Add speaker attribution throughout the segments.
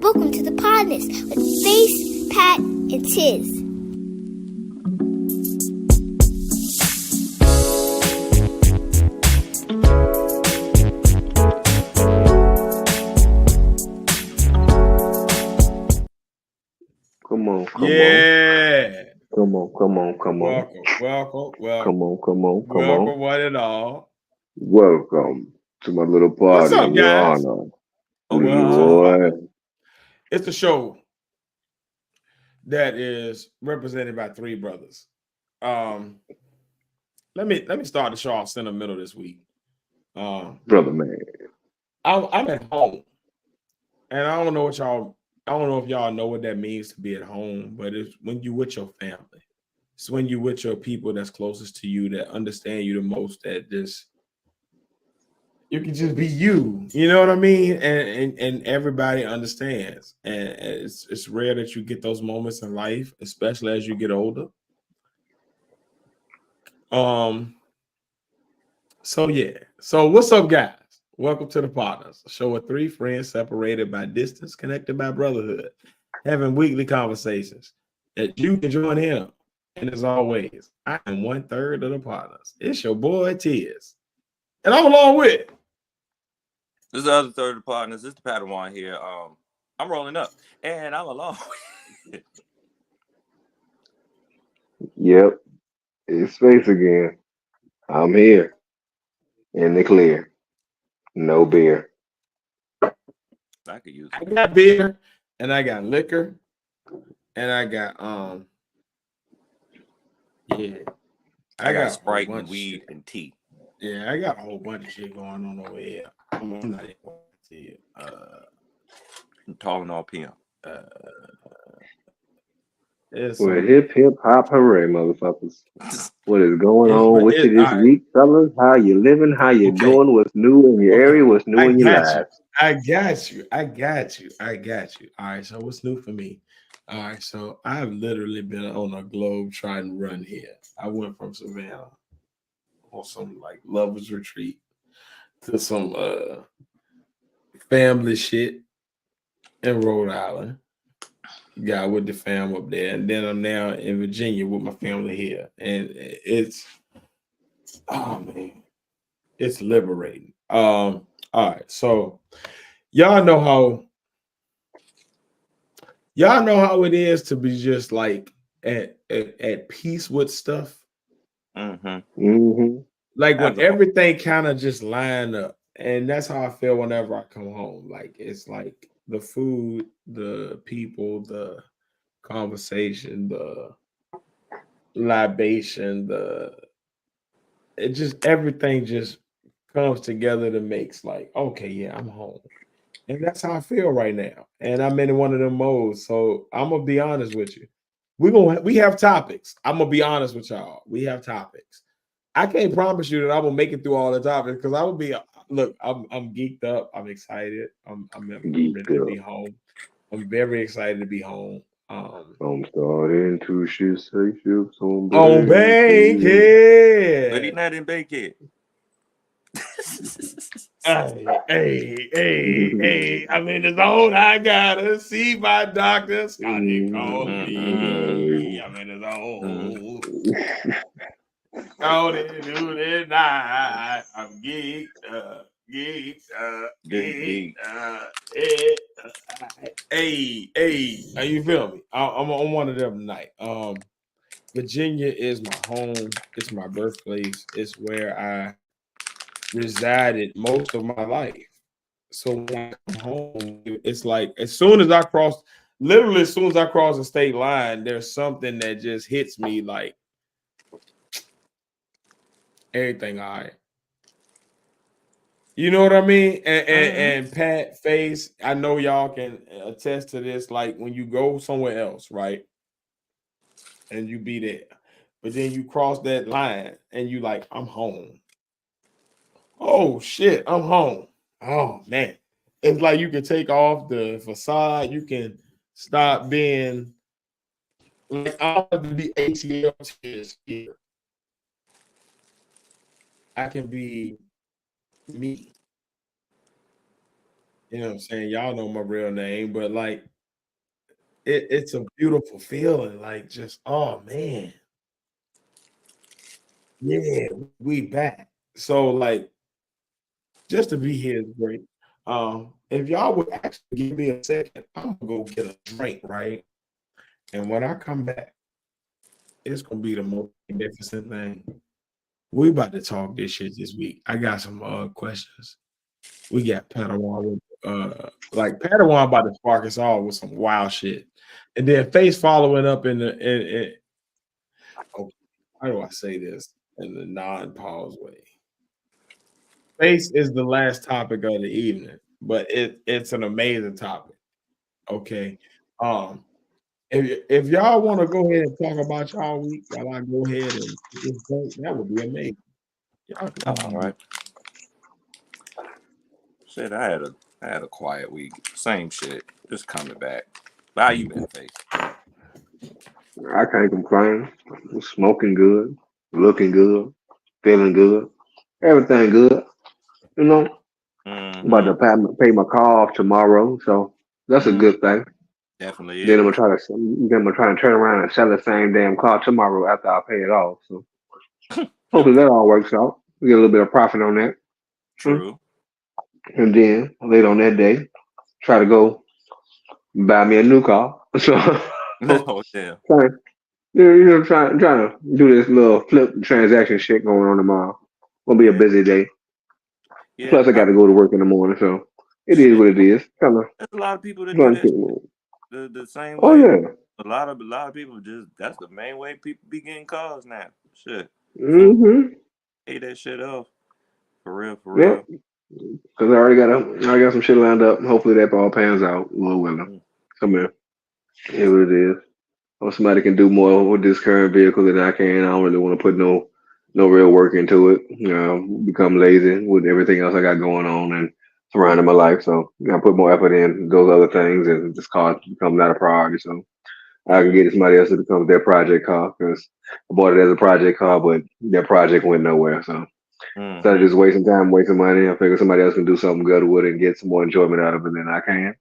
Speaker 1: Welcome to the Podnas with Face, Pat, and Tiz.
Speaker 2: Come on.
Speaker 3: Welcome, one and all.
Speaker 2: Welcome to my little party.
Speaker 3: What's up, guys? It's a show that is represented by three brothers. Let me start the show off sentimental this week.
Speaker 2: Brother man.
Speaker 3: I'm at home, and I don't know if y'all know what that means to be at home, but it's when you with your family. It's when you with your people that's closest to you, that understand you the most, that just you can just be you. You know what I mean? And everybody understands. And it's rare that you get those moments in life, especially as you get older. So what's up, guys? Welcome to the Podnas, a show with three friends separated by distance, connected by brotherhood, having weekly conversations that you can join in. And as always, I am 1/3 of the Podnas. It's your boy Tiz. And I'm along with.
Speaker 4: This is the other third of the Podnas. This is the Padawan here. I'm rolling up. And I'm along with.
Speaker 2: Yep. It's Space again. I'm here. In the clear. No beer.
Speaker 4: I could use it.
Speaker 3: I got beer and I got liquor and I got
Speaker 4: I got Sprite and weed and tea.
Speaker 3: Yeah, I got a whole bunch of shit going on over here. I'm not even going to see it.
Speaker 4: Tall and all PM.
Speaker 2: Well, hip hop hooray, motherfuckers. What is going on with you this week, fellas? How you living? How you doing? What's new in your area? What's new in your lives?
Speaker 3: I got you. All right, so what's new for me? All right, so I've literally been on a globe trying to run here. I went from Savannah on some like lovers retreat to some family shit in Rhode Island. Got with the fam up there, and then I'm now in Virginia with my family here, and it's it's liberating. All right, so y'all know how it is to be just like at peace with stuff. Like when everything kind of just line up, and that's how I feel whenever I come home. Like it's like the food, the people, the conversation, the libation, everything just comes together to makes like, okay, yeah, I'm home. And that's how I feel right now. And I'm in one of them modes. So I'm gonna be honest with you. We have topics. I'm gonna be honest with y'all. We have topics. I can't promise you that I will make it through all the topics because I will be. Look, I'm geeked up. I'm excited. I'm ready to be home. I'm very excited to be home.
Speaker 2: I'm starting to shit say ships on
Speaker 3: Bankhead.
Speaker 4: But he's not in Bankhead.
Speaker 3: Hey, I'm in the zone. I gotta see my doctor. Scotty called me. I'm in the zone. Called it tonight. I'm geeked up. Hey, you feel me? I'm on one of them tonight. Virginia is my home. It's my birthplace. It's where I resided most of my life. So when I come home, it's like as soon as I cross the state line, there's something that just hits me like everything all right. You know what I mean? And Pat, Face, I know y'all can attest to this. Like when you go somewhere else, right? And you be there, but then you cross that line and you like, I'm home. Oh shit, I'm home. Oh man. It's like you can take off the facade, you can stop being like I don't have to be ATL here. I can be me. You know what I'm saying? Y'all know my real name, but like it's a beautiful feeling. Like just oh man, yeah, we back. So like just to be here is great. If y'all would actually give me a second, I'm gonna go get a drink, right? And when I come back, it's gonna be the most magnificent thing. We about to talk this shit this week. I got some questions. We got Padawan with like Padawan about to spark us all with some wild shit. And then Face following up oh, how do I say this in the non-pause way? Face is the last topic of the evening, but it's an amazing topic. Okay. Um, if y'all want to go ahead and talk about y'all week while I go ahead and get this drink, that would be amazing. Y'all can
Speaker 4: All right. Shit, I had a quiet week. Same shit. Just coming back. How you been, Face?
Speaker 2: I can't complain. Smoking good, looking good, feeling good, everything good. You know, I'm about
Speaker 4: Mm-hmm.
Speaker 2: to pay my car off tomorrow, so that's a
Speaker 4: Mm,
Speaker 2: good thing.
Speaker 4: definitely
Speaker 2: Then
Speaker 4: is.
Speaker 2: I'm gonna try to turn around and sell the same damn car tomorrow after I pay it off. So hopefully that all works out. We get a little bit of profit on that. Mm.
Speaker 4: True.
Speaker 2: And then later on that day, try to go buy me a new car. So
Speaker 4: Oh damn.
Speaker 2: trying, trying to do this little flip transaction shit going on tomorrow. Gonna be a
Speaker 4: Yeah.
Speaker 2: busy day.
Speaker 4: Yeah.
Speaker 2: Plus, I got to go to work in the morning, so it is
Speaker 4: Shit.
Speaker 2: what it is. Kind of
Speaker 4: There's a lot of people that do
Speaker 2: trying to
Speaker 4: that
Speaker 2: keep moving.
Speaker 4: the same
Speaker 2: Oh
Speaker 4: way.
Speaker 2: yeah.
Speaker 4: A lot of people just that's the main way people be getting cars now. Shit. Before
Speaker 2: Mm-hmm.
Speaker 4: we pay that shit off. For real, for
Speaker 2: Yep.
Speaker 4: real.
Speaker 2: Because I already got some shit lined up. Hopefully that all pans out a little well.
Speaker 4: Mm.
Speaker 2: Come here. It is what it is. Or somebody can do more with this current vehicle than I can. I don't really want to put no real work into it. You know, become lazy with everything else I got going on and surrounding my life. So I put more effort in those other things, and this car become not a priority. So I can
Speaker 4: Mm.
Speaker 2: get it somebody else to become their project car because I bought it as a project car, but their project went nowhere. So instead of
Speaker 4: Mm-hmm.
Speaker 2: just wasting time, wasting money, I figure somebody else can do something good with it and get some more enjoyment out of it than I can.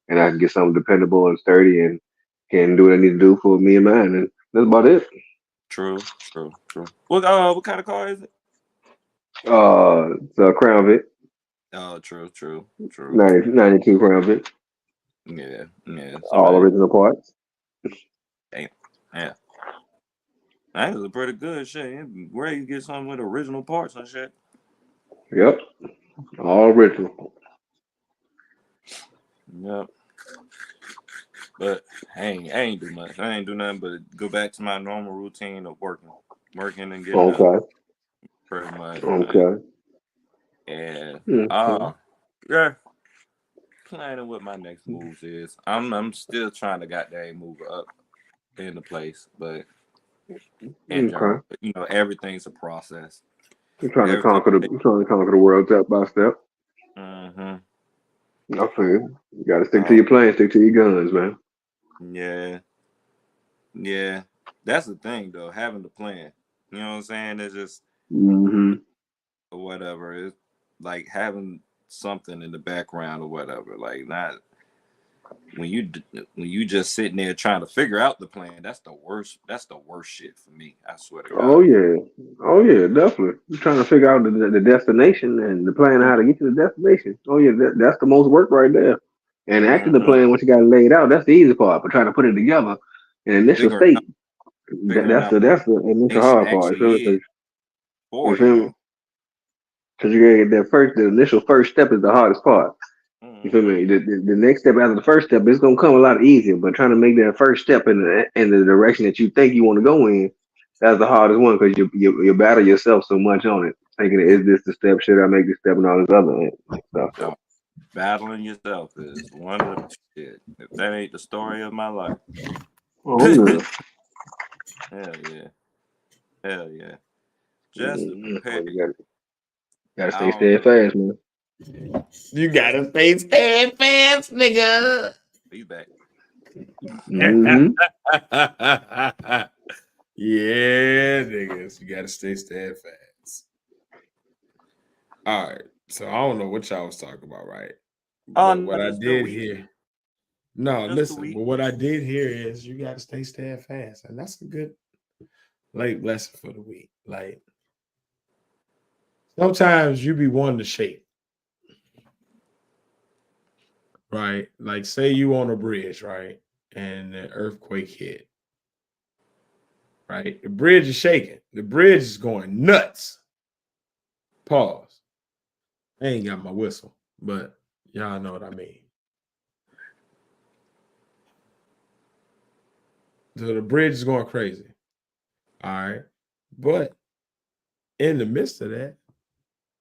Speaker 2: And I can get something dependable and sturdy and can do what I need to do for me and mine. And that's about it.
Speaker 4: True, true, true. What kind of car is it?
Speaker 2: The Crown Vic,
Speaker 4: Oh, true, true, true.
Speaker 2: 92 Crown Vic,
Speaker 4: Yeah, yeah.
Speaker 2: all
Speaker 4: Somebody,
Speaker 2: original parts.
Speaker 4: damn, yeah. That is a pretty good shit. Where you get something with original parts and shit.
Speaker 2: Yep, all original.
Speaker 4: Yep. But I ain't do much. I ain't do nothing but go back to my normal routine of working and getting up.
Speaker 2: Okay,
Speaker 4: Pretty much, man.
Speaker 2: okay,
Speaker 4: And
Speaker 2: okay.
Speaker 4: yeah, planning what my next moves is. I'm still trying to goddamn move up into place, but in
Speaker 2: Okay.
Speaker 4: general, everything's a process. Everything.
Speaker 2: You're trying to conquer the world step by step.
Speaker 4: Mm-hmm.
Speaker 2: I feel you. You got to stick to
Speaker 4: Oh
Speaker 2: your plan, stick to your guns, man.
Speaker 4: yeah, yeah. That's the thing though, having the plan. You know what I'm saying? It's just
Speaker 2: Hmm.
Speaker 4: whatever. It's like having something in the background or whatever. Like not when you just sitting there trying to figure out the plan. That's the worst. That's the worst shit for me. I swear to
Speaker 2: Oh
Speaker 4: God.
Speaker 2: yeah, oh yeah, definitely. You're trying to figure out the destination and the plan how to get to the destination. Oh yeah, that's the most work right there. And actually, the
Speaker 4: Mm-hmm.
Speaker 2: plan once you got it laid out, that's the easy part. But trying to put it together in initial
Speaker 4: Figuring out
Speaker 2: state,
Speaker 4: figuring out
Speaker 2: that's the initial
Speaker 4: nation
Speaker 2: hard part.
Speaker 4: actually is
Speaker 2: You
Speaker 4: for
Speaker 2: feel me?
Speaker 4: you.
Speaker 2: Because you gotta get the initial first step is the hardest part. You feel
Speaker 4: Mm-hmm.
Speaker 2: me? The next step after the first step is gonna come a lot easier, but trying to make that first step in the direction that you think you want to go in, that's the hardest one because you battle yourself so much on it, thinking is this the step? Should I make this step and all this other stuff? So,
Speaker 4: No, battling yourself is one of the shit. If that ain't the story of my life.
Speaker 2: oh
Speaker 4: Hell
Speaker 2: yeah,
Speaker 4: yeah. Hell yeah. Just to prepare
Speaker 2: well, you
Speaker 4: you.
Speaker 2: gotta
Speaker 4: I
Speaker 2: stay
Speaker 4: don't know.
Speaker 2: steadfast, man.
Speaker 3: You gotta stay steadfast, nigga.
Speaker 4: Be back.
Speaker 2: Hmm.
Speaker 3: Yeah, niggas, you gotta stay steadfast. All right, so I don't know what y'all was talking about, right?
Speaker 4: Oh
Speaker 3: But
Speaker 4: no,
Speaker 3: what I
Speaker 4: it's the
Speaker 3: did
Speaker 4: week.
Speaker 3: hear, no,
Speaker 4: Just the
Speaker 3: listen.
Speaker 4: week.
Speaker 3: But what I did hear is you got to stay steadfast, and that's a good late lesson for the week. Like sometimes you be wanting to shake, right? Like say you on a bridge, right, and the earthquake hit, right? The bridge is shaking. The bridge is going nuts. Pause. I ain't got my whistle, but y'all know what I mean. So the bridge is going crazy. All right. But in the midst of that,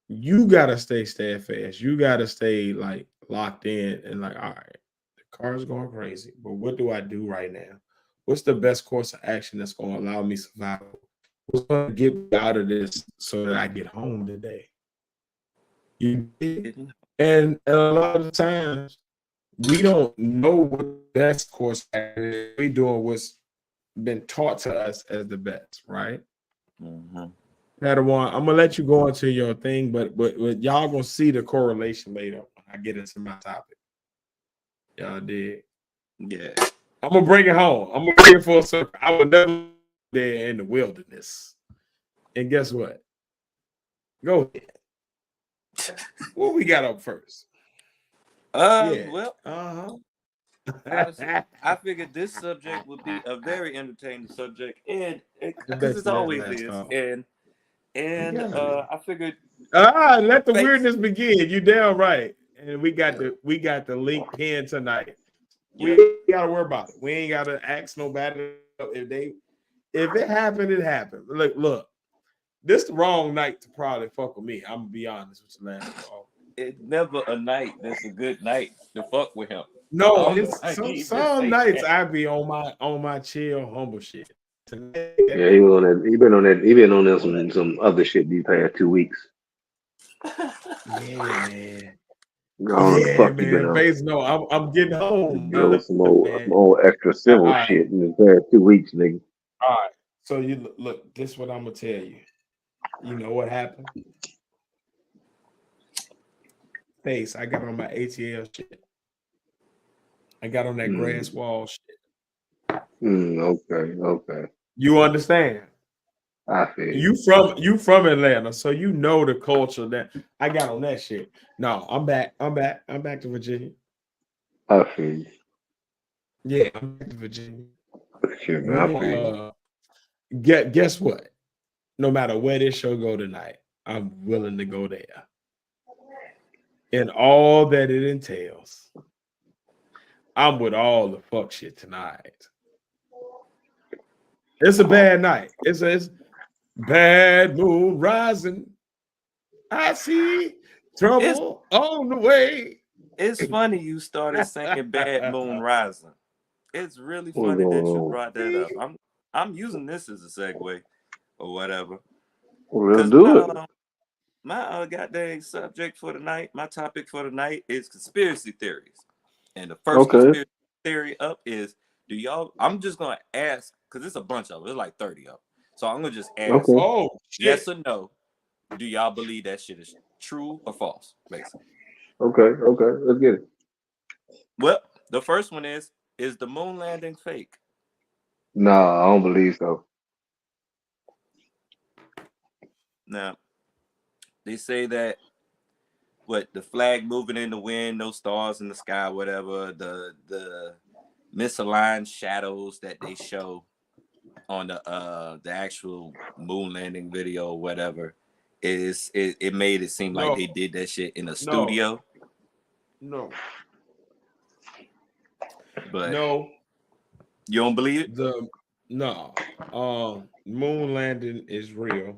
Speaker 3: you gotta stay steadfast. You gotta stay like locked in and like, all right, the car's going crazy. But what do I do right now? What's the best course of action that's gonna allow me survival? What's gonna get me out of this so that I get home today? You dig? And a lot of times we don't know what the best course is. We doing what's been taught to us as the best, right?
Speaker 4: Mm-hmm.
Speaker 3: Padawan, I'm gonna let you go into your thing, but y'all gonna see the correlation later when I get into my topic. Y'all did.
Speaker 4: Yeah.
Speaker 3: I'm gonna bring it home. I'm gonna bring it full circle. I was never there in the wilderness. And guess what? Go ahead. What we got up first? Yeah.
Speaker 4: Well,
Speaker 3: Uh-huh.
Speaker 4: honestly, I figured this subject would be a very entertaining subject, and
Speaker 3: I
Speaker 4: because
Speaker 3: bet
Speaker 4: it
Speaker 3: you that
Speaker 4: always
Speaker 3: last
Speaker 4: is,
Speaker 3: time.
Speaker 4: and
Speaker 3: Yeah.
Speaker 4: I figured
Speaker 3: Let the
Speaker 4: face.
Speaker 3: weirdness begin. You damn right. And we got the link pinned tonight.
Speaker 4: Yep.
Speaker 3: We gotta worry about it. We ain't gotta ask nobody if it happened, it happened. Look, this the wrong night to probably fuck with me. I'm gonna be honest with you, last call.
Speaker 4: It's never a night that's a good night to fuck with him. I
Speaker 3: No,
Speaker 4: don't know
Speaker 3: it's
Speaker 4: why you even
Speaker 3: some
Speaker 4: say
Speaker 3: nights
Speaker 4: that.
Speaker 3: I be on my chill, humble shit. Tonight,
Speaker 2: Yeah, he was on that. He been on that. He been on that some other shit these past 2 weeks.
Speaker 3: yeah, man.
Speaker 2: I don't know what the
Speaker 3: Yeah,
Speaker 2: fuck you been
Speaker 3: man.
Speaker 2: on.
Speaker 3: Face no, I'm getting home,
Speaker 2: Yo,
Speaker 3: brother,
Speaker 2: some
Speaker 3: man.
Speaker 2: old extra
Speaker 3: All
Speaker 2: civil
Speaker 3: right,
Speaker 2: shit in the past 2 weeks, nigga.
Speaker 3: all right. So you look, this is what I'm gonna tell you. You know what happened? Face, I got on my ATL shit. I got on that
Speaker 2: Mm,
Speaker 3: grass wall shit.
Speaker 2: okay.
Speaker 3: You understand?
Speaker 2: I feel you.
Speaker 3: You from Atlanta, so you know the culture that I got on that shit. No, I'm back. I'm back to Virginia.
Speaker 2: I feel you.
Speaker 3: Yeah, I'm back to Virginia.
Speaker 2: Shit, man,
Speaker 3: We
Speaker 2: I feel you.
Speaker 3: gonna guess what? No matter where this show go tonight, I'm willing to go there. And all that it entails. I'm with all the fuck shit tonight. It's a bad night. It's bad moon rising. I see
Speaker 4: It's
Speaker 3: trouble on the way.
Speaker 4: it's funny you started singing "Bad Moon Rising." It's really
Speaker 2: What's
Speaker 4: funny
Speaker 2: going
Speaker 4: that you
Speaker 2: on?
Speaker 4: brought that up. I'm using this as a segue or whatever.
Speaker 2: We'll
Speaker 4: Cause
Speaker 2: do it.
Speaker 4: my goddamn subject for the night, my topic for the night is conspiracy theories. And the first
Speaker 2: Okay.
Speaker 4: conspiracy theory up is do y'all I'm just gonna ask because it's a bunch of them, it's like 30 of them. So I'm gonna just ask
Speaker 2: Okay.
Speaker 3: Oh
Speaker 4: yes
Speaker 3: shit.
Speaker 4: or no. Do y'all believe that shit is true or false? Basically.
Speaker 2: Okay. Let's get it.
Speaker 4: Well, the first one is the moon landing fake?
Speaker 2: Nah, I don't believe so.
Speaker 4: Now they say that what the flag moving in the wind, no stars in the sky, whatever, the misaligned shadows that they show on the actual moon landing video or whatever it made it seem like
Speaker 3: No,
Speaker 4: they did that shit in a
Speaker 3: no,
Speaker 4: studio,
Speaker 3: no,
Speaker 4: but
Speaker 3: no.
Speaker 4: you don't believe it.
Speaker 3: The no. Moon landing is real.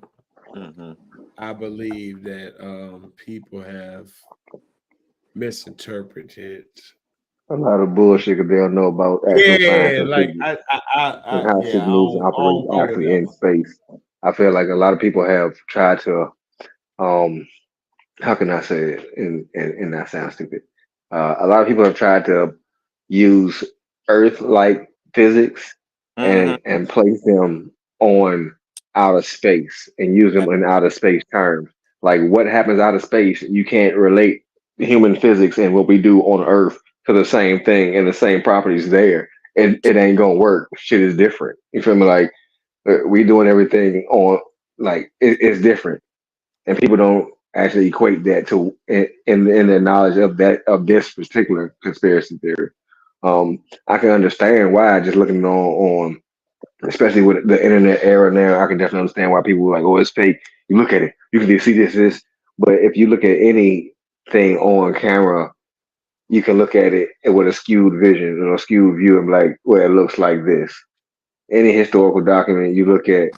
Speaker 4: Mm-hmm.
Speaker 3: I believe that people have misinterpreted.
Speaker 2: A lot of bullshit because they don't know about actual science
Speaker 3: Yeah,
Speaker 2: and
Speaker 3: like
Speaker 2: physics
Speaker 3: I
Speaker 2: and how
Speaker 3: yeah,
Speaker 2: shit moves and
Speaker 3: I
Speaker 2: operates
Speaker 3: don't go with
Speaker 2: actually
Speaker 3: that
Speaker 2: in
Speaker 3: one.
Speaker 2: space. I feel like a lot of people have tried to um how can I say it and not sound stupid? A lot of people have tried to use Earth like physics
Speaker 4: Mm-hmm.
Speaker 2: and place them on outer space and use them in outer space terms. Like what happens out of space, you can't relate. human physics and what we do on Earth to the same thing and the same properties there, it ain't gonna work. Shit is different. You feel me? Like we doing everything on like it's different, and people don't actually equate that to in their knowledge of that of this particular conspiracy theory. I can understand why just looking on especially with the internet era now, I can definitely understand why people are like, oh, it's fake. You look at it, you can see this. But if you look at anything on camera, you can look at it with a skewed vision and a skewed view and be like, well, it looks like this. Any historical document you look at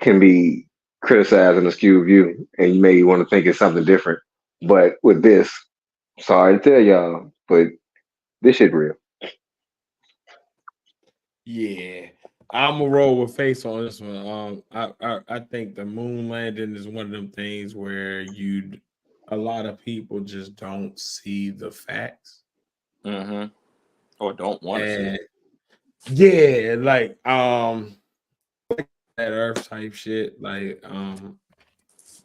Speaker 2: can be criticized in a skewed view, and you may want to think it's something different. But with this, sorry to tell y'all, but this shit real.
Speaker 3: Yeah, I'm a roll with face on this one. I think the moon landing is one of them things where a lot of people just don't see the facts.
Speaker 4: Mm-hmm. Or don't want to see
Speaker 3: And
Speaker 4: it.
Speaker 3: yeah, like that Earth type shit. Like I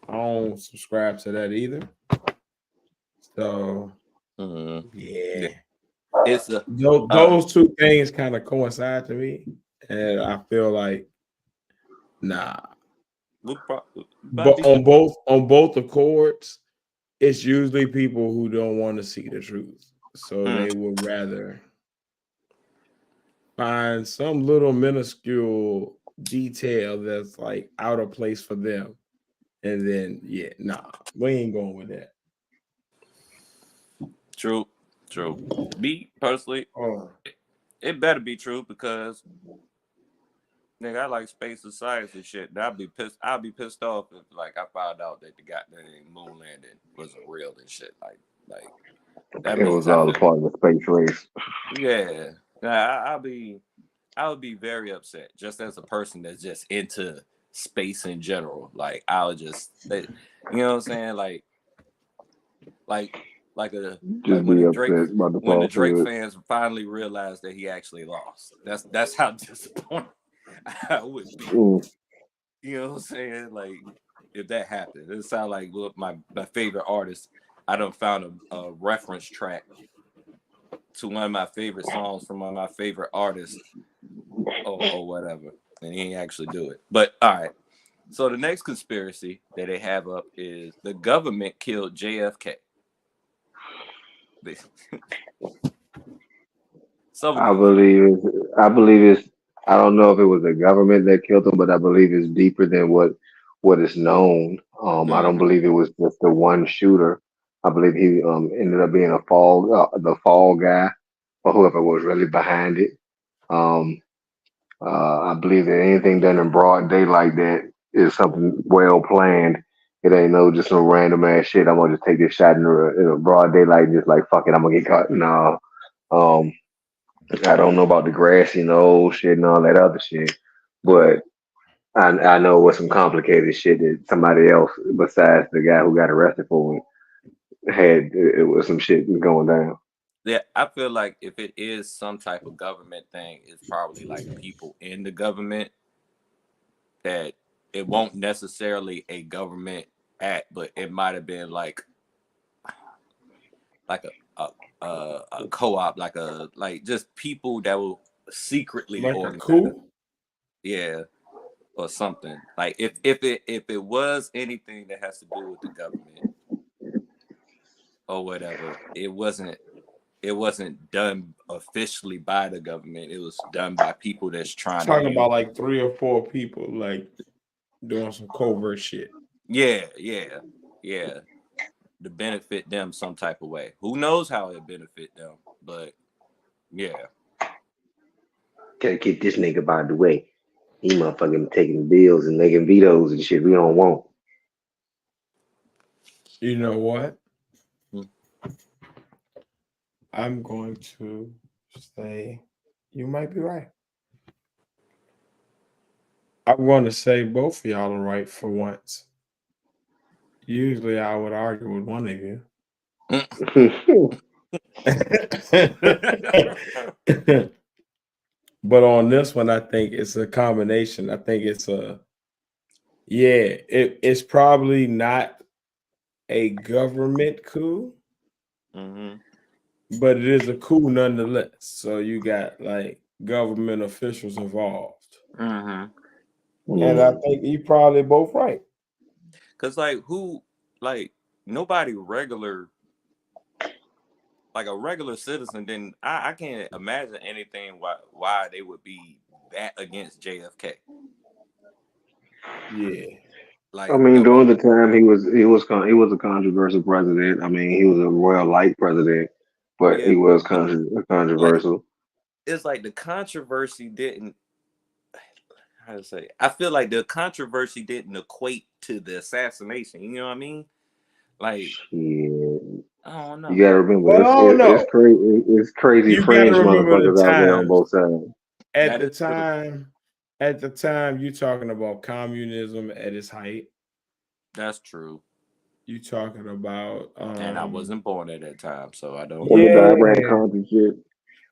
Speaker 3: don't subscribe to that either. So
Speaker 4: Mm-hmm.
Speaker 3: yeah,
Speaker 4: It's a
Speaker 3: those two things kind of coincide to me, and I feel like nah. But on both accords, it's usually people who don't want to see the truth, so they would rather find some little minuscule detail that's like out of place for them, and then yeah, nah, we ain't going with that.
Speaker 4: True. Me personally, it better be true because nigga, I like space and science and shit. And I'll be pissed off if like I found out that the goddamn moon landing wasn't real and shit. Like that
Speaker 2: It
Speaker 4: means
Speaker 2: was
Speaker 4: I
Speaker 2: all a
Speaker 4: feel
Speaker 2: part of the space race.
Speaker 4: yeah. I would be very upset just as a person that's just into space in general. Like I'll just you know what I'm saying? Like like a like
Speaker 2: Just be upset about the
Speaker 4: when the Drake
Speaker 2: falsehood.
Speaker 4: fans finally realized that he actually lost. That's how disappointed I would be.
Speaker 2: Mm.
Speaker 4: You know what I'm saying? Like if that happened, it sounds like my favorite artist. I done found a reference track to one of my favorite songs from one of my favorite artists or whatever, and he ain't actually do it. But all right. So the next conspiracy that they have up is the government killed JFK. Some of
Speaker 2: I
Speaker 4: these.
Speaker 2: believe I believe it's. I don't know if it was the government that killed him, but I believe it's deeper than what is known. I don't
Speaker 4: Mm-hmm.
Speaker 2: believe it was just the one shooter. I believe he ended up being the fall guy, or whoever was really behind it. Um, I believe that anything done in broad daylight that is something well planned. It ain't no just some random ass shit. I'm gonna just take this shot in a broad daylight, and just like fuck it, I'm gonna get caught. No, um, I don't know about the grassy knoll shit and all that other shit, but I know it was some complicated shit that somebody else besides the guy who got arrested for it had. It was some shit going down.
Speaker 4: Yeah, I feel like if it is some type of government thing, it's probably like people in the government that it won't necessarily a government act, but it might have been like a co-op, like just people that will secretly
Speaker 3: Like a
Speaker 4: organize,
Speaker 3: coup.
Speaker 4: yeah, or something. Like if it was anything that has to do with the government or whatever, it wasn't done officially by the government. It was done by people that's trying to
Speaker 3: Talking
Speaker 4: use.
Speaker 3: about like 3 or 4 people like doing some covert shit.
Speaker 4: Yeah, to benefit them some type of way. Who knows how it benefit them? But yeah,
Speaker 2: Gotta get this nigga by the way. He motherfucking taking bills and making vetoes and shit we don't want.
Speaker 3: You know what?
Speaker 4: Hmm.
Speaker 3: I'm going to say you might be right. I'm going to say both of y'all are right for once. Usually I would argue with one of you. But on this one, I think it's a combination. I think it's it's probably not a government coup, but it is a coup nonetheless. So you got like government officials involved, and I think you probably both right.
Speaker 4: Cause like nobody regular, like a regular citizen didn't. I can't imagine anything why they would be that against JFK.
Speaker 3: Yeah.
Speaker 2: I mean, during the time he was a controversial president. I mean, he was a royal light president, but he was controversial.
Speaker 4: It's like the controversy didn't. How to say? I feel like the controversy didn't equate to the assassination. You know what I mean? Like, I don't know.
Speaker 2: You gotta remember,
Speaker 3: Well, I don't know.
Speaker 2: it's crazy
Speaker 3: You gotta
Speaker 2: fringe
Speaker 3: remember the
Speaker 2: motherfuckers out there on
Speaker 3: times.
Speaker 2: both sides.
Speaker 3: At the time, you talking about communism at its height.
Speaker 4: That's true.
Speaker 3: You talking about
Speaker 4: and I wasn't born at that time, so I don't.
Speaker 2: Was it the Iran conflict shit?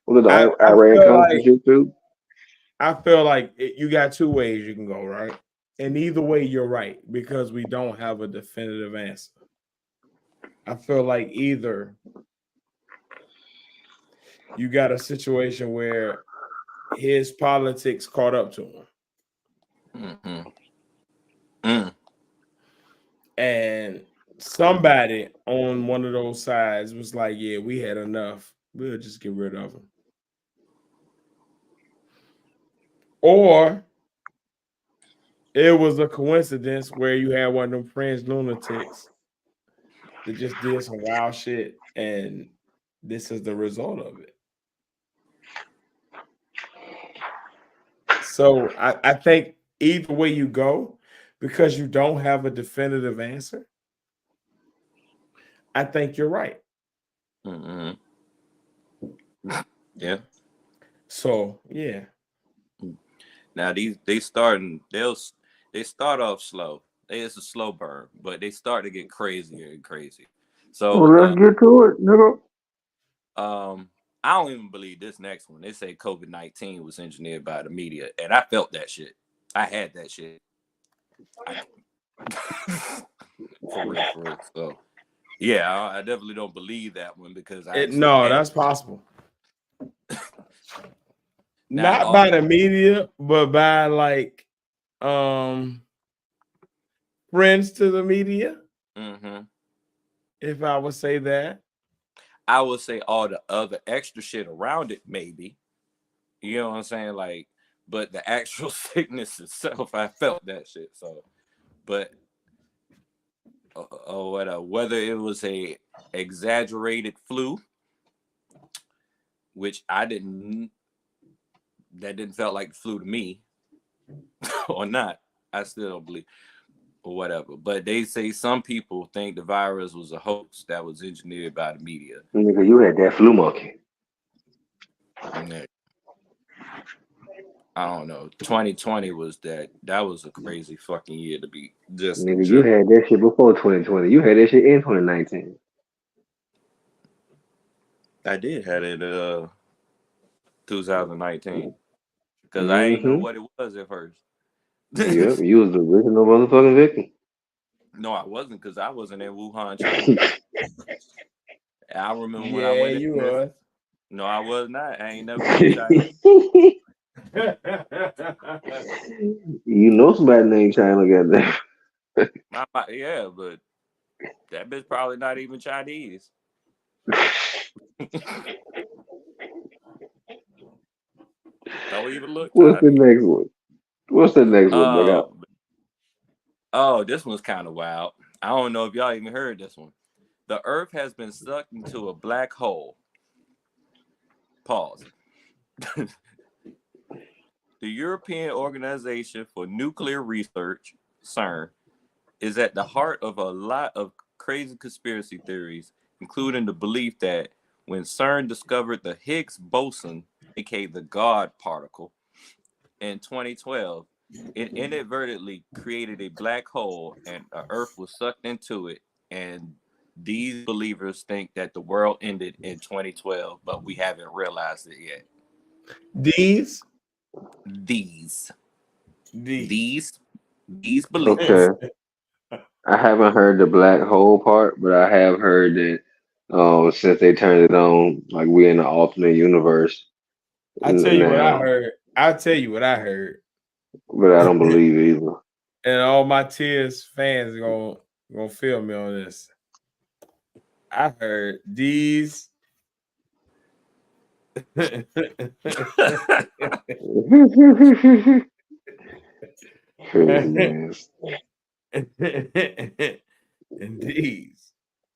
Speaker 2: Was it the
Speaker 3: I
Speaker 2: Iran
Speaker 3: feel
Speaker 2: conflict
Speaker 3: like
Speaker 2: shit too?
Speaker 3: I feel like you got two ways you can go, right? And either way, you're right because we don't have a definitive answer. I feel like either you got a situation where his politics caught up to him. And somebody on one of those sides was like, yeah, we had enough. We'll just get rid of him. Or it was a coincidence where you had one of them French lunatics that just did some wild shit, and this is the result of it. So I think either way you go, because you don't have a definitive answer, I think you're right.
Speaker 4: Yeah.
Speaker 3: So yeah.
Speaker 4: Now they start off slow. It's a slow burn, but they start to get crazier and crazier. So
Speaker 2: let's get to it, nigga.
Speaker 4: I don't even believe this next one. They say COVID-19 was engineered by the media, and I felt that shit. I had that shit. For real. So yeah, I definitely don't believe that one because
Speaker 3: that's possible. Not by the media, but by like friends to the media. If I would say that,
Speaker 4: I would say all the other extra shit around it, maybe. You know what I'm saying? Like, but the actual sickness itself, I felt that shit. So, but whether it was a exaggerated flu, which that didn't felt like the flu to me, or not, I still don't believe, or whatever. But they say some people think the virus was a hoax that was engineered by the media.
Speaker 2: Nigga, you had that flu monkey.
Speaker 4: I don't know. 2020 was that was a crazy fucking year to be just.
Speaker 2: Nigga, you had that shit before 2020. You had that shit in 2019.
Speaker 4: I did have it 2019 because I ain't know what it was at first.
Speaker 2: Yep, you was the original motherfucking victim.
Speaker 4: No, I wasn't because I wasn't in Wuhan, China. I remember when I went.
Speaker 3: You was.
Speaker 4: No, I was not. I ain't never been to China.
Speaker 2: You know somebody named China got that.
Speaker 4: Yeah, but that bitch probably not even Chinese. Don't even look.
Speaker 2: What's the next one?
Speaker 4: Oh, this one's kind of wild. I don't know if y'all even heard this one. The Earth has been sucked into a black hole. Pause. The European Organization for Nuclear Research, CERN, is at the heart of a lot of crazy conspiracy theories, including the belief that when CERN discovered the Higgs boson, aka the God particle, in 2012, it inadvertently created a black hole and Earth was sucked into it. And these believers think that the world ended in 2012, but we haven't realized it yet. These believers.
Speaker 2: Okay. I haven't heard the black hole part, but I have heard that Since they turned it on, like we in the alternate universe
Speaker 3: I tell you what I
Speaker 2: now.
Speaker 3: heard. I'll tell you what I heard.
Speaker 2: But I don't believe either.
Speaker 3: And all my Tears fans gonna feel me on this. I heard these
Speaker 2: Crazy ass.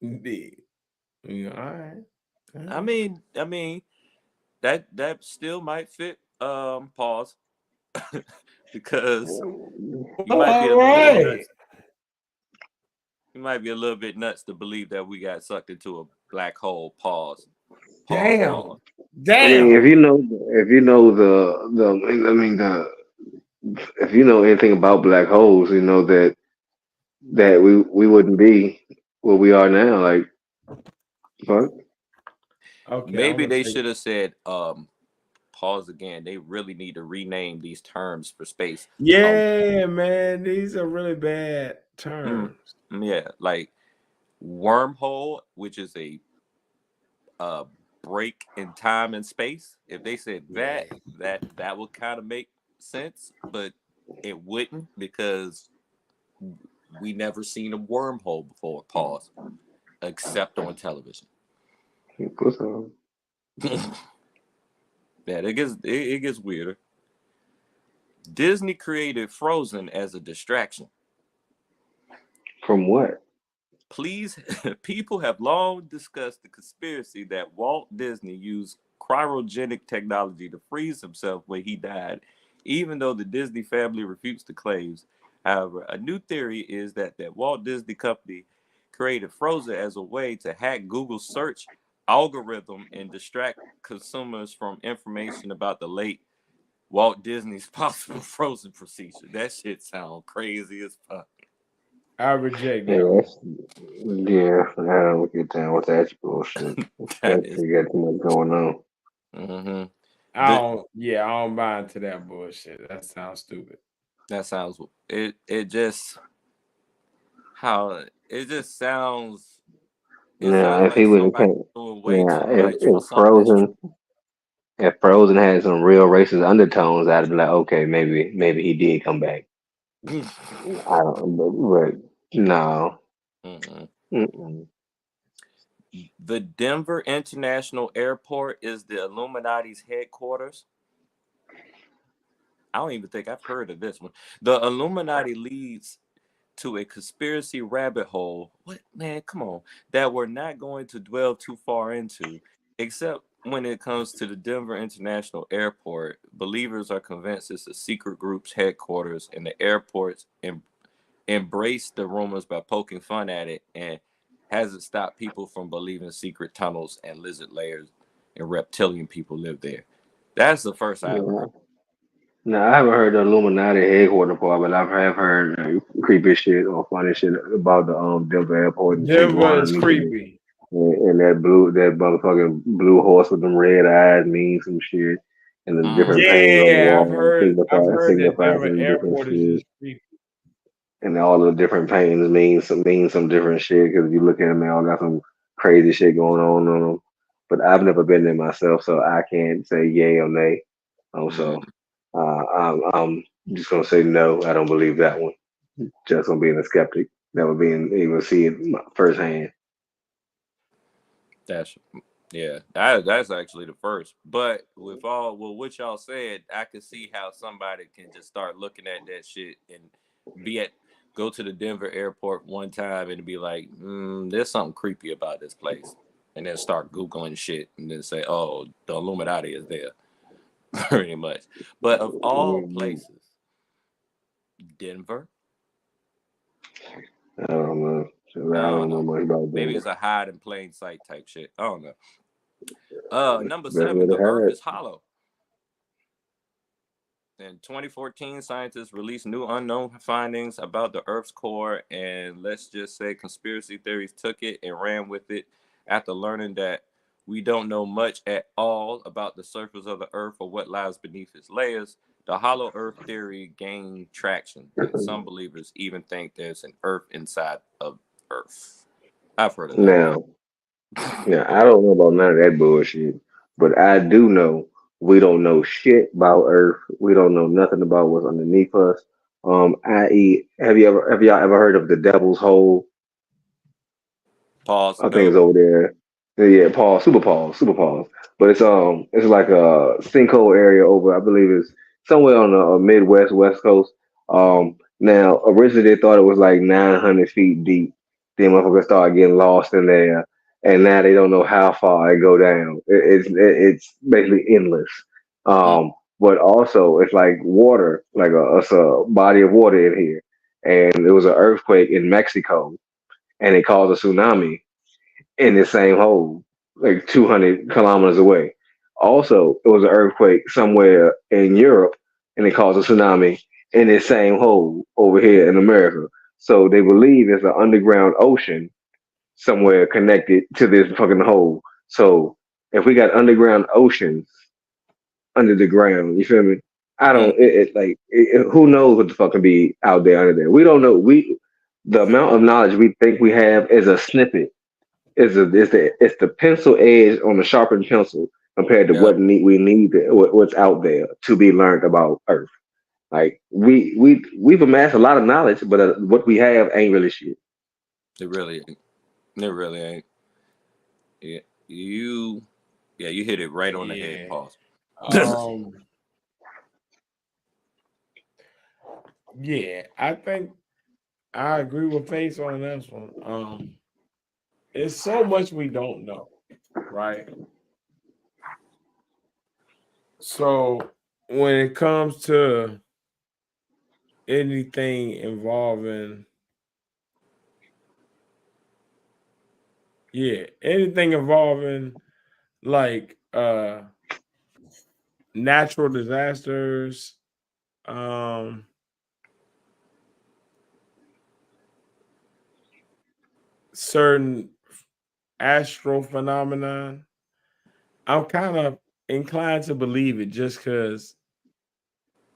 Speaker 3: indeed. Yeah, all right.
Speaker 4: I mean, that still might fit. Pause, because you
Speaker 3: Oh,
Speaker 4: might be
Speaker 3: all
Speaker 4: a little bit
Speaker 3: right.
Speaker 4: nuts. You might be a little bit nuts to believe that we got sucked into a black hole. Pause. Pause.
Speaker 3: Damn.
Speaker 4: Pause.
Speaker 2: I mean,
Speaker 3: Damn.
Speaker 2: if you know I mean if you know anything about black holes, you know that we wouldn't be where we are now. Like, fuck.
Speaker 3: Okay, I'm
Speaker 4: Maybe
Speaker 3: gonna
Speaker 4: they
Speaker 3: take
Speaker 4: should have said, pause again. They really need to rename these terms for space.
Speaker 3: yeah, man. These are really bad
Speaker 4: Mm,
Speaker 3: terms.
Speaker 4: yeah, like wormhole, which is a uh break in time and space. If they said
Speaker 3: Yeah.
Speaker 4: that would kind of make sense, but it wouldn't, because we never seen a wormhole before. Pause. Except on television.
Speaker 2: What's up?
Speaker 4: Yeah, it gets weirder. Disney created Frozen as a distraction.
Speaker 2: From what?
Speaker 4: Please, people have long discussed the conspiracy that Walt Disney used cryogenic technology to freeze himself when he died, even though the Disney family refutes the claims. However, a new theory is that Walt Disney Company created Frozen as a way to hack Google's search algorithm and distract consumers from information about the late Walt Disney's possible frozen procedure. That shit sounds crazy as fuck.
Speaker 3: I reject
Speaker 2: Yeah,
Speaker 3: that one.
Speaker 2: yeah. I don't get down with that bullshit.
Speaker 4: That
Speaker 2: That
Speaker 4: is.
Speaker 2: you got too much going on.
Speaker 4: Mm-hmm.
Speaker 3: I don't. Yeah, I don't buy into that bullshit. That sounds stupid.
Speaker 4: That sounds it just how it just sounds it
Speaker 2: Now,
Speaker 4: sounds
Speaker 2: if he
Speaker 4: like
Speaker 2: would have
Speaker 4: somebody
Speaker 2: came,
Speaker 4: doing way
Speaker 2: now
Speaker 4: too much for
Speaker 2: if
Speaker 4: something that's true.
Speaker 2: Frozen had some real racist undertones, I'd be like, okay, maybe he did come back. I don't, but no.
Speaker 4: Mm-mm.
Speaker 2: Mm-mm.
Speaker 4: The Denver International Airport is the Illuminati's headquarters. I don't even think I've heard of this one. The Illuminati leads to a conspiracy rabbit hole. What, man? Come on, that we're not going to dwell too far into, except when it comes to the Denver International Airport. Believers are convinced it's a secret group's headquarters, and the airports embrace the rumors by poking fun at it, and hasn't stopped people from believing secret tunnels and lizard layers and reptilian people live there. That's the first I ever heard.
Speaker 2: Yeah. No, I haven't heard the Illuminati headquarters part, but have heard creepy shit or funny shit about the Denver airport and shit
Speaker 3: Denver
Speaker 2: going
Speaker 3: is
Speaker 2: underneath it.
Speaker 3: creepy.
Speaker 2: And that motherfucking blue horse with them red eyes means some shit, and the different
Speaker 4: Mm-hmm.
Speaker 2: paintings on the
Speaker 3: Yeah,
Speaker 2: wall
Speaker 3: I've heard that
Speaker 2: signify
Speaker 3: Denver
Speaker 2: some different
Speaker 3: Airport is
Speaker 2: shit,
Speaker 3: just creepy.
Speaker 2: and all the different paintings mean some different shit because if you look at them, they all got some crazy shit going on them. But I've never been there myself, so I can't say yay or nay. So I'm just gonna say no. I don't believe that one. Just on being a skeptic, never being able to see it firsthand.
Speaker 4: That's that's actually the first. But with what y'all said, I could see how somebody can just start looking at that shit and be at go to the Denver airport one time and be like, there's something creepy about this place. And then start Googling shit and then say, oh, the Illuminati is there. Pretty much. But of all
Speaker 2: Mm,
Speaker 4: places, Denver,
Speaker 2: I don't know. So
Speaker 4: I
Speaker 2: I
Speaker 4: don't
Speaker 2: don't know
Speaker 4: know.
Speaker 2: much about
Speaker 4: Maybe
Speaker 2: Denver.
Speaker 4: it's a hide in plain sight type shit. I don't know. Number
Speaker 2: That's what
Speaker 4: 7, the
Speaker 2: it
Speaker 4: earth
Speaker 2: had.
Speaker 4: is hollow. In 2014, scientists released new unknown findings about the Earth's core, and let's just say conspiracy theories took it and ran with it after learning that we don't know much at all about the surface of the Earth or what lies beneath its layers. The hollow Earth theory gained traction, and some believers even think there's an Earth inside of Earth. I've heard of that one.
Speaker 2: Now, Yeah, I don't know about none of that bullshit, but I do know we don't know shit about Earth. We don't know nothing about what's underneath us. I.e., have y'all ever heard of the Devil's Hole?
Speaker 4: Pause.
Speaker 2: I think it's
Speaker 4: No.
Speaker 2: over there. Yeah, pause, super pause. But it's like a sinkhole area over. I believe it's somewhere on the Midwest, West Coast. Now originally they thought it was like 900 feet deep. Then motherfuckers started getting lost in there, and now they don't know how far it go down. It's basically endless.
Speaker 4: Mm,
Speaker 2: But also it's like water, like it's a body of water in here, and there was an earthquake in Mexico, and it caused a tsunami in the same hole, like 200 kilometers away. Also, it was an earthquake somewhere in Europe, and it caused a tsunami in the same hole over here in America. So they believe there's an underground ocean somewhere connected to this fucking hole. So if we got underground oceans under the ground, you feel me? I don't.
Speaker 4: mm,
Speaker 2: Who knows what the fuck can be out there under there? We don't know. The amount of knowledge we think we have is a snippet. It's the pencil edge on the sharpened pencil compared to
Speaker 4: yeah,
Speaker 2: we need what's out there to be learned about Earth. Like we've amassed a lot of knowledge, but what we have ain't really shit.
Speaker 4: it really ain't. It really ain't. Yeah, you hit it right on the head.
Speaker 3: Yeah.
Speaker 4: Pause.
Speaker 3: Um. Yeah, I think I agree with Face on this one. It's so much we don't know, right? So when it comes to anything involving, anything involving like natural disasters, um, certain astral phenomenon, I'm kind of inclined to believe it just because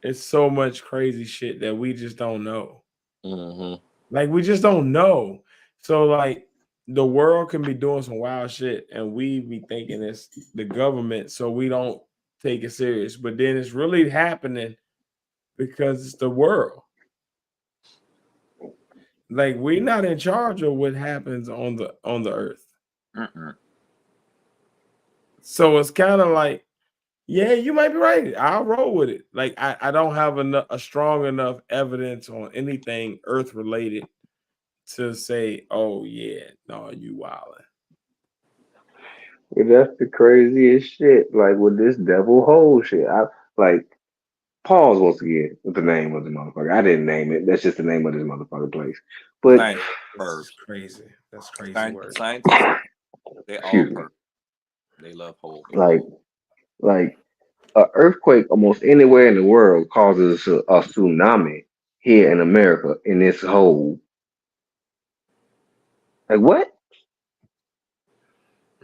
Speaker 3: it's so much crazy shit that we just don't know.
Speaker 4: Hmm.
Speaker 3: Like we just don't know. So like the world can be doing some wild shit and we be thinking it's the government, so we don't take it serious. But then it's really happening because it's the world. Like we're not in charge of what happens on the earth.
Speaker 4: Mm-mm.
Speaker 3: So it's kind of like, yeah, you might be right. I'll roll with it. Like I don't have a strong enough evidence on anything earth related to say, oh yeah, no, you wildin'.
Speaker 2: But that's the craziest shit. Like with this devil hole shit, I like pause once again with the name of the motherfucker. I didn't name it. That's just the name of this motherfucker place. But
Speaker 4: Scientists
Speaker 3: This is
Speaker 4: pervs.
Speaker 3: crazy. That's crazy work.
Speaker 4: Scientists and they all
Speaker 2: excuse me,
Speaker 4: pervs. They love holding
Speaker 2: like
Speaker 4: holes.
Speaker 2: like a earthquake almost anywhere in the world causes a tsunami here in America in this hole. Like what?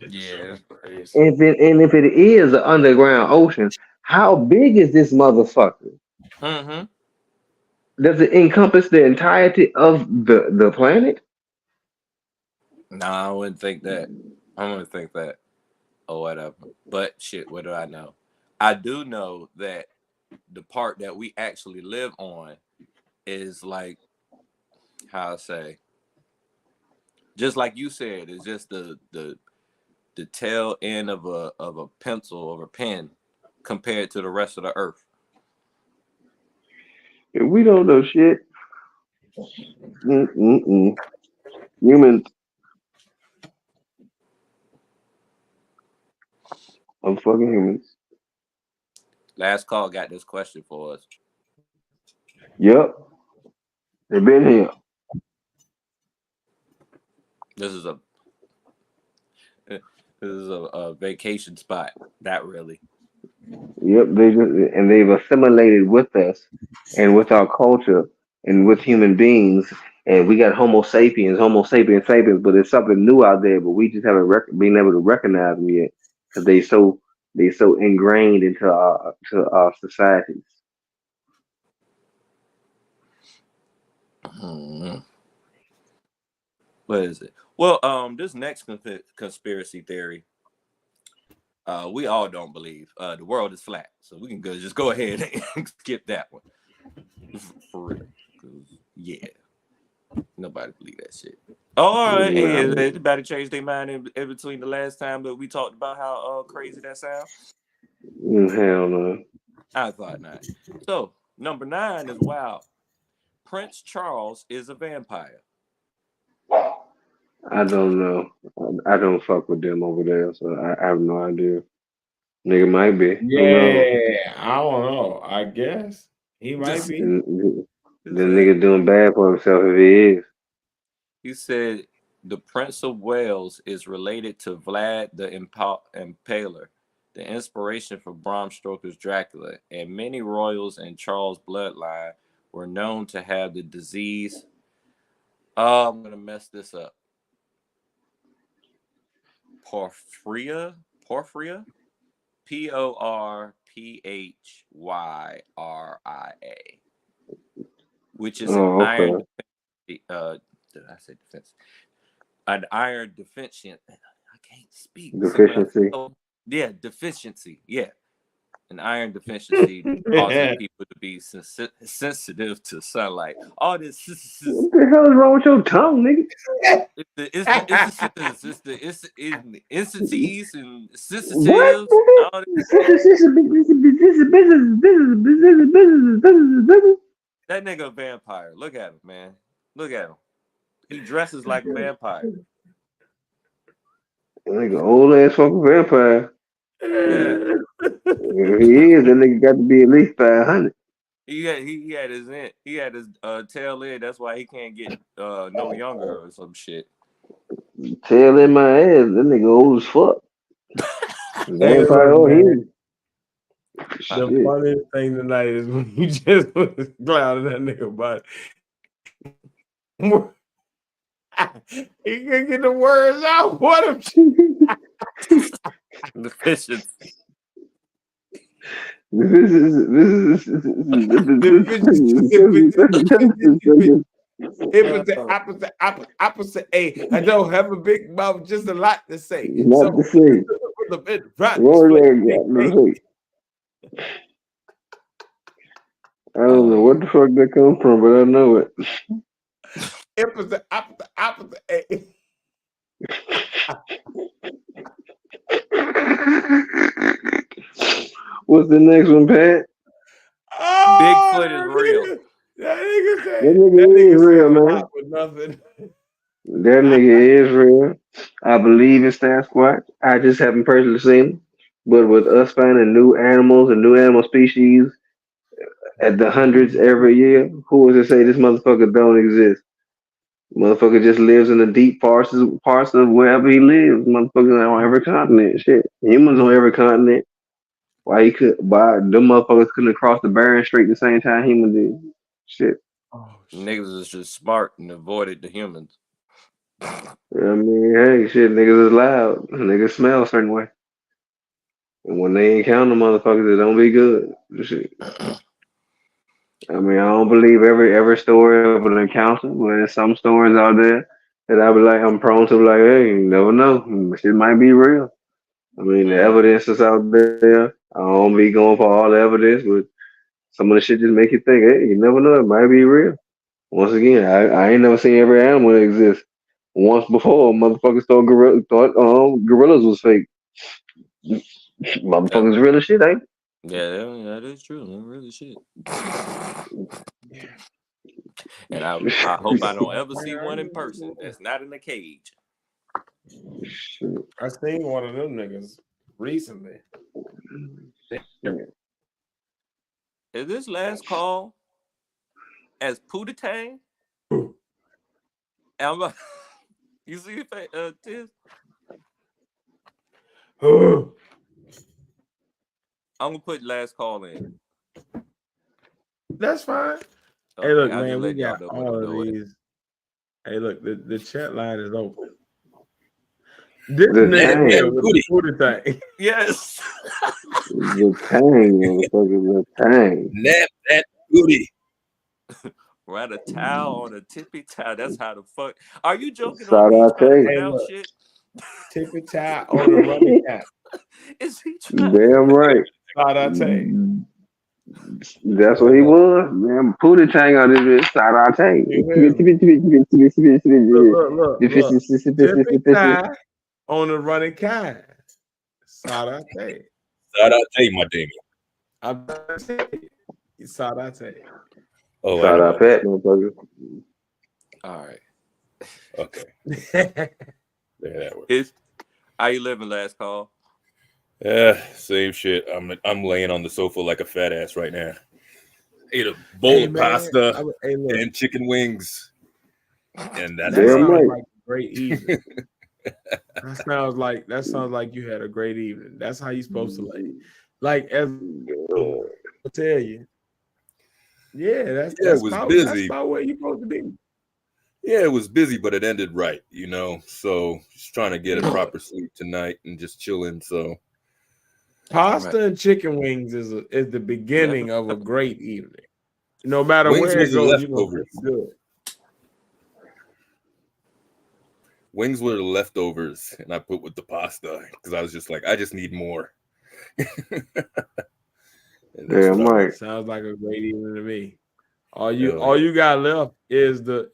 Speaker 3: Yeah, it's crazy.
Speaker 2: And if it is an underground ocean, how big is this motherfucker?
Speaker 4: Mm-hmm.
Speaker 2: Does it encompass the entirety of the planet?
Speaker 4: No, I wouldn't think that. I wouldn't think that. Or whatever. But shit, what do I know? I do know that the part that we actually live on is like how I say, just like you said, it's just the tail end of a pencil of a pen compared to the rest of the earth.
Speaker 2: If we don't know shit, mm-mm-mm. Humans, I'm fucking humans.
Speaker 4: Last call got this question for us.
Speaker 2: Yep, they've been here.
Speaker 4: This is a this is a vacation spot. Not really.
Speaker 2: Yep, they've assimilated with us and with our culture and with human beings. And we got Homo sapiens sapiens, but there's something new out there, but we just haven't been able to recognize them yet because they so ingrained into our societies.
Speaker 4: Hmm. What is it? Well, this next conspiracy theory, we all don't believe. The world is flat, so we can just go ahead and skip that one for real. Yeah, nobody believe that shit. All right, hey, everybody changed their mind in between the last time that we talked about how crazy that sounds.
Speaker 2: Hell no.
Speaker 4: I thought not. So number 9 is wild. Prince Charles is a vampire.
Speaker 2: I don't know. I don't fuck with them over there, so I have no idea. Nigga might be. Who knows?
Speaker 3: Yeah, I don't know. I guess he might be.
Speaker 2: The nigga doing bad for himself if he is.
Speaker 4: He said the Prince of Wales is related to Vlad the Impaler, the inspiration for Bram Stoker's Dracula, and many royals in Charles' bloodline were known to have the disease. Oh, I'm gonna mess this up. Porphyria, Porphyria, which is an iron. Did I say defense? An iron deficient. I can't speak.
Speaker 2: Deficiency.
Speaker 4: Yeah, deficiency. Yeah, an iron deficiency causes people to be sensitive to sunlight. All this.
Speaker 2: What the hell is wrong with your tongue, nigga?
Speaker 4: It's the entities and sensitive.
Speaker 2: What?
Speaker 4: All that nigga a vampire. Look at him, man. Look at him. He dresses like a vampire.
Speaker 2: Nigga, old ass fucking vampire.
Speaker 4: Yeah.
Speaker 2: If he is, that nigga got to be at least 500.
Speaker 4: He had his tail end. That's why he can't get no younger or some shit.
Speaker 2: Tail in my ass. That nigga old as fuck. Vampire or he.
Speaker 3: The funniest thing tonight is when you just was clowning that nigga body. He can get the words out. What a
Speaker 4: deficiency.
Speaker 3: Opposite A. I don't have a big mouth, just a lot to say.
Speaker 2: Not to say. I don't know what the fuck that come from, but I know it.
Speaker 3: Opposite A.
Speaker 2: What's the next one, Pat?
Speaker 3: Oh,
Speaker 4: Bigfoot is real.
Speaker 3: That nigga said,
Speaker 2: that nigga is real, man.
Speaker 3: With nothing.
Speaker 2: That nigga is real. I believe in Sasquatch. I just haven't personally seen him. But with us finding new animals and new animal species at the hundreds every year, who is to say this motherfucker don't exist? Motherfucker just lives in the deep parts of wherever he lives. Motherfuckers on every continent. Shit. Humans on every continent. Why them motherfuckers couldn't cross the Bering Strait the same time humans did? Shit.
Speaker 4: Oh, niggas is just smart and avoided the humans.
Speaker 2: I mean, hey, shit, niggas is loud. Niggas smell a certain way. And when they encounter motherfuckers, it don't be good. Shit. I mean, I don't believe every story of an encounter, but there's some stories out there that I'm prone to be like, hey, you never know. Shit might be real. I mean, the evidence is out there. I don't be going for all the evidence, but some of the shit just make you think, hey, you never know, it might be real. Once again, I ain't never seen every animal that exists. Once before, motherfuckers thought gorillas was fake. Motherfuckers real as shit, ain't?
Speaker 4: Yeah, that is true. That really shit. And I hope I don't ever see one in person that's not in a cage.
Speaker 3: I seen one of them niggas recently.
Speaker 4: Is this last call as Pootatang? You see Tiz? I'm gonna put last call in.
Speaker 3: That's fine. Okay, hey, look, man, we got all of these. Hey, look, the chat line is open. This nigga the booty thing.
Speaker 4: Yes.
Speaker 2: The tang, motherfucker, the tang.
Speaker 5: Nap that booty.
Speaker 4: Write a towel on a tippy towel. That's how the fuck. Are you joking on me
Speaker 2: Saute.
Speaker 4: trying to
Speaker 3: Hey,
Speaker 4: pronounce
Speaker 3: look,
Speaker 4: shit?
Speaker 3: tippy tie on the running cap.
Speaker 4: Is he trying?
Speaker 2: Damn right.
Speaker 3: Saute.
Speaker 2: That's what he was. Man, Pootie Tang on this bitch.
Speaker 3: You hear me? Look. Tippy tie on the running kind. Saute.
Speaker 5: Shout out to you, my Damien.
Speaker 3: I'm saying, Saute.
Speaker 5: Oh, I
Speaker 2: Shout
Speaker 5: know.
Speaker 2: out Pat, motherfucker.
Speaker 4: All right.
Speaker 5: Okay. There that works.
Speaker 4: How you living, last call?
Speaker 5: Yeah, same shit. I'm laying on the sofa like a fat ass right now. Ate a bowl of pasta and chicken wings. And that's
Speaker 3: that sounds
Speaker 2: right.
Speaker 3: like a great evening. that sounds like you had a great evening. That's how you're supposed to lay. Like as I tell you. Yeah,
Speaker 5: it was busy.
Speaker 3: That's about where you're supposed to be.
Speaker 5: Yeah, it was busy, but it ended right, you know. So just trying to get a proper sleep tonight and just chilling. So
Speaker 3: pasta and chicken wings is the beginning of a great evening. No matter
Speaker 5: wings
Speaker 3: where
Speaker 5: was
Speaker 3: it
Speaker 5: the
Speaker 3: goes, you're gonna
Speaker 5: leftovers.
Speaker 3: feel good.
Speaker 5: Wings were the leftovers, and I put with the pasta because I was just like, I just need more.
Speaker 2: Damn right.
Speaker 3: Sounds like a great evening to me. All you got left is the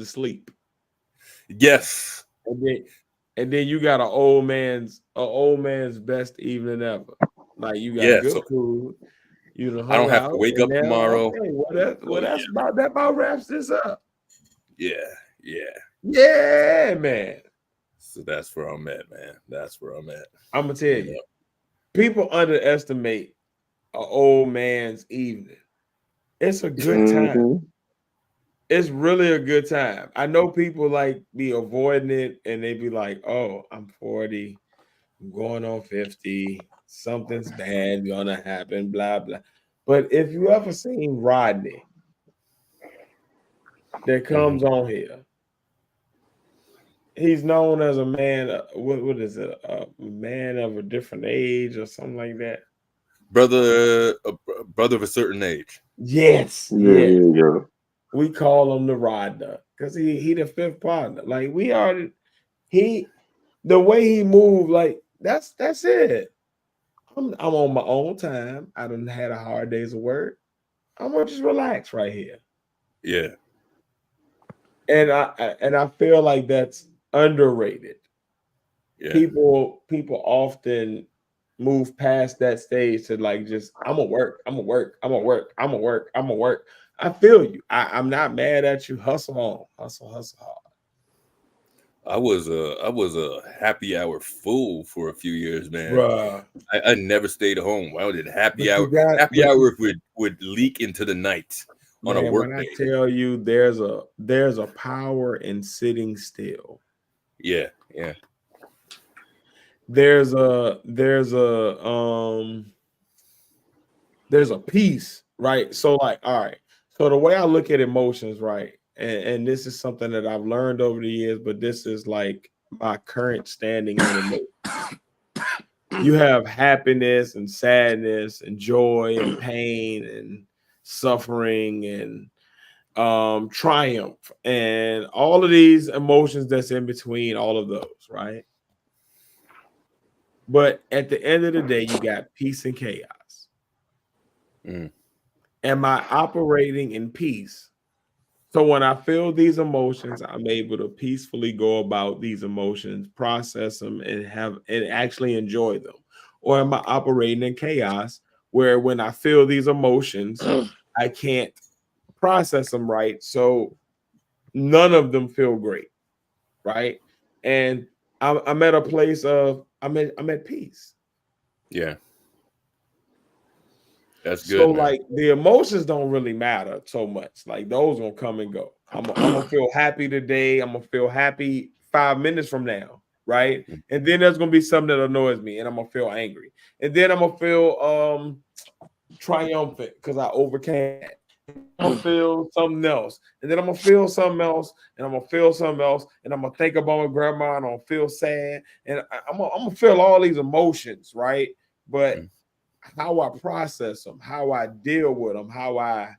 Speaker 3: sleep.
Speaker 5: Yes.
Speaker 3: And then you got an old man's best evening ever. Like you got good food. You done hung
Speaker 5: I don't have
Speaker 3: out,
Speaker 5: to wake up
Speaker 3: now,
Speaker 5: tomorrow.
Speaker 3: Okay, that's about wraps this up. Yeah, man.
Speaker 5: So that's where I'm at, man. That's where I'm at.
Speaker 3: I'm gonna tell you, people underestimate an old man's evening. It's a good time. It's really a good time. I know people like be avoiding it and they be like, oh, I'm 40, I'm going on 50, something's bad gonna happen, blah, blah. But if you ever seen Rodney that comes on here, he's known as a man, what is it, a man of a different age or something like that.
Speaker 5: Brother of a certain age.
Speaker 3: Yes.
Speaker 2: Yeah.
Speaker 3: We call him the Rodner because he the fifth partner. Like the way he moved, like that's it. I'm on my own time. I done had a hard day's of work. I'm gonna just relax right here.
Speaker 5: Yeah.
Speaker 3: And I feel like that's underrated.
Speaker 5: Yeah.
Speaker 3: People often move past that stage to like just I'm gonna work. I feel you. I'm not mad at you. Hustle on. Hustle hard.
Speaker 5: I was a happy hour fool for a few years, man.
Speaker 3: Bruh.
Speaker 5: I never stayed home. I did happy hour. Happy hour would leak into the night on a work day.
Speaker 3: I tell you, there's a power in sitting still.
Speaker 5: Yeah.
Speaker 3: There's a peace, right? So like, all right. So the way I look at emotions, right? And this is something that I've learned over the years, but this is like my current standing on emotion. You have happiness and sadness and joy and pain and suffering and triumph and all of these emotions that's in between all of those, right? But at the end of the day, you got peace and chaos. Am I operating in peace? So when I feel these emotions, I'm able to peacefully go about these emotions, process them, and actually enjoy them. Or am I operating in chaos where when I feel these emotions, I can't process them right, so none of them feel great, right? And I'm at a place of I'm at peace.
Speaker 5: Yeah. That's good.
Speaker 3: So
Speaker 5: man.
Speaker 3: like the emotions don't really matter so much. Like those gonna come and go. I'm gonna feel happy today. I'm gonna feel happy 5 minutes from now, right? And then there's gonna be something that annoys me, and I'm gonna feel angry. And then I'm gonna feel triumphant because I overcame it. I'm gonna feel something else, and then I'm gonna feel something else, and I'm gonna feel something else, and I'm gonna think about my grandma, and I'm gonna feel sad, and I'm gonna feel all these emotions, right? But how I process them, how I deal with them, how I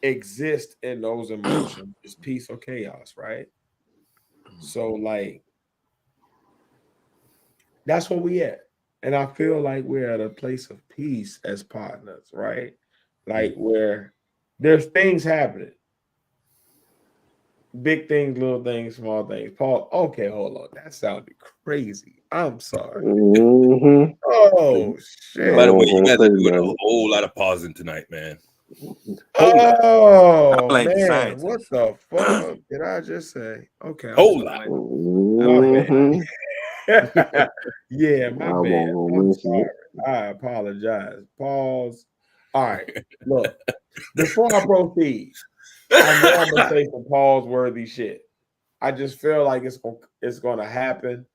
Speaker 3: exist in those emotions is peace or chaos, right? So like that's where we at. And I feel like we're at a place of peace as partners, right? Like where there's things happening. Big things, little things, small things. Paul, okay, hold on. That sounded crazy. I'm sorry.
Speaker 2: Mm-hmm.
Speaker 3: Oh shit.
Speaker 5: By the way, you guys are
Speaker 2: Think
Speaker 5: doing
Speaker 2: about
Speaker 5: a
Speaker 2: it.
Speaker 5: whole lot of pausing tonight, man.
Speaker 3: Oh
Speaker 4: I ain't the
Speaker 3: man, what
Speaker 4: scientist.
Speaker 3: the fuck did I just say? Okay, I'm
Speaker 5: Whole
Speaker 3: sorry.
Speaker 5: lot.
Speaker 3: My bad.
Speaker 2: Mm-hmm.
Speaker 3: Yeah, my
Speaker 2: I
Speaker 3: bad.
Speaker 2: won't
Speaker 3: I'm
Speaker 2: mention
Speaker 3: sorry.
Speaker 2: it.
Speaker 3: I apologize. Pause. All right. Look, before I proceed, I know I'm gonna say some pause worthy shit. I just feel like it's gonna happen,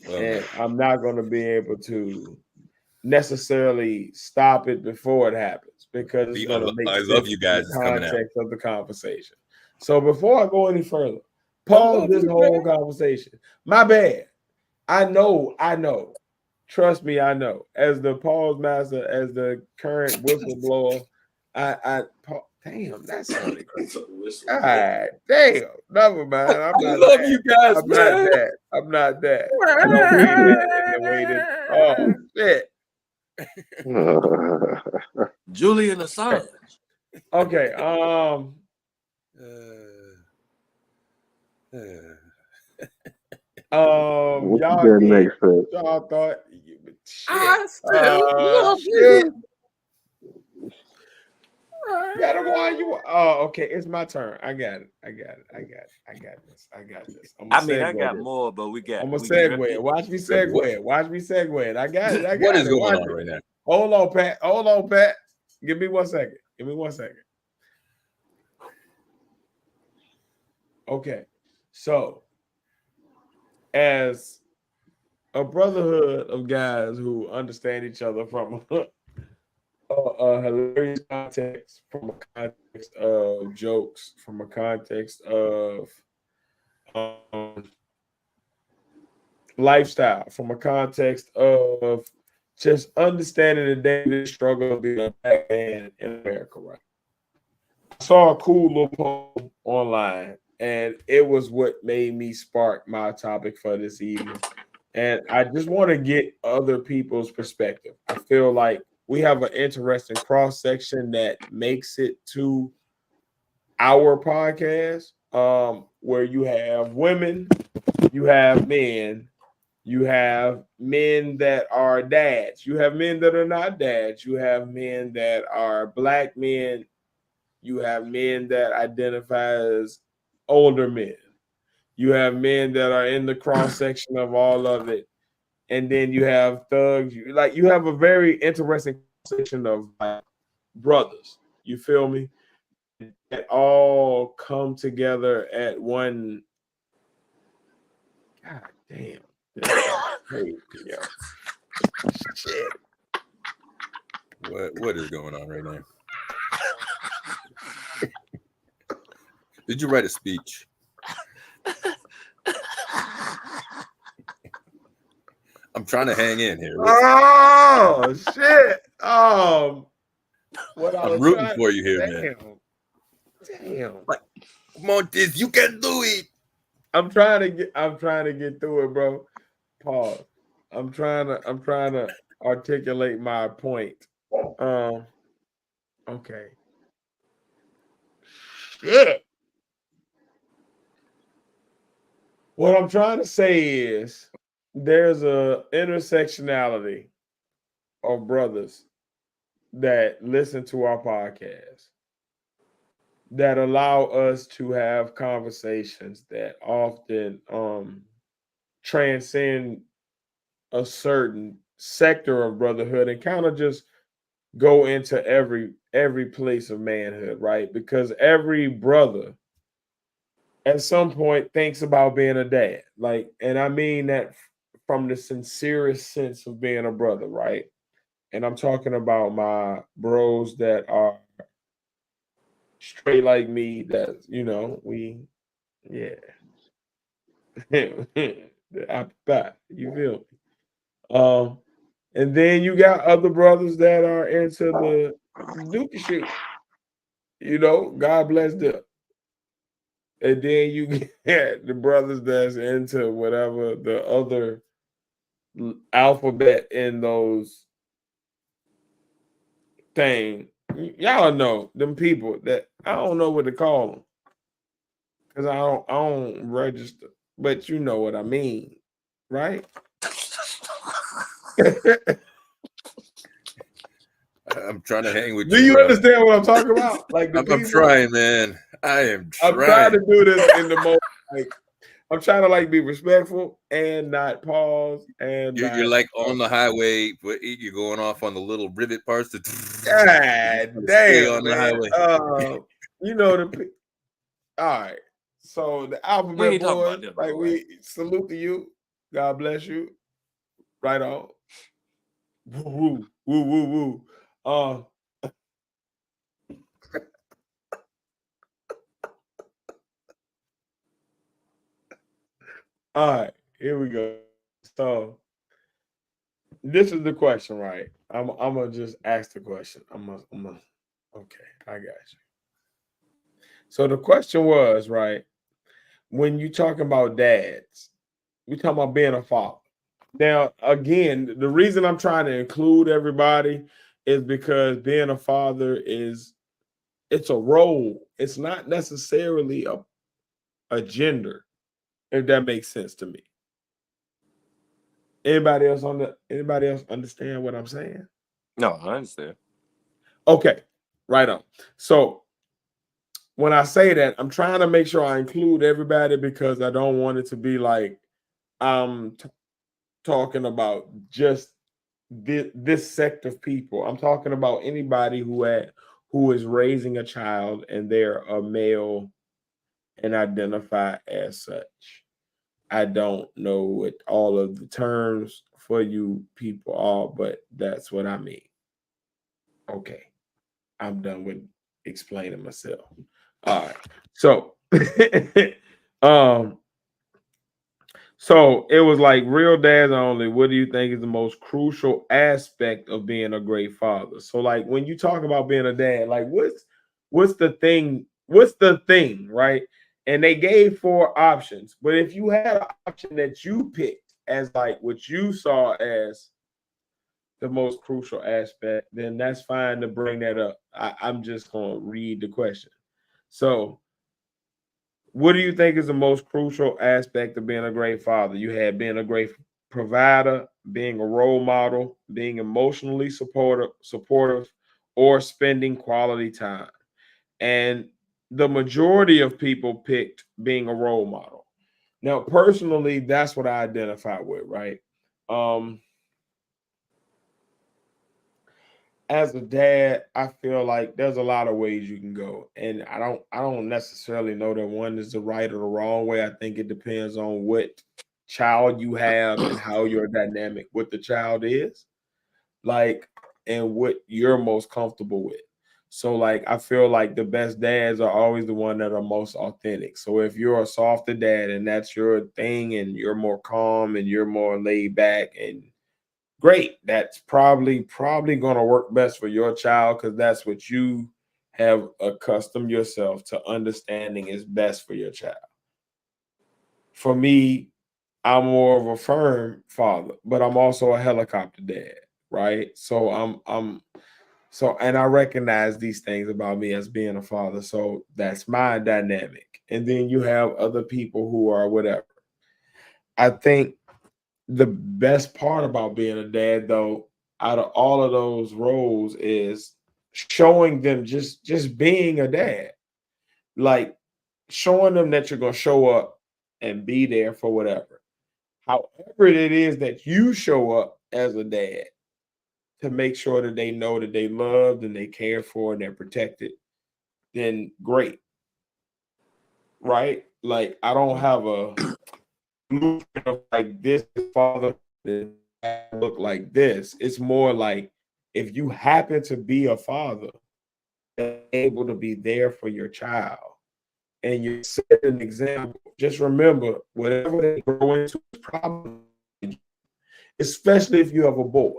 Speaker 3: and I'm not gonna be able to necessarily stop it before it happens because it's gonna make
Speaker 5: I
Speaker 3: sense
Speaker 5: love you
Speaker 3: in
Speaker 5: guys.
Speaker 3: the
Speaker 5: It's coming out.
Speaker 3: context of the conversation. So before I go any further,
Speaker 5: I
Speaker 3: pause
Speaker 5: love
Speaker 3: this
Speaker 5: you,
Speaker 3: whole
Speaker 5: man.
Speaker 3: conversation. My bad. I know. Trust me, I know. As the pause master, as the current whistleblower, damn, that sounded. God damn. Never mind.
Speaker 5: I love you guys,
Speaker 3: I'm not
Speaker 5: man.
Speaker 3: that. I'm not that. I don't mean that in the way that. Oh shit.
Speaker 4: Julian Assange.
Speaker 3: Okay.
Speaker 2: What's
Speaker 3: Y'all
Speaker 2: that
Speaker 3: did.
Speaker 2: next step?
Speaker 3: Y'all thought. Shit.
Speaker 5: I still love
Speaker 3: Shit.
Speaker 5: you.
Speaker 3: Yeah, the one you. Oh, okay. It's my turn. I got it. I got this. I'm
Speaker 4: I
Speaker 3: gonna
Speaker 4: mean, I
Speaker 3: segue
Speaker 4: got
Speaker 3: this.
Speaker 4: more, but we
Speaker 3: I'm gonna
Speaker 4: we
Speaker 3: segue.
Speaker 4: drifted.
Speaker 3: Watch me segue it. Watch me segue it. I got it.
Speaker 5: What is going
Speaker 3: Watch
Speaker 5: on
Speaker 3: it.
Speaker 5: right now?
Speaker 3: Hold on, Pat. Hold on, Pat. Give me 1 second. Okay. So, as a brotherhood of guys who understand each other from a hilarious context, from a context of jokes, from a context of lifestyle, from a context of just understanding the daily struggle of being a black man in America, right? I saw a cool little poem online, and it was what made me spark my topic for this evening. And I just want to get other people's perspective. I feel like we have an interesting cross section that makes it to our podcast, where you have women, you have men, you have men that are dads, you have men that are not dads, you have men that are black men, you have men that identify as older men, you have men that are in the cross section of all of it, and then you have thugs. You have a very interesting section of like brothers. You feel me? That all come together at one. God damn. Crazy, yo. Shit.
Speaker 5: What is going on right now? Did you write a speech? I'm trying to hang in here. Listen.
Speaker 3: Oh shit. What
Speaker 5: I'm rooting for you here, man.
Speaker 3: Damn.
Speaker 5: Like, come on, Diz, you can do it.
Speaker 3: I'm trying to get through it, bro. Pause. I'm trying to articulate my point. Okay. Shit. What I'm trying to say is there's a intersectionality of brothers that listen to our podcast that allow us to have conversations that often transcend a certain sector of brotherhood and kind of just go into every place of manhood, right? Because every brother at some point thinks about being a dad. Like, and I mean that from the sincerest sense of being a brother, right? And I'm talking about my bros that are straight like me, that we yeah. The apple pie, you feel me? And then you got other brothers that are into the dookie shoot. You know, God bless them. And then you get the brothers that's into whatever the other alphabet in those thing. Y'all know them people that I don't know what to call them because I don't register, but you know what I mean, right?
Speaker 5: I'm trying to hang with
Speaker 3: Do
Speaker 5: you,
Speaker 3: you
Speaker 5: bro.
Speaker 3: understand what I'm talking about? Like the
Speaker 5: I'm trying, man. I am
Speaker 3: I'm trying
Speaker 5: trying.
Speaker 3: to do this in the most like I'm trying to like be respectful and not pause and
Speaker 5: You're
Speaker 3: not.
Speaker 5: like on the highway, but you're going off on the little rivet parts to
Speaker 3: God
Speaker 5: stay on
Speaker 3: damn,
Speaker 5: the
Speaker 3: man.
Speaker 5: highway.
Speaker 3: You know the. All right. So the
Speaker 4: We
Speaker 3: alphabet
Speaker 4: ain't talking
Speaker 3: boys,
Speaker 4: about them,
Speaker 3: like
Speaker 4: bro.
Speaker 3: we salute to you. God bless you. Right on. Woo woo woo woo woo. All right, here we go. So this is the question, right? I'm gonna just ask the question. Okay, I got you. So the question was, right, when you talking about dads, we talking about being a father. Now, again, the reason I'm trying to include everybody is because being a father it's a role. It's not necessarily a gender, if that makes sense to me. Anybody else understand what I'm saying?
Speaker 4: No, I understand.
Speaker 3: Okay, right on. So when I say that, I'm trying to make sure I include everybody because I don't want it to be like I'm talking about just this sect of people. I'm talking about anybody who is raising a child and they're a male and identify as such. I don't know what all of the terms for you people are, but that's what I mean. Okay, I'm done with explaining myself. All right, so um, so it was like real dads only. What do you think is the most crucial aspect of being a great father? So like when you talk about being a dad, like what's the thing? What's the thing, right? And they gave 4 options, but if you had an option that you picked as like what you saw as the most crucial aspect, then that's fine to bring that up. I'm just gonna read the question. So what do you think is the most crucial aspect of being a great father? You had being a great provider, being a role model, being emotionally supportive, or spending quality time. And the majority of people picked being a role model. Now, personally, that's what I identify with, right? Um, as a dad, I feel like there's a lot of ways you can go. And I don't necessarily know that one is the right or the wrong way. I think it depends on what child you have and how your dynamic with the child is, like, and what you're most comfortable with. So like I feel like the best dads are always the one that are most authentic. So if you're a softer dad and that's your thing and you're more calm and you're more laid back and great, that's probably going to work best for your child because that's what you have accustomed yourself to understanding is best for your child. For me, I'm more of a firm father, but I'm also a helicopter dad, right? So and I recognize these things about me as being a father. So that's my dynamic. And then you have other people who are whatever. I think the best part about being a dad, though, out of all of those roles, is showing them just being a dad, like showing them that you're gonna show up and be there for whatever. However, it is that you show up as a dad to make sure that they know that they loved and they cared for and they're protected, then great, right? Like I don't have a blueprint of like this father look like this. It's more like if you happen to be a father able to be there for your child and you set an example, just remember whatever they grow into is probably, especially if you have a boy.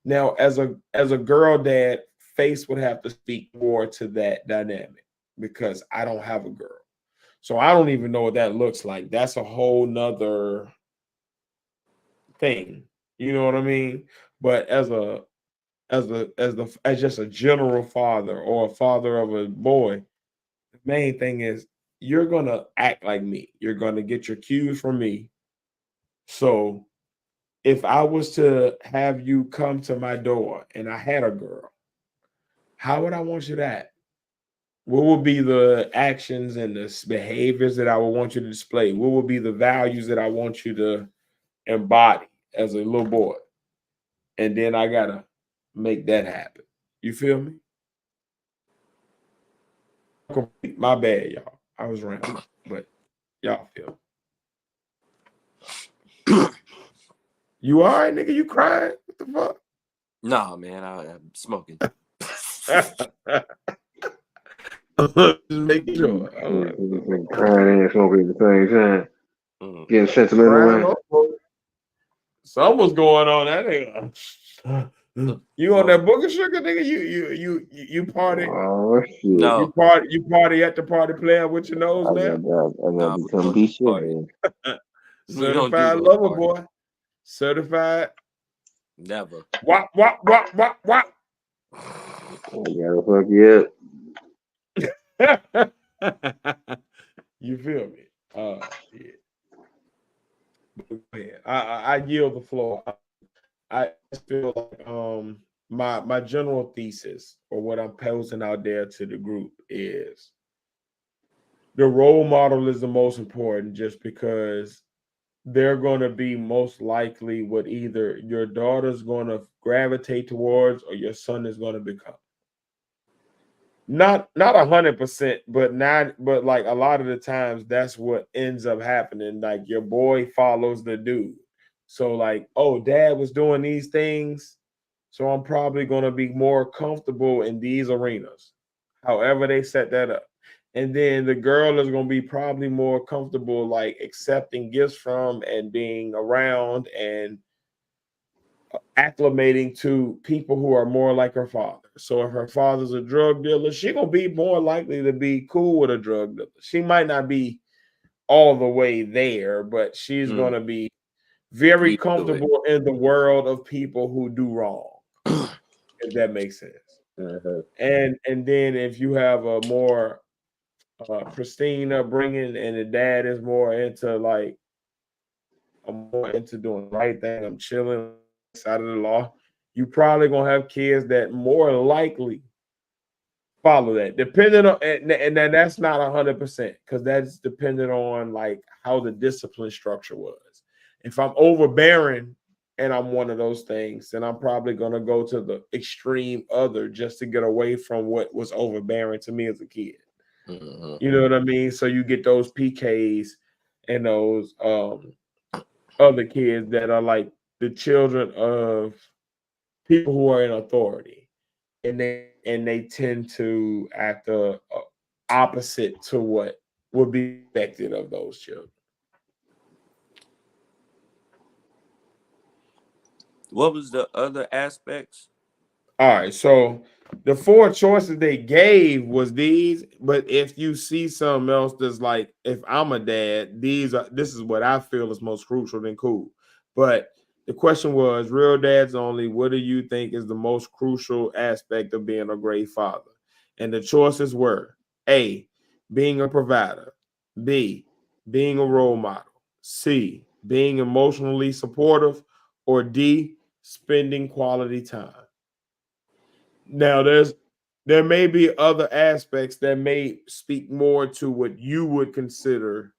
Speaker 3: Now, as a girl dad, Face would have to speak more to that dynamic because I don't have a girl. So I don't even know what that looks like. That's a whole nother thing. You know what I mean? But as just a general father or a father of a boy, the main thing is you're gonna act like me. You're gonna get your cues from me. So if I was to have you come to my door and I had a girl, how would I want you to act? What would be the actions and the behaviors that I would want you to display? What would be the values that I want you to embody as a little boy? And then I gotta make that happen. You feel me? My bad, y'all. I was rambling, but y'all feel. You all right, nigga? You crying? What the fuck?
Speaker 6: Nah, man, I'm smoking.
Speaker 3: Just making sure.
Speaker 2: Crying and smoking at the same time. Getting sentimental, man.
Speaker 3: Something's going on. That nigga. You on that booger sugar, nigga? You party?
Speaker 2: Oh shit!
Speaker 6: No,
Speaker 3: You party at the party playing with your nose now?
Speaker 2: I got to become be shit.
Speaker 3: Certified lover boy. Certified.
Speaker 6: Never.
Speaker 3: Wop.
Speaker 2: I gotta fuck you up.
Speaker 3: You feel me? Yeah. I yield the floor. I feel like my general thesis or what I'm posing out there to the group is the role model is the most important just because they're going to be most likely what either your daughter's going to gravitate towards or your son is going to become. Not 100%, but like a lot of the times that's what ends up happening. Like your boy follows the dude. So like, oh, dad was doing these things, so I'm probably going to be more comfortable in these arenas. However they set that up. And then the girl is going to be probably more comfortable like accepting gifts from and being around and acclimating to people who are more like her father. So if her father's a drug dealer, she's gonna be more likely to be cool with a drug dealer. She might not be all the way there, but she's gonna be very comfortable in the world of people who do wrong. If that makes sense. And then if you have a more pristine upbringing and the dad is more into like I'm more into doing the right thing, I'm chilling side of the law, you probably gonna have kids that more likely follow that. Depending on and then that's not 100% because that's dependent on like how the discipline structure was. If I'm overbearing and I'm one of those things, then I'm probably gonna go to the extreme other just to get away from what was overbearing to me as a kid. You know what I mean? So you get those PKs and those other kids that are like the children of people who are in authority, and they tend to act opposite to what would be expected of those children.
Speaker 6: What was the other aspects?
Speaker 3: All right, so the 4 choices they gave was these, but if you see something else that's like, if I'm a dad, this is what I feel is most crucial, then cool. But the question was, real dads only, what do you think is the most crucial aspect of being a great father? And the choices were A, being a provider, B, being a role model, C, being emotionally supportive, or D, spending quality time. Now, there may be other aspects that may speak more to what you would consider.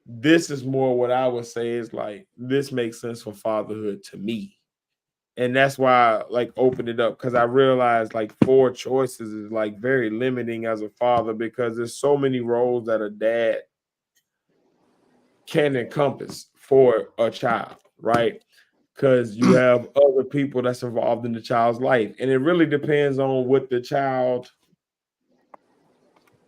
Speaker 3: This is more what I would say is like this makes sense for fatherhood to me, and that's why I like opened it up because I realized like 4 choices is like very limiting as a father because there's so many roles that a dad can encompass for a child, right? Because you have other people that's involved in the child's life. And it really depends on what the child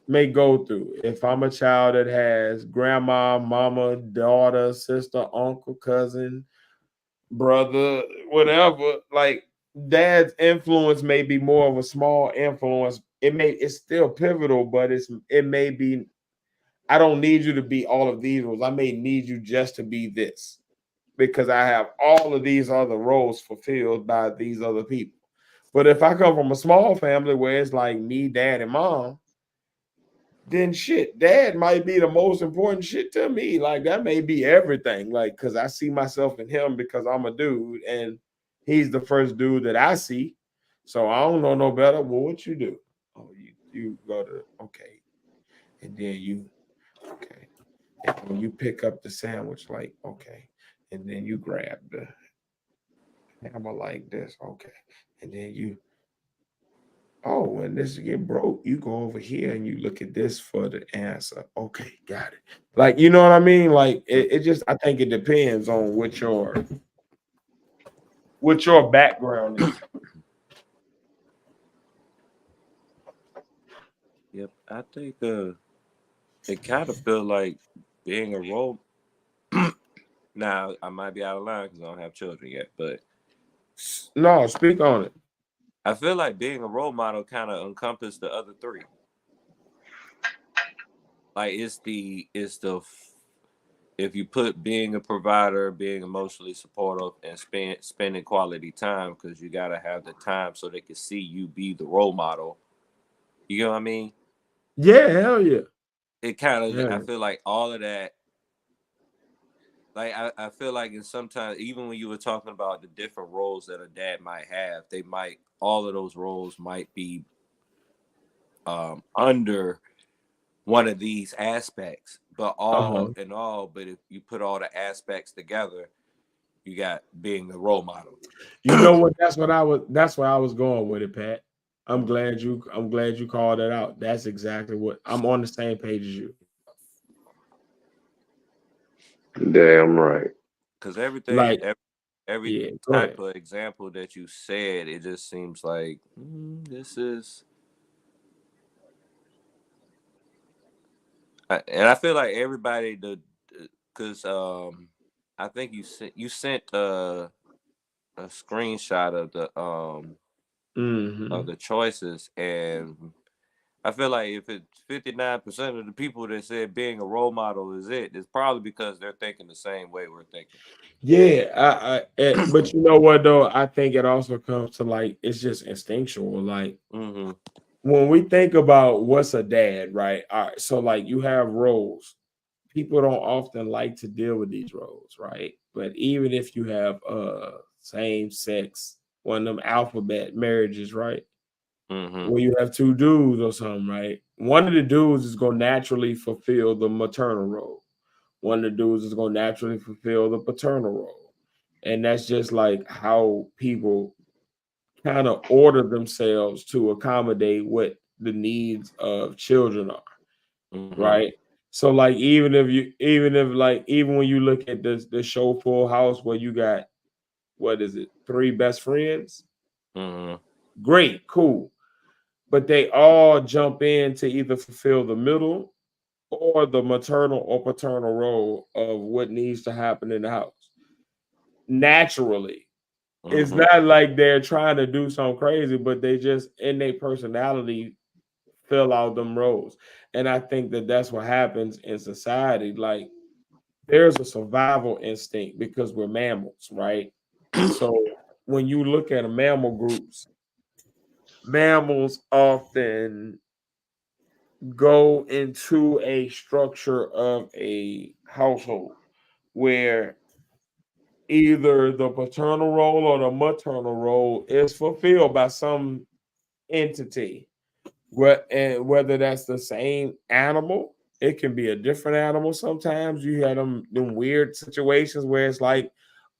Speaker 3: may go through. If I'm a child that has grandma, mama, daughter, sister, uncle, cousin, brother, whatever, like dad's influence may be more of a small influence. It's still pivotal, but it may be. I don't need you to be all of these roles. I may need you just to be this because I have all of these other roles fulfilled by these other people. But if I come from a small family where it's like me, dad, and mom, then shit, dad might be the most important shit to me. Like that may be everything. Like, cause I see myself in him because I'm a dude and he's the first dude that I see. So I don't know no better. Well, what you do? Oh, you go to okay. And then you okay. And when you pick up the sandwich, like, okay. And then you grab the hammer like this, okay. And then you oh, when this get broke, you go over here and you look at this for the answer. Okay, got it. Like, you know what I mean? Like, it just, I think it depends on what your background is.
Speaker 6: Yep, I think it kind of feel like being a role. Now I might be out of line because I don't have children yet, but
Speaker 3: No, speak on it.
Speaker 6: I feel like being a role model kind of encompasses the other three. Like if you put being a provider, being emotionally supportive, and spending quality time, because you gotta have the time so they can see you be the role model. You know what I mean?
Speaker 3: Yeah, hell yeah.
Speaker 6: It kind of,
Speaker 3: Yeah.
Speaker 6: I feel like all of that. Like I feel like in sometimes, even when you were talking about the different roles that a dad might have, all of those roles might be under one of these aspects, but all in all, but if you put all the aspects together, you got being the role model.
Speaker 3: You know what? That's where I was going with it, Pat. I'm glad you called that out. That's exactly what I'm on the same page as you.
Speaker 2: Damn right.
Speaker 6: Because everything,
Speaker 3: Like,
Speaker 6: every
Speaker 3: yeah, go
Speaker 6: type
Speaker 3: ahead.
Speaker 6: of example that you said, it just seems like this is. And I feel like everybody, because I think you sent a screenshot of the choices, and I feel like if it's 59% of the people that said being a role model is it's probably because they're thinking the same way we're thinking.
Speaker 3: Yeah, but you know what though? I think it also comes to like it's just instinctual. Like when we think about what's a dad, right? All right, so like you have roles. People don't often like to deal with these roles, right? But even if you have same sex, one of them alphabet marriages, right? Where you have two dudes or something, right? One of the dudes is gonna naturally fulfill the maternal role. One of the dudes is gonna naturally fulfill the paternal role. And that's just like how people kind of order themselves to accommodate what the needs of children are, right? So like even when you look at the show Full House where you got what is it, three best friends? Great, cool. But they all jump in to either fulfill the middle or the maternal or paternal role of what needs to happen in the house. Naturally. It's not like they're trying to do something crazy, but they just in their personality fill out them roles. And I think that that's what happens in society. Like there's a survival instinct because we're mammals, right? So when you look at mammal groups, mammals often go into a structure of a household where either the paternal role or the maternal role is fulfilled by some entity. And whether that's the same animal, it can be a different animal. Sometimes you have them weird situations where it's like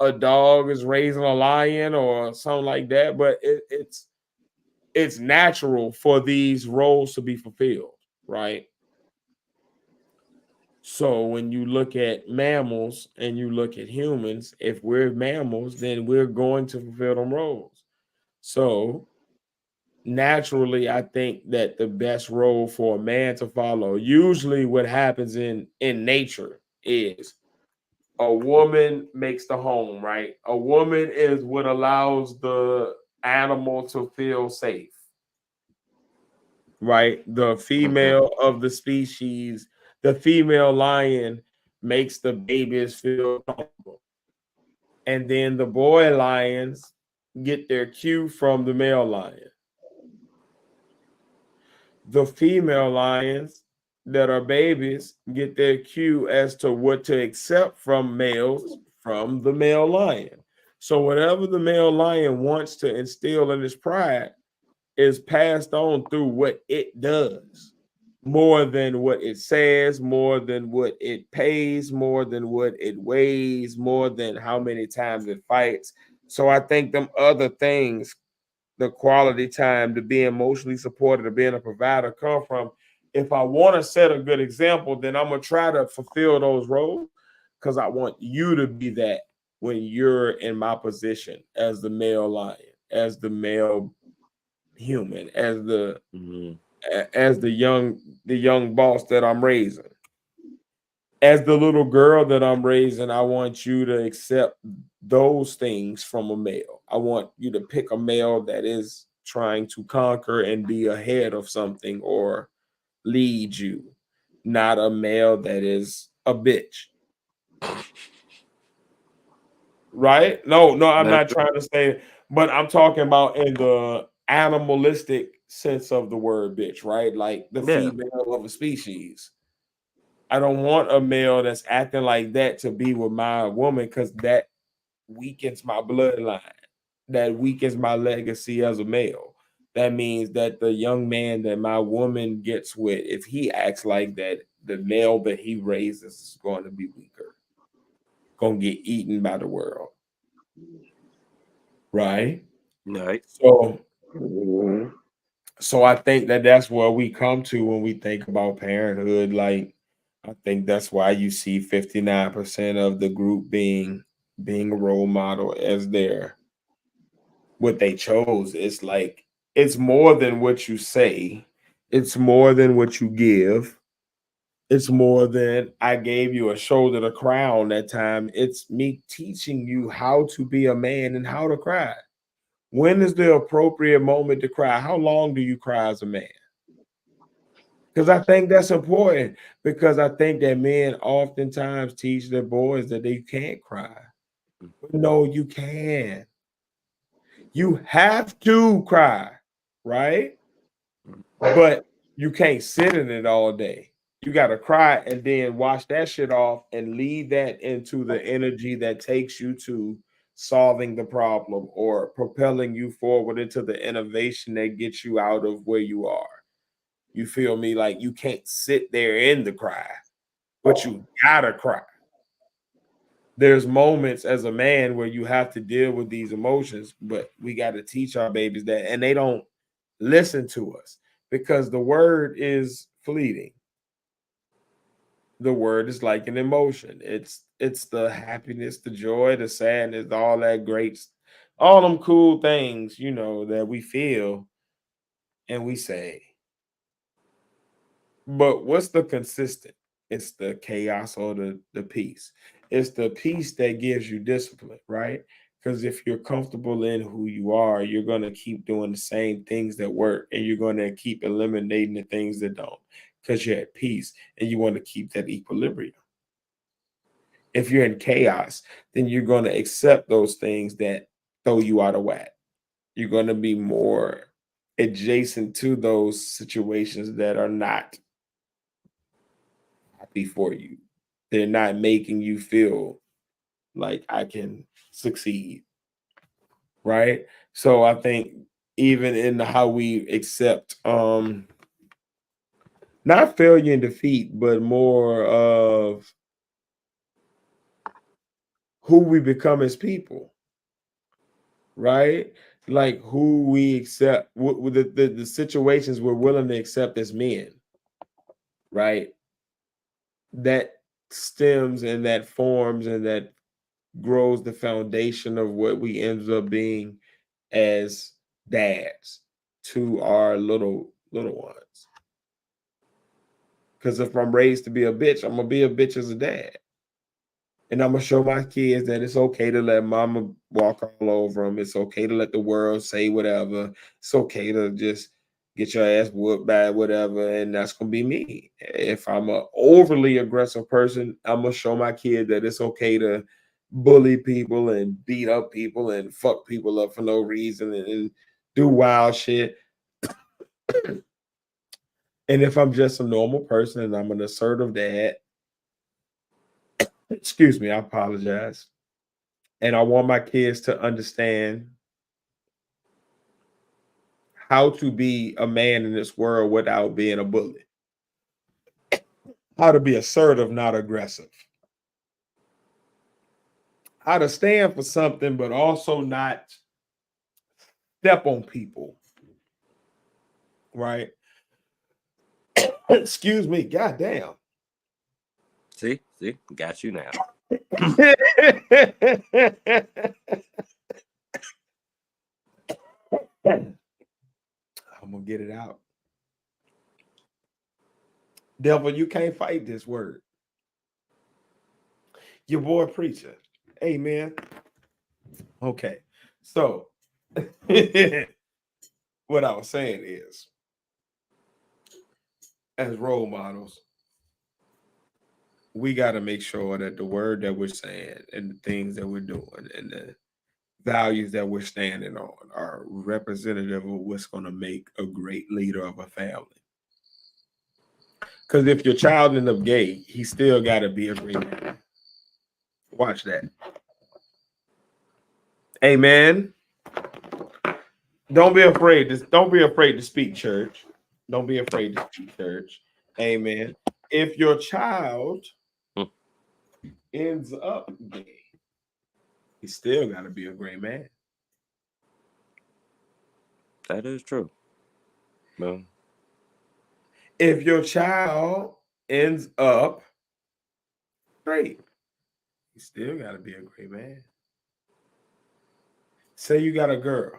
Speaker 3: a dog is raising a lion or something like that. But it's natural for these roles to be fulfilled, right? So when you look at mammals and you look at humans, if we're mammals, then we're going to fulfill them roles. So naturally, I think that the best role for a man to follow, usually what happens in nature is a woman makes the home, right? A woman is what allows animal to feel safe. Right? The female of the species, the female lion makes the babies feel comfortable. And then the boy lions get their cue from the male lion. The female lions that are babies get their cue as to what to accept from males from the male lion. So whatever the male lion wants to instill in his pride is passed on through what it does, more than what it says, more than what it pays, more than what it weighs, more than how many times it fights. So I think them other things, the quality time, to be emotionally supported, to being a provider, come from, if I want to set a good example, then I'm gonna try to fulfill those roles because I want you to be that when you're in my position as the male lion, as the male human, as the young boss that I'm raising. As the little girl that I'm raising, I want you to accept those things from a male. I want you to pick a male that is trying to conquer and be ahead of something or lead you, not a male that is a bitch. Right? No, I'm not trying to say, but I'm talking about in the animalistic sense of the word bitch, right? Like the female of a species. I don't want a male that's acting like that to be with my woman because that weakens my bloodline. That weakens my legacy as a male. That means that the young man that my woman gets with, if he acts like that, the male that he raises is going to be weaker. Going to get eaten by the world. Right?
Speaker 6: Right.
Speaker 3: So I think that that's where we come to when we think about parenthood. Like, I think that's why you see 59% of the group being a role model as their what they chose. It's like it's more than what you say, it's more than what you give, it's more than I gave you a shoulder to cry on that time. It's me teaching you how to be a man and how to cry. When is the appropriate moment to cry? How long do you cry as a man? Because I think that's important, because I think that men oftentimes teach their boys that they can't cry. But no, you can. You have to cry, right? But you can't sit in it all day. You got to cry and then wash that shit off and lead that into the energy that takes you to solving the problem or propelling you forward into the innovation that gets you out of where you are. You feel me? Like you can't sit there in the cry, but you gotta cry. There's moments as a man where you have to deal with these emotions, but we got to teach our babies that, and they don't listen to us because the word is fleeting. The word is like an emotion. It's the happiness, the joy, the sadness, all that great, all them cool things, that we feel and we say. But what's the consistent? It's the chaos or the peace. It's the peace that gives you discipline, right? Because if you're comfortable in who you are, you're going to keep doing the same things that work and you're going to keep eliminating the things that don't because you're at peace and you want to keep that equilibrium. If you're in chaos, then you're going to accept those things that throw you out of whack. You're going to be more adjacent to those situations that are not happy for you. They're not making you feel like I can succeed. Right. So I think even in how we accept not failure and defeat, but more of who we become as people. Right. Like who we accept, with the situations we're willing to accept as men. Right. That stems and that forms and that grows the foundation of what we end up being as dads to our little ones. Because if I'm raised to be a bitch, I'm gonna be a bitch as a dad. And I'm gonna show my kids that it's okay to let mama walk all over them. It's okay to let the world say whatever. It's okay to just get your ass whooped by whatever, and that's gonna be me. If I'm an overly aggressive person, I'm gonna show my kid that it's okay to bully people and beat up people and fuck people up for no reason and do wild shit. And if I'm just a normal person and I'm an assertive dad, excuse me, I apologize. And I want my kids to understand how to be a man in this world without being a bully. How to be assertive, not aggressive. How to stand for something, but also not step on people. Right? Excuse me. Goddamn.
Speaker 6: See, got you now.
Speaker 3: I'm gonna get it out. Devil, you can't fight this word. Your boy preacher. Amen. Okay. So what I was saying is, as role models, we got to make sure that the word that we're saying and the things that we're doing and the values that we're standing on are representative of what's going to make a great leader of a family. Because if your child ends up gay, he still got to be a great man. Watch that. Amen. Don't be afraid to speak, church. Don't be afraid to speak, church. Amen. If your child ends up gay, he still got to be a great man.
Speaker 6: That is true. No.
Speaker 3: If your child ends up straight, you still got to be a great man. Say you got a girl.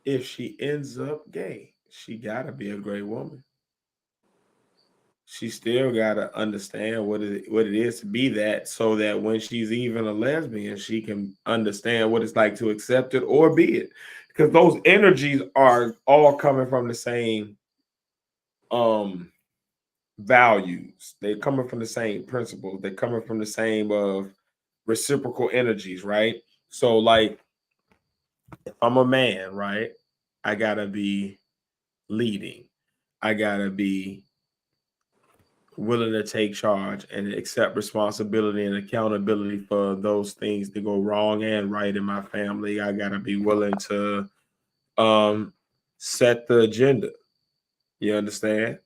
Speaker 3: If she ends up gay, she got to be a great woman. She still got to understand what it is to be that, so that when she's even a lesbian, she can understand what it's like to accept it or be it. Because those energies are all coming from the same values. They're coming from the same principles. They're coming from the same reciprocal energies, right? So, like, if I'm a man, right, I gotta be leading. I gotta be willing to take charge and accept responsibility and accountability for those things that go wrong and right in my family. I gotta be willing to set the agenda. You understand?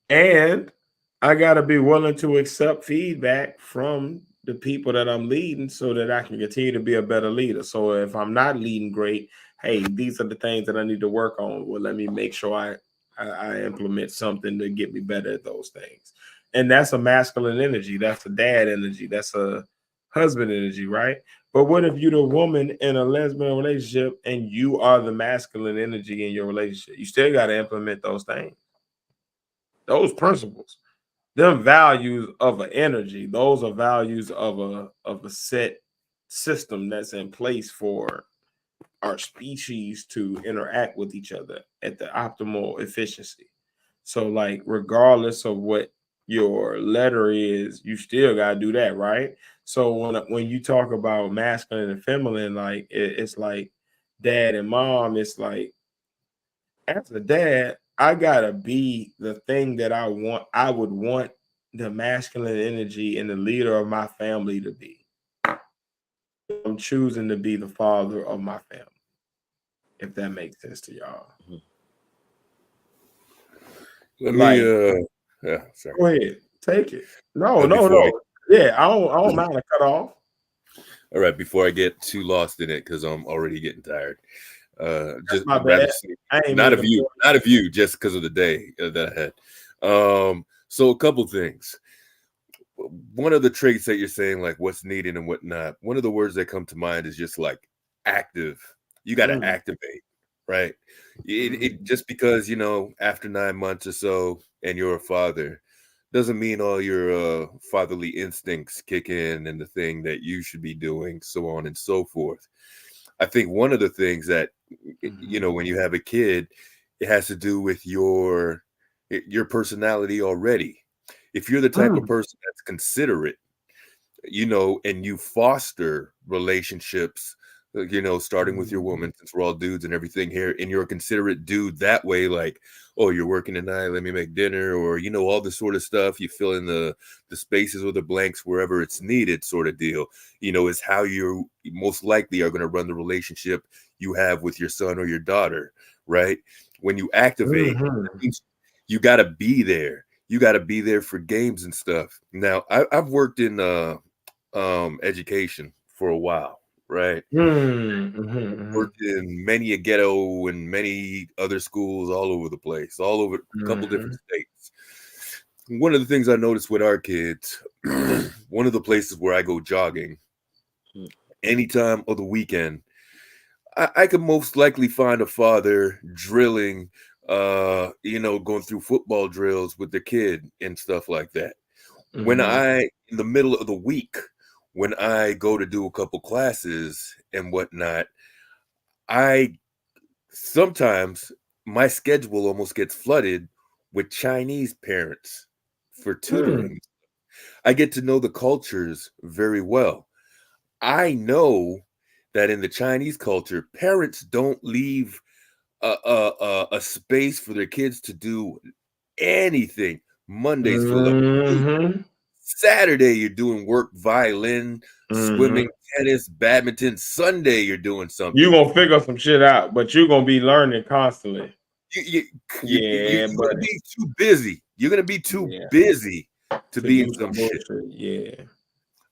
Speaker 3: And I got to be willing to accept feedback from the people that I'm leading so that I can continue to be a better leader. So if I'm not leading great, hey, these are the things that I need to work on. Well, let me make sure I implement something to get me better at those things. And that's a masculine energy. That's a dad energy. That's a husband energy, right? But what if you're the woman in a lesbian relationship and you are the masculine energy in your relationship? You still got to implement those things. Those principles, them values of an energy, those are values of a set system that's in place for our species to interact with each other at the optimal efficiency. So, like, regardless of what your letter is, you still gotta do that, right? So when you talk about masculine and feminine, like it's like dad and mom, it's like, as a dad, I gotta be the thing that I would want the masculine energy and the leader of my family to be. I'm choosing to be the father of my family. If that makes sense to y'all.
Speaker 5: Let me sorry.
Speaker 3: Go ahead. Take it. No. Yeah, I don't mind to cut off.
Speaker 5: All right, before I get too lost in it, because I'm already getting tired. Just
Speaker 3: my bad.
Speaker 5: Not of you, just because of the day that I had. So a couple things. One of the traits that you're saying, like what's needed and whatnot, one of the words that come to mind is just like active. You got to activate, right? It just because, after 9 months or so and you're a father doesn't mean all your fatherly instincts kick in and the thing that you should be doing, so on and so forth. I think one of the things that, you know, when you have a kid, it has to do with your personality already. If you're the type of person that's considerate, you know, and you foster relationships, you know, starting with your woman, since we're all dudes and everything here, and you're a considerate dude that way, like, oh, you're working tonight, let me make dinner, or, you know, all this sort of stuff. You fill in the spaces or the blanks wherever it's needed, sort of deal, you know, is how you most likely are going to run the relationship you have with your son or your daughter, right? When you activate, you got to be there. You got to be there for games and stuff. Now, I've worked in education for a while, right? Worked in many a ghetto and many other schools all over the place, all over a couple different states. One of the things I noticed with our kids, one of the places where I go jogging, anytime of the weekend, I could most likely find a father drilling, you know, going through football drills with the kid and stuff like that. When I, in the middle of the week, when I go to do a couple classes and whatnot, I sometimes my schedule almost gets flooded with Chinese parents for tutoring. I get to know the cultures very well. I know that in the Chinese culture, parents don't leave a space for their kids to do anything. Monday's filled up. Saturday, you're doing work, violin, swimming, tennis, badminton. Sunday, you're doing something.
Speaker 3: You're going to figure some shit out, but you're going to be learning constantly.
Speaker 5: You're going to be too busy. You're going to be too busy to be in some shit.
Speaker 3: Yeah.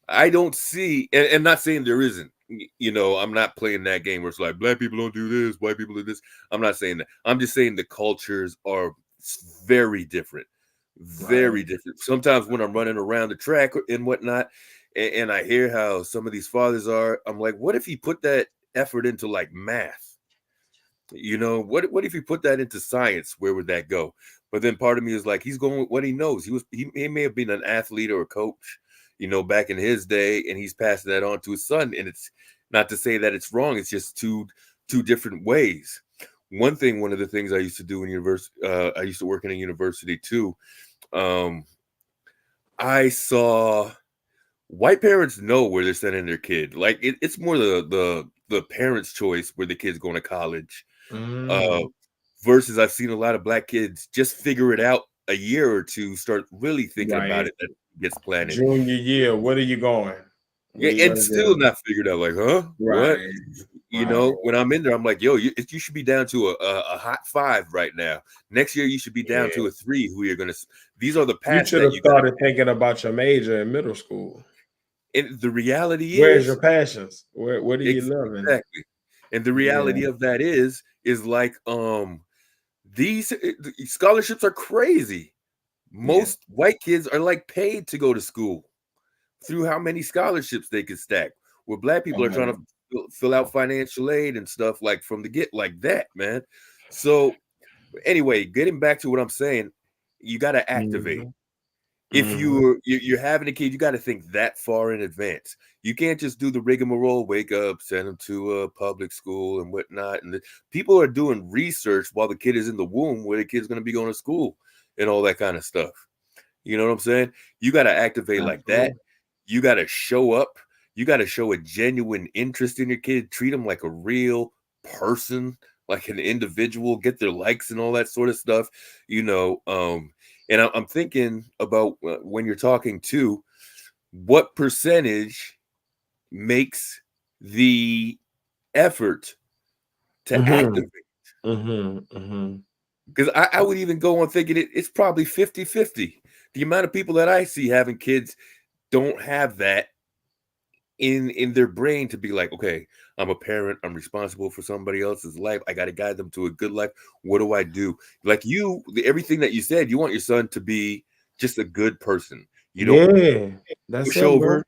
Speaker 5: I don't see, and not saying there isn't, you know, I'm not playing that game where it's like black people don't do this, white people do this. I'm not saying that. I'm just saying the cultures are very different. Very different. Sometimes when I'm running around the track and whatnot, and I hear how some of these fathers are, I'm like, what if he put that effort into like math? You know, what if he put that into science? Where would that go? But then part of me is like, he's going with what he knows. He may have been an athlete or a coach, you know, back in his day, and he's passing that on to his son. And it's not to say that it's wrong. It's just two different ways. One of the things I used to do in university, I used to work in a university too. I saw white parents know where they're sending their kid. Like it's more the parents' choice where the kid's going to college. Versus I've seen a lot of black kids just figure it out a year or two, start really thinking about it, that gets planted.
Speaker 3: Junior year, where are you going?
Speaker 5: And still not figured out, like, huh? What? You know, when I'm in there, I'm like, yo, you should be down to a hot 5 right now. Next year, you should be down to a 3. Who you're gonna? These are the paths.
Speaker 3: You should have started thinking about your major in middle school.
Speaker 5: And the reality
Speaker 3: where's
Speaker 5: is,
Speaker 3: your passions? What are you loving?
Speaker 5: Exactly. And the reality of that is like, these scholarships are crazy. Most white kids are like paid to go to school through how many scholarships they can stack. Where black people are trying to fill out financial aid and stuff like from the get like that, man. So anyway, getting back to what I'm saying, you got to activate. If you're having a kid, you got to think that far in advance. You can't just do the rigmarole, wake up, send them to a public school and whatnot. And people are doing research while the kid is in the womb, where the kid's going to be going to school and all that kind of stuff. You know what I'm saying? You got to activate like that. You got to show up. You got to show a genuine interest in your kid. Treat them like a real person, like an individual. Get their likes and all that sort of stuff. You know, and I'm thinking about when you're talking to, what percentage makes the effort to activate? Because I would even go on thinking it's probably 50-50. The amount of people that I see having kids don't have that in their brain to be like, okay, I'm a parent, I'm responsible for somebody else's life, I got to guide them to a good life. What do I do? Like everything that you said, you want your son to be just a good person. You don't push over.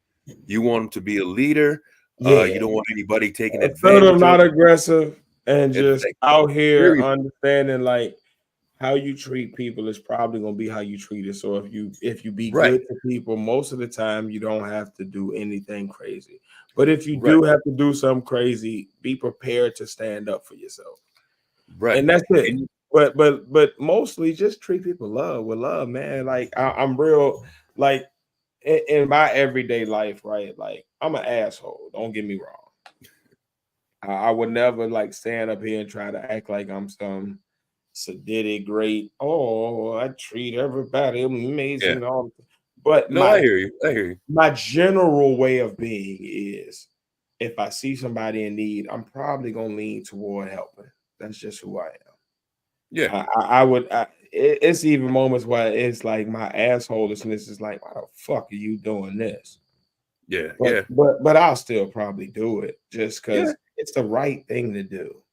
Speaker 5: You want him to be a leader. You don't want anybody taking advantage of him.
Speaker 3: Not aggressive and just out here understanding like how you treat people is probably gonna be how you treat it. So if you be
Speaker 5: Right.
Speaker 3: good to people, most of the time you don't have to do anything crazy. But if you
Speaker 5: Right.
Speaker 3: do have to do something crazy, be prepared to stand up for yourself.
Speaker 5: Right.
Speaker 3: And that's it.
Speaker 5: And
Speaker 3: But mostly just treat people with love, man. Like I'm real, like in my everyday life, right? Like I'm an asshole. Don't get me wrong. I would never like stand up here and try to act like I'm some sadistic great. Oh, I treat everybody
Speaker 5: yeah.
Speaker 3: amazing. All, but
Speaker 5: No, I hear you. I hear you.
Speaker 3: my general way of being is, if I see somebody in need, I'm probably gonna lean toward helping. That's just who I am.
Speaker 5: Yeah.
Speaker 3: I would. It's even moments where it's like my assholishness is like, why the fuck are you doing this?
Speaker 5: Yeah.
Speaker 3: But
Speaker 5: Yeah.
Speaker 3: but I'll still probably do it just
Speaker 5: Yeah.
Speaker 3: because it's the right thing to do.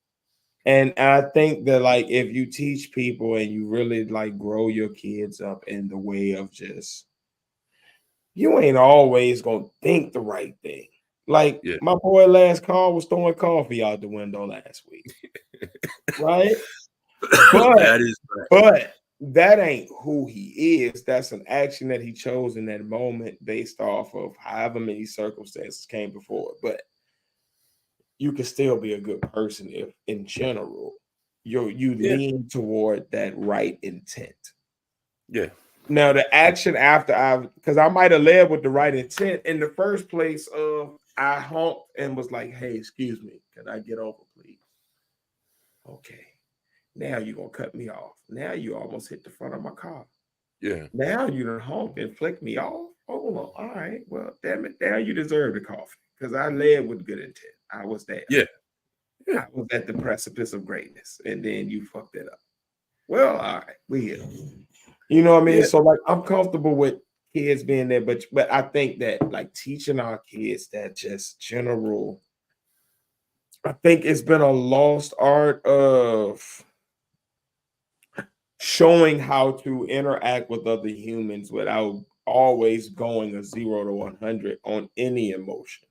Speaker 3: And I think that like if you teach people and you really like grow your kids up in the way of just, you ain't always gonna think the right thing. Like
Speaker 5: Yeah.
Speaker 3: my boy last call was throwing coffee out the window last week, right? But
Speaker 5: That is right.
Speaker 3: but that ain't who he is. That's an action that he chose in that moment based off of however many circumstances came before it. But you can still be a good person if in general you
Speaker 5: Yeah.
Speaker 3: lean toward that right intent.
Speaker 5: Yeah.
Speaker 3: Now the action after because I might have led with the right intent in the first place of I honked and was like, hey, excuse me, can I get over, please? Okay. Now you're gonna cut me off. Now you almost hit the front of my car.
Speaker 5: Yeah.
Speaker 3: Now you done honked and flicked me off. Oh, well, all right. Well, damn it. Now you deserve the coffee because I led with good intent. I was there.
Speaker 5: Yeah.
Speaker 3: I was at the precipice of greatness, and then you fucked it up. Well, all right, we here. You know what I mean?
Speaker 5: Yeah.
Speaker 3: So like, I'm comfortable with kids being there, but I think that like teaching our kids that just general. I think it's been a lost art of showing how to interact with other humans without always going a 0 to 100 on any emotion.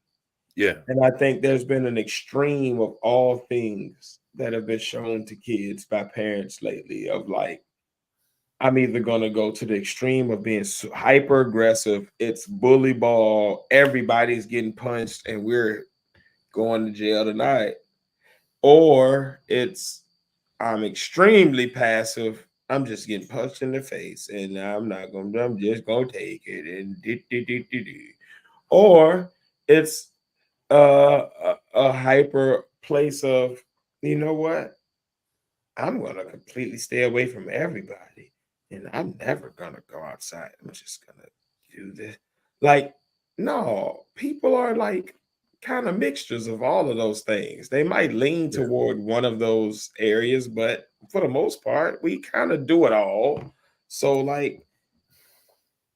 Speaker 5: Yeah.
Speaker 3: And I think there's been an extreme of all things that have been shown to kids by parents lately of like, I'm either going to go to the extreme of being hyper aggressive, it's bully ball, everybody's getting punched, and we're going to jail tonight, or it's I'm extremely passive. I'm just getting punched in the face, and I'm just gonna take it and do. Or it's a hyper place of, you know what? I'm gonna completely stay away from everybody, and I'm never gonna go outside. I'm just gonna do this. Like, no, people are like kind of mixtures of all of those things. They might lean
Speaker 5: Yeah.
Speaker 3: toward one of those areas, but for the most part, we kind of do it all. So, like,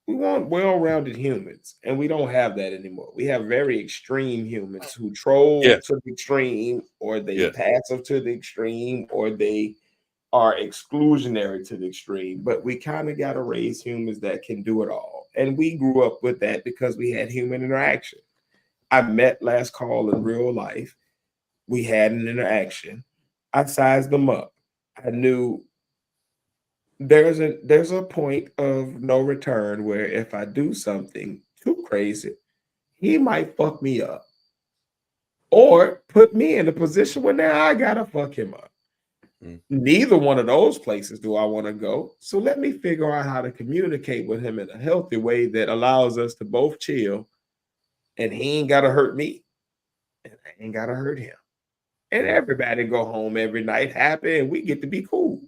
Speaker 3: we want well-rounded humans, and we don't have that anymore. We have very extreme humans who troll
Speaker 5: Yeah.
Speaker 3: to the extreme, or they
Speaker 5: Yes.
Speaker 3: passive to the extreme, or they are exclusionary to the extreme. But we kind of got to raise humans that can do it all, and we grew up with that because we had human interaction. I met last call in real life. We had an interaction. I sized them up. I knew there's a point of no return where if I do something too crazy, he might fuck me up or put me in a position where now I gotta fuck him up.
Speaker 5: Mm.
Speaker 3: Neither one of those places do I want to go. So let me figure out how to communicate with him in a healthy way that allows us to both chill, and he ain't gotta hurt me and I ain't gotta hurt him. And everybody go home every night happy and we get to be cool.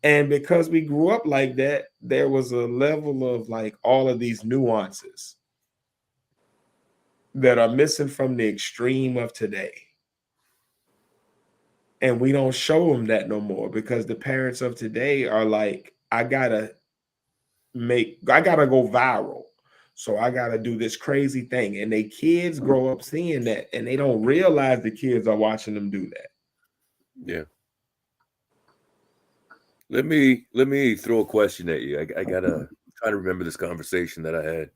Speaker 3: And because we grew up like that, there was a level of like all of these nuances that are missing from the extreme of today. And we don't show them that no more because the parents of today are like, I gotta go viral. So I gotta do this crazy thing. And they kids grow up seeing that and they don't realize the kids are watching them do that.
Speaker 5: Yeah. Let me throw a question at you. I gotta try to remember this conversation that I had.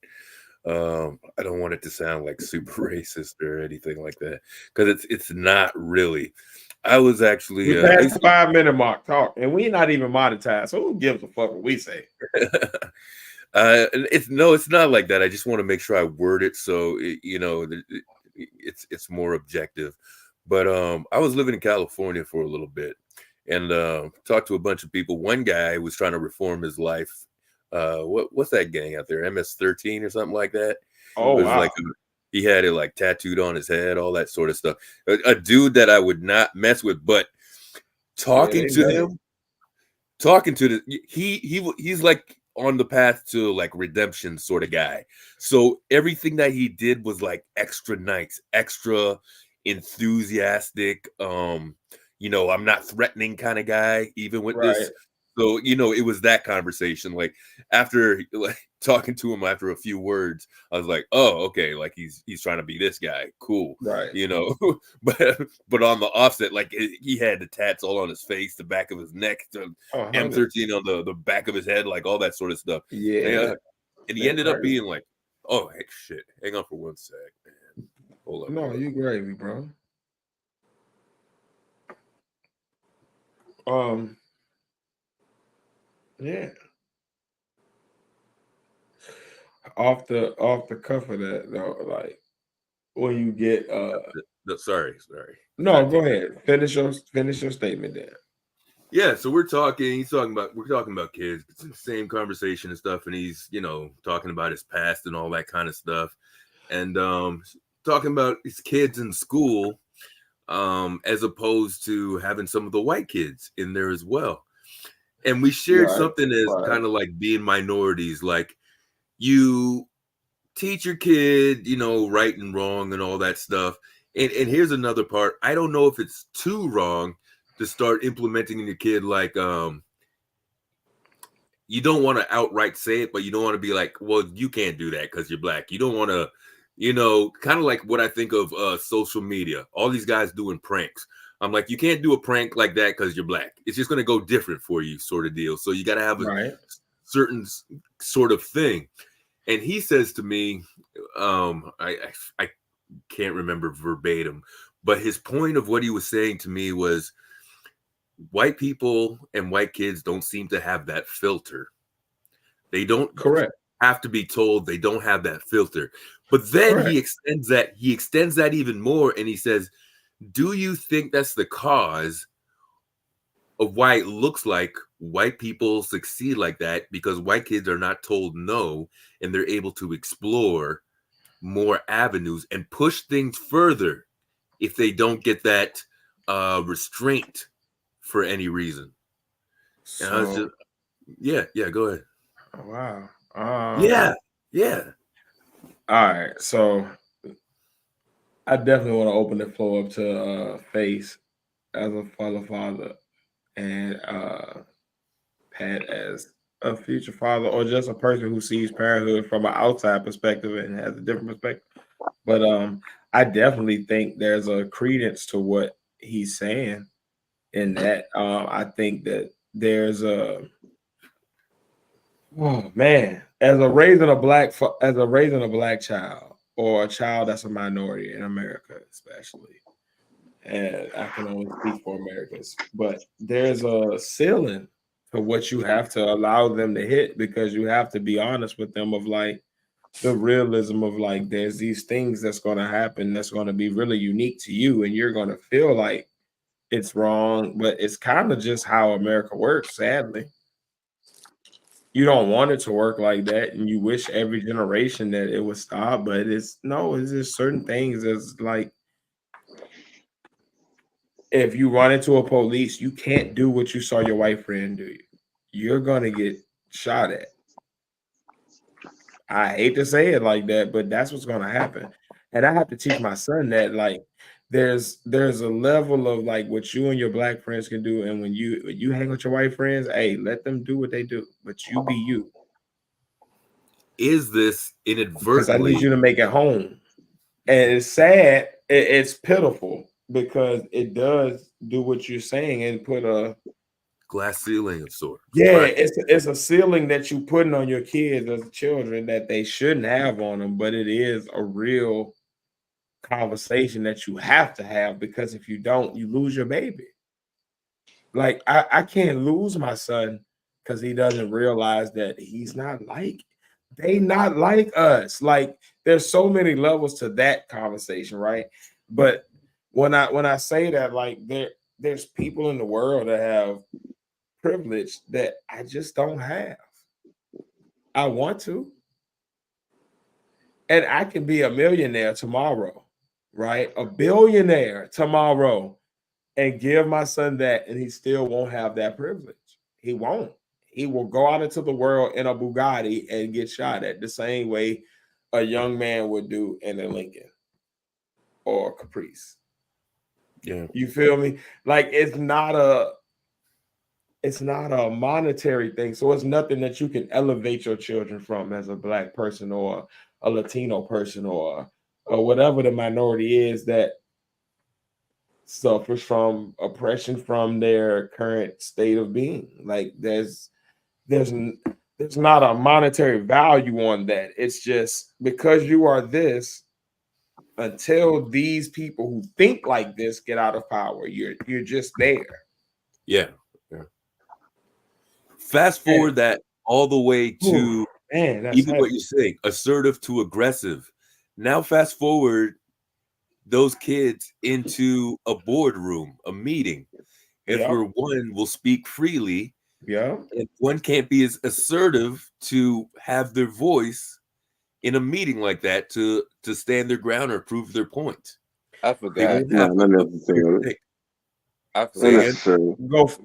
Speaker 5: I don't want it to sound like super racist or anything like that because it's not really. I was actually
Speaker 3: We
Speaker 5: I
Speaker 3: passed
Speaker 5: used
Speaker 3: the 5-minute mark talk, and we're not even monetized. So who gives a fuck what we say?
Speaker 5: it's not like that. I just want to make sure I word it so it's more objective. But I was living in California for a little bit and talked to a bunch of people. One guy was trying to reform his life. What's that gang out there? MS-13 or something like that.
Speaker 3: Oh
Speaker 5: It was
Speaker 3: wow,
Speaker 5: like he had it like tattooed on his head, all that sort of stuff. A dude that I would not mess with, but talking to him, he's like on the path to like redemption sort of guy. So everything that he did was like extra nice, extra enthusiastic. I'm not threatening kind of guy, even with
Speaker 3: right,
Speaker 5: this. So, it was that conversation. Like after like talking to him after a few words, I was like, oh, okay, like he's trying to be this guy. Cool.
Speaker 3: right.
Speaker 5: But on the offset, like he had the tats all on his face, the back of his neck, the
Speaker 3: 100.
Speaker 5: M13 on the back of his head, like all that sort of stuff.
Speaker 3: Yeah,
Speaker 5: And he
Speaker 3: that's
Speaker 5: ended up
Speaker 3: crazy.
Speaker 5: being like, oh, heck, shit. Hang on for one sec, man. Hold up.
Speaker 3: No, you gravy, bro. Yeah. Off the cuff of that though, like when you get
Speaker 5: No, sorry.
Speaker 3: no, go ahead. Finish your statement there.
Speaker 5: Yeah, so we're talking about kids. It's the same conversation and stuff, and he's, talking about his past and all that kind of stuff. And talking about his kids in school, as opposed to having some of the white kids in there as well. And we shared
Speaker 3: Right,
Speaker 5: something as
Speaker 3: right.
Speaker 5: kind of like being minorities, like you teach your kid, right and wrong and all that stuff. And here's another part. I don't know if it's too wrong to start implementing in your kid, like you don't want to outright say it, but you don't want to be like, well, you can't do that because you're black. You don't want to, kind of like what I think of social media. All these guys doing pranks. I'm like, you can't do a prank like that because you're black. It's just going to go different for you, sort of deal. So you got to have a
Speaker 3: Right.
Speaker 5: certain sort of thing. And he says to me, I can't remember verbatim, but his point of what he was saying to me was white people and white kids don't seem to have that filter. They don't
Speaker 3: Correct.
Speaker 5: have to be told, they don't have that filter. But then
Speaker 3: Correct.
Speaker 5: he extends that even more, and he says, do you think that's the cause of why it looks like white people succeed like that? Because white kids are not told no, and they're able to explore more avenues and push things further if they don't get that restraint for any reason. And I was
Speaker 3: So
Speaker 5: just, yeah, go ahead.
Speaker 3: wow.
Speaker 5: Yeah.
Speaker 3: All right. So I definitely want to open the floor up to Face as a father and Pat as a future father, or just a person who sees parenthood from an outside perspective and has a different perspective. But I definitely think there's a credence to what he's saying in that. I think that there's a oh man, as a raising a black child or a child that's a minority in America, especially. And I can only speak for Americans, but there's a ceiling to what you have to allow them to hit, because you have to be honest with them of like the realism of like there's these things that's going to happen that's going to be really unique to you, and you're going to feel like it's wrong, but it's kind of just how America works, sadly. You don't want it to work like that, and you wish every generation that it would stop, but it's just certain things that's like, if you run into a police, you can't do what you saw your white friend do. You're gonna get shot at. I hate to say it like that, but that's what's gonna happen. And I have to teach my son that like there's a level of like what you and your black friends can do, and when you hang with your white friends, hey, let them do what they do, but you be you.
Speaker 5: Is this
Speaker 3: Because I need
Speaker 5: inadvertently
Speaker 3: you to make it home. And it's sad, it's pitiful, because it does do what you're saying and put a
Speaker 5: glass ceiling of sorts?
Speaker 3: yeah,
Speaker 5: Right.
Speaker 3: it's a ceiling that you putting on your kids as children that they shouldn't have on them, but it is a real conversation that you have to have, because if you don't, you lose your baby. Like I can't lose my son because he doesn't realize that he's not like they not like us. Like there's so many levels to that conversation, right? But when I say that, like there's people in the world that have privilege that I just don't have. I want to, and I can be a millionaire tomorrow, right? A billionaire tomorrow, and give my son that, and he still won't have that privilege. He won't. He will go out into the world in a Bugatti and get shot at the same way a young man would do in a Lincoln or a Caprice.
Speaker 5: Yeah.
Speaker 3: You feel me? Like it's not a monetary thing. So it's nothing that you can elevate your children from as a black person or a Latino person or whatever the minority is that suffers from oppression from their current state of being. Like there's not a monetary value on that. It's just because you are this, until these people who think like this get out of power, you're just there.
Speaker 5: Yeah. Fast forward that all the way to
Speaker 3: man, that's
Speaker 5: even
Speaker 3: heavy.
Speaker 5: what you're saying, assertive to aggressive. Now fast forward those kids into a boardroom, a meeting. If
Speaker 3: Yep.
Speaker 5: we're one will speak freely,
Speaker 3: Yeah.
Speaker 5: and one can't be as assertive to have their voice in a meeting like that to stand their ground or prove their point.
Speaker 6: I
Speaker 5: They
Speaker 6: forgot.
Speaker 5: won't have
Speaker 2: No, not necessarily.
Speaker 6: I
Speaker 2: Not
Speaker 6: forgot.
Speaker 2: necessarily.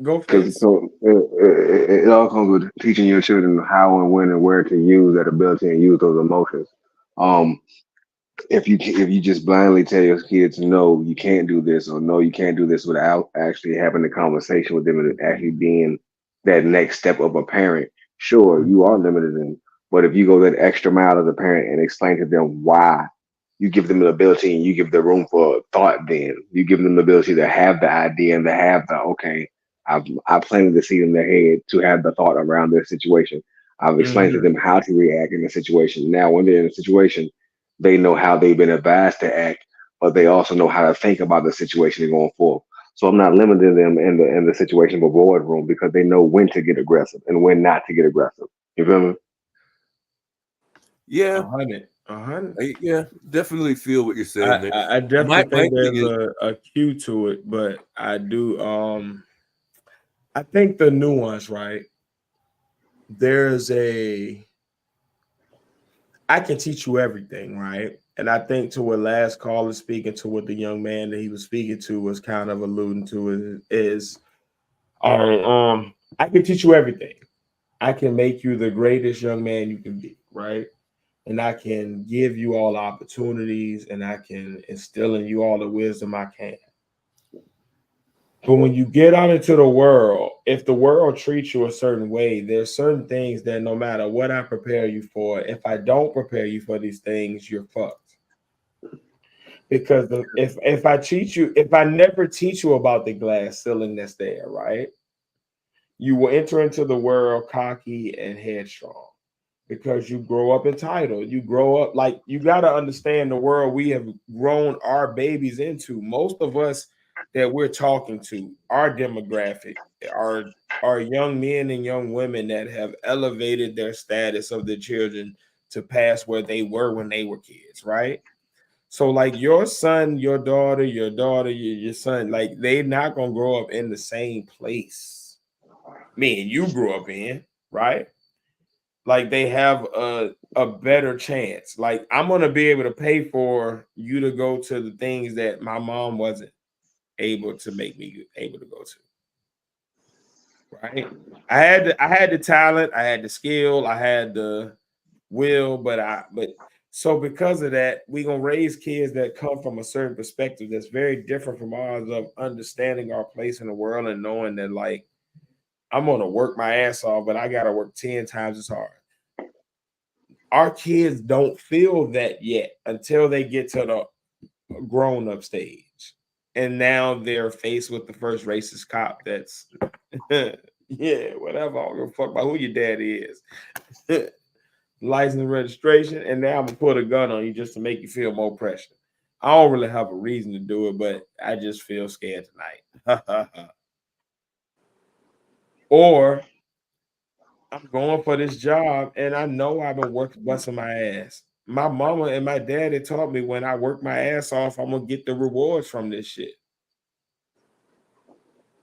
Speaker 3: Go
Speaker 2: Because
Speaker 3: face.
Speaker 2: so it all comes with teaching your children how and when and where to use that ability and use those emotions. Um, if you just blindly tell your kids no, you can't do this, or no, you can't do this, without actually having a conversation with them and actually being that next step of a parent, sure, you are limited in. But if you go that extra mile as a parent and explain to them why, you give them the ability and you give the room for thought. Then you give them the ability to have the idea and to have the okay. I planted the seed in their head to have the thought around their situation. I've explained to them how to react in the situation. Now, when they're in a situation, they know how they've been advised to act, but they also know how to think about the situation going forward. So I'm not limiting them in the situation of a boardroom because they know when to get aggressive and when not to get aggressive. You feel me?
Speaker 5: Yeah.
Speaker 3: 100.
Speaker 5: Yeah, definitely feel what you're saying there.
Speaker 3: I definitely
Speaker 5: My
Speaker 3: think
Speaker 5: thing
Speaker 3: there's
Speaker 5: is,
Speaker 3: a cue to it, but I do I think the nuance, right? There's I can teach you everything, right? And I think to what last caller speaking to what the young man that he was speaking to was kind of alluding to is I can teach you everything. I can make you the greatest young man you can be, right? And I can give you all opportunities and I can instill in you all the wisdom I can. But when you get out into the world, if the world treats you a certain way, there's certain things that no matter what I prepare you for, if I don't prepare you for these things, you're fucked. Because if I teach you, if I never teach you about the glass ceiling that's there, right? You will enter into the world cocky and headstrong because you grow up entitled. You grow up like you got to understand the world we have grown our babies into. Most of us that we're talking to, our demographic, are young men and young women that have elevated their status of their children to past where they were when they were kids, right? So like your son, your daughter, your son, like they're not gonna grow up in the same place me and you grew up in, right? Like they have a better chance. Like I'm gonna be able to pay for you to go to the things that my mom wasn't able to make me able to go to. Right? I had the talent, I had the skill, I had the will, but so because of that, we're gonna raise kids that come from a certain perspective that's very different from ours of understanding our place in the world and knowing that like I'm gonna work my ass off, but I gotta work 10 times as hard. Our kids don't feel that yet until they get to the grown-up stage. And now they're faced with the first racist cop that's yeah, whatever. I don't give a fuck about who your daddy is. License and registration, and now I'm gonna put a gun on you just to make you feel more pressure. I don't really have a reason to do it, but I just feel scared tonight. Or I'm going for this job and I know I've been working busting my ass. My mama and my daddy taught me when I work my ass off, I'm gonna get the rewards from this shit.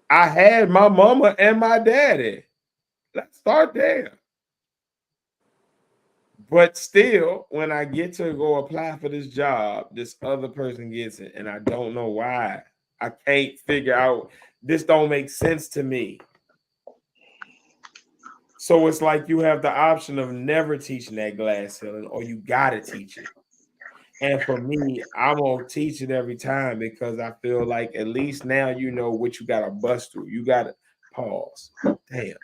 Speaker 3: I had my mama and my daddy. Let's start there. But still, when I get to go apply for this job, this other person gets it, and I don't know why. I can't figure out. This don't make sense to me. So it's like you have the option of never teaching that glass ceiling, or you gotta teach it. And for me, I'm gonna teach it every time because I feel like at least now you know what you gotta bust through. You gotta pause. Damn.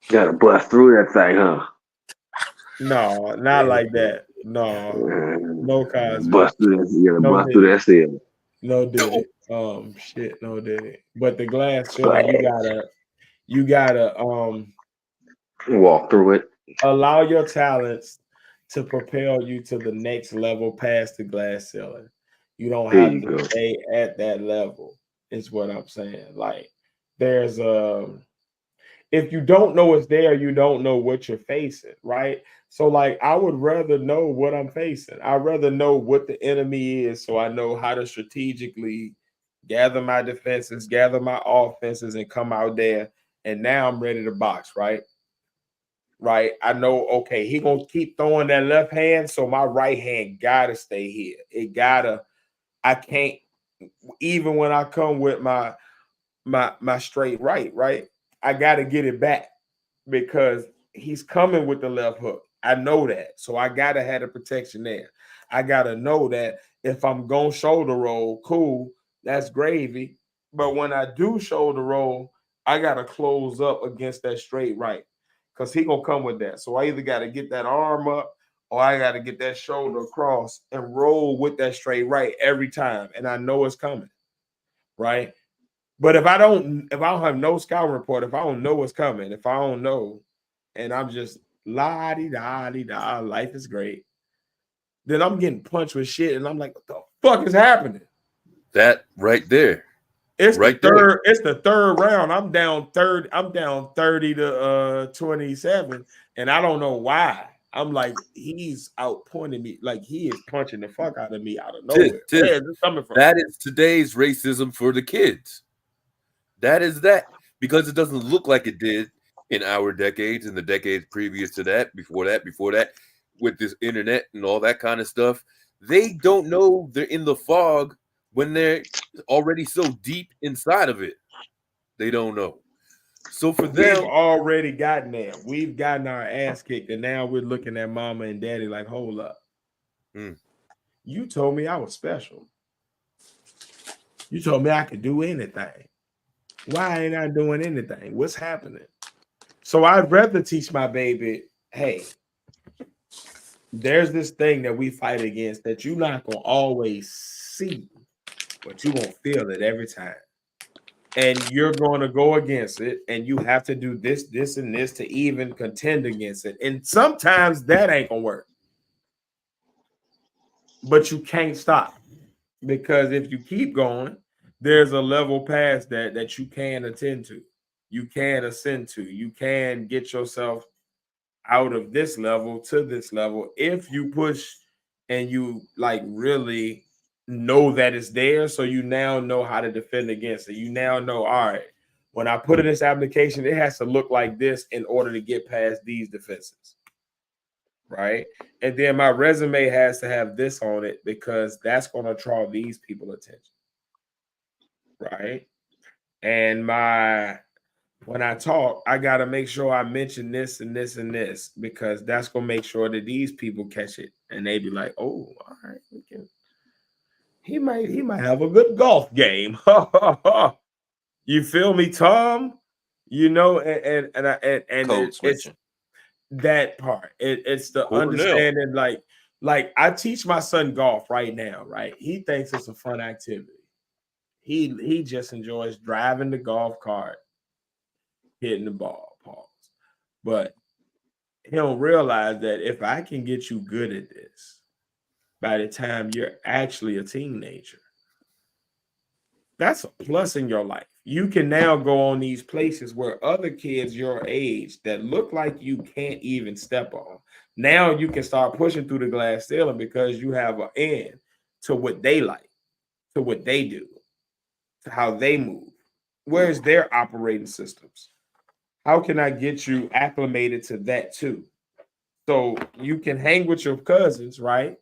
Speaker 2: Gotta bust through that thing, huh?
Speaker 3: No, not like that. No, no Cosby.
Speaker 2: Bust through that. You gotta
Speaker 3: No
Speaker 2: bust through
Speaker 3: Diddy.
Speaker 2: that ceiling.
Speaker 3: No Diddy. Shit, no Diddy. But the glass ceiling,
Speaker 2: Flag.
Speaker 3: you gotta
Speaker 2: Walk through it.
Speaker 3: allow your talents to propel you to the next level past the glass ceiling. You don't
Speaker 2: There
Speaker 3: have
Speaker 2: you
Speaker 3: to
Speaker 2: go.
Speaker 3: stay at that level, is what I'm saying. Like there's if you don't know it's there, you don't know what you're facing, right? So, like, I would rather know what I'm facing. I'd rather know what the enemy is so I know how to strategically gather my defenses, gather my offenses, and come out there. And now I'm ready to box, right? Right. I know, okay, he gonna keep throwing that left hand, so my right hand gotta stay here. I can't, even when I come with my straight right? I gotta get it back because he's coming with the left hook. I know that. So I gotta have the protection there. I gotta know that if I'm going shoulder roll, cool, that's gravy. But when I do shoulder roll, I gotta close up against that straight right. Because he gonna come with that. So I either gotta get that arm up or I gotta get that shoulder across and roll with that straight right every time. And I know it's coming, right? But if I don't have no scouting report, if I don't know what's coming, if I don't know, and I'm just la di da di da, life is great, then I'm getting punched with shit, and I'm like, what the fuck is happening?
Speaker 5: That right there.
Speaker 3: It's
Speaker 5: Right there.
Speaker 3: It's the third round. I'm down 30 to 27, and I don't know why. I'm like, he's outpointing me, like he is punching the fuck out of me out of nowhere. Where is this coming from?
Speaker 5: That is today's racism for the kids. That is that. Because it doesn't look like it did in our decades and the decades previous to that, before that, with this internet and all that kind of stuff. They don't know they're in the fog when they're already so deep inside of it. They don't know. So for
Speaker 3: We've
Speaker 5: them,
Speaker 3: already gotten there. We've gotten our ass kicked, and now we're looking at mama and daddy like, hold up. You told me I was special. You told me I could do anything. Why ain't I doing anything? What's happening? So I'd rather teach my baby, hey, there's this thing that we fight against that you're not gonna always see, but you're gonna feel it every time. And you're going to go against it, and you have to do this, this, and this to even contend against it. And sometimes that ain't gonna work, but you can't stop because if you keep going, there's a level past that you can attend to, you can ascend to, you can get yourself out of this level to this level if you push and you like really know that it's there. So you now know how to defend against it. You now know, all right, when I put in this application, it has to look like this in order to get past these defenses. Right. And then my resume has to have this on it because that's going to draw these people attention. Right. And when I talk, I got to make sure I mention this and this and this because that's going to make sure that these people catch it and they be like, oh, all right, he might have a good golf game. You feel me, Tom? You know,
Speaker 4: Code
Speaker 3: it's
Speaker 4: switching.
Speaker 3: that part. It's the
Speaker 5: Cornell.
Speaker 3: understanding, like I teach my son golf right now, right? He thinks it's a fun activity. He just enjoys driving the golf cart, hitting the ball, pause. But he don't realize that if I can get you good at this, by the time you're actually a teenager. That's a plus in your life. You can now go on these places where other kids your age that look like you can't even step on. Now you can start pushing through the glass ceiling because you have an end to what they like, to what they do, to how they move. Where's their operating systems? How can I get you acclimated to that too? So you can hang with your cousins, right?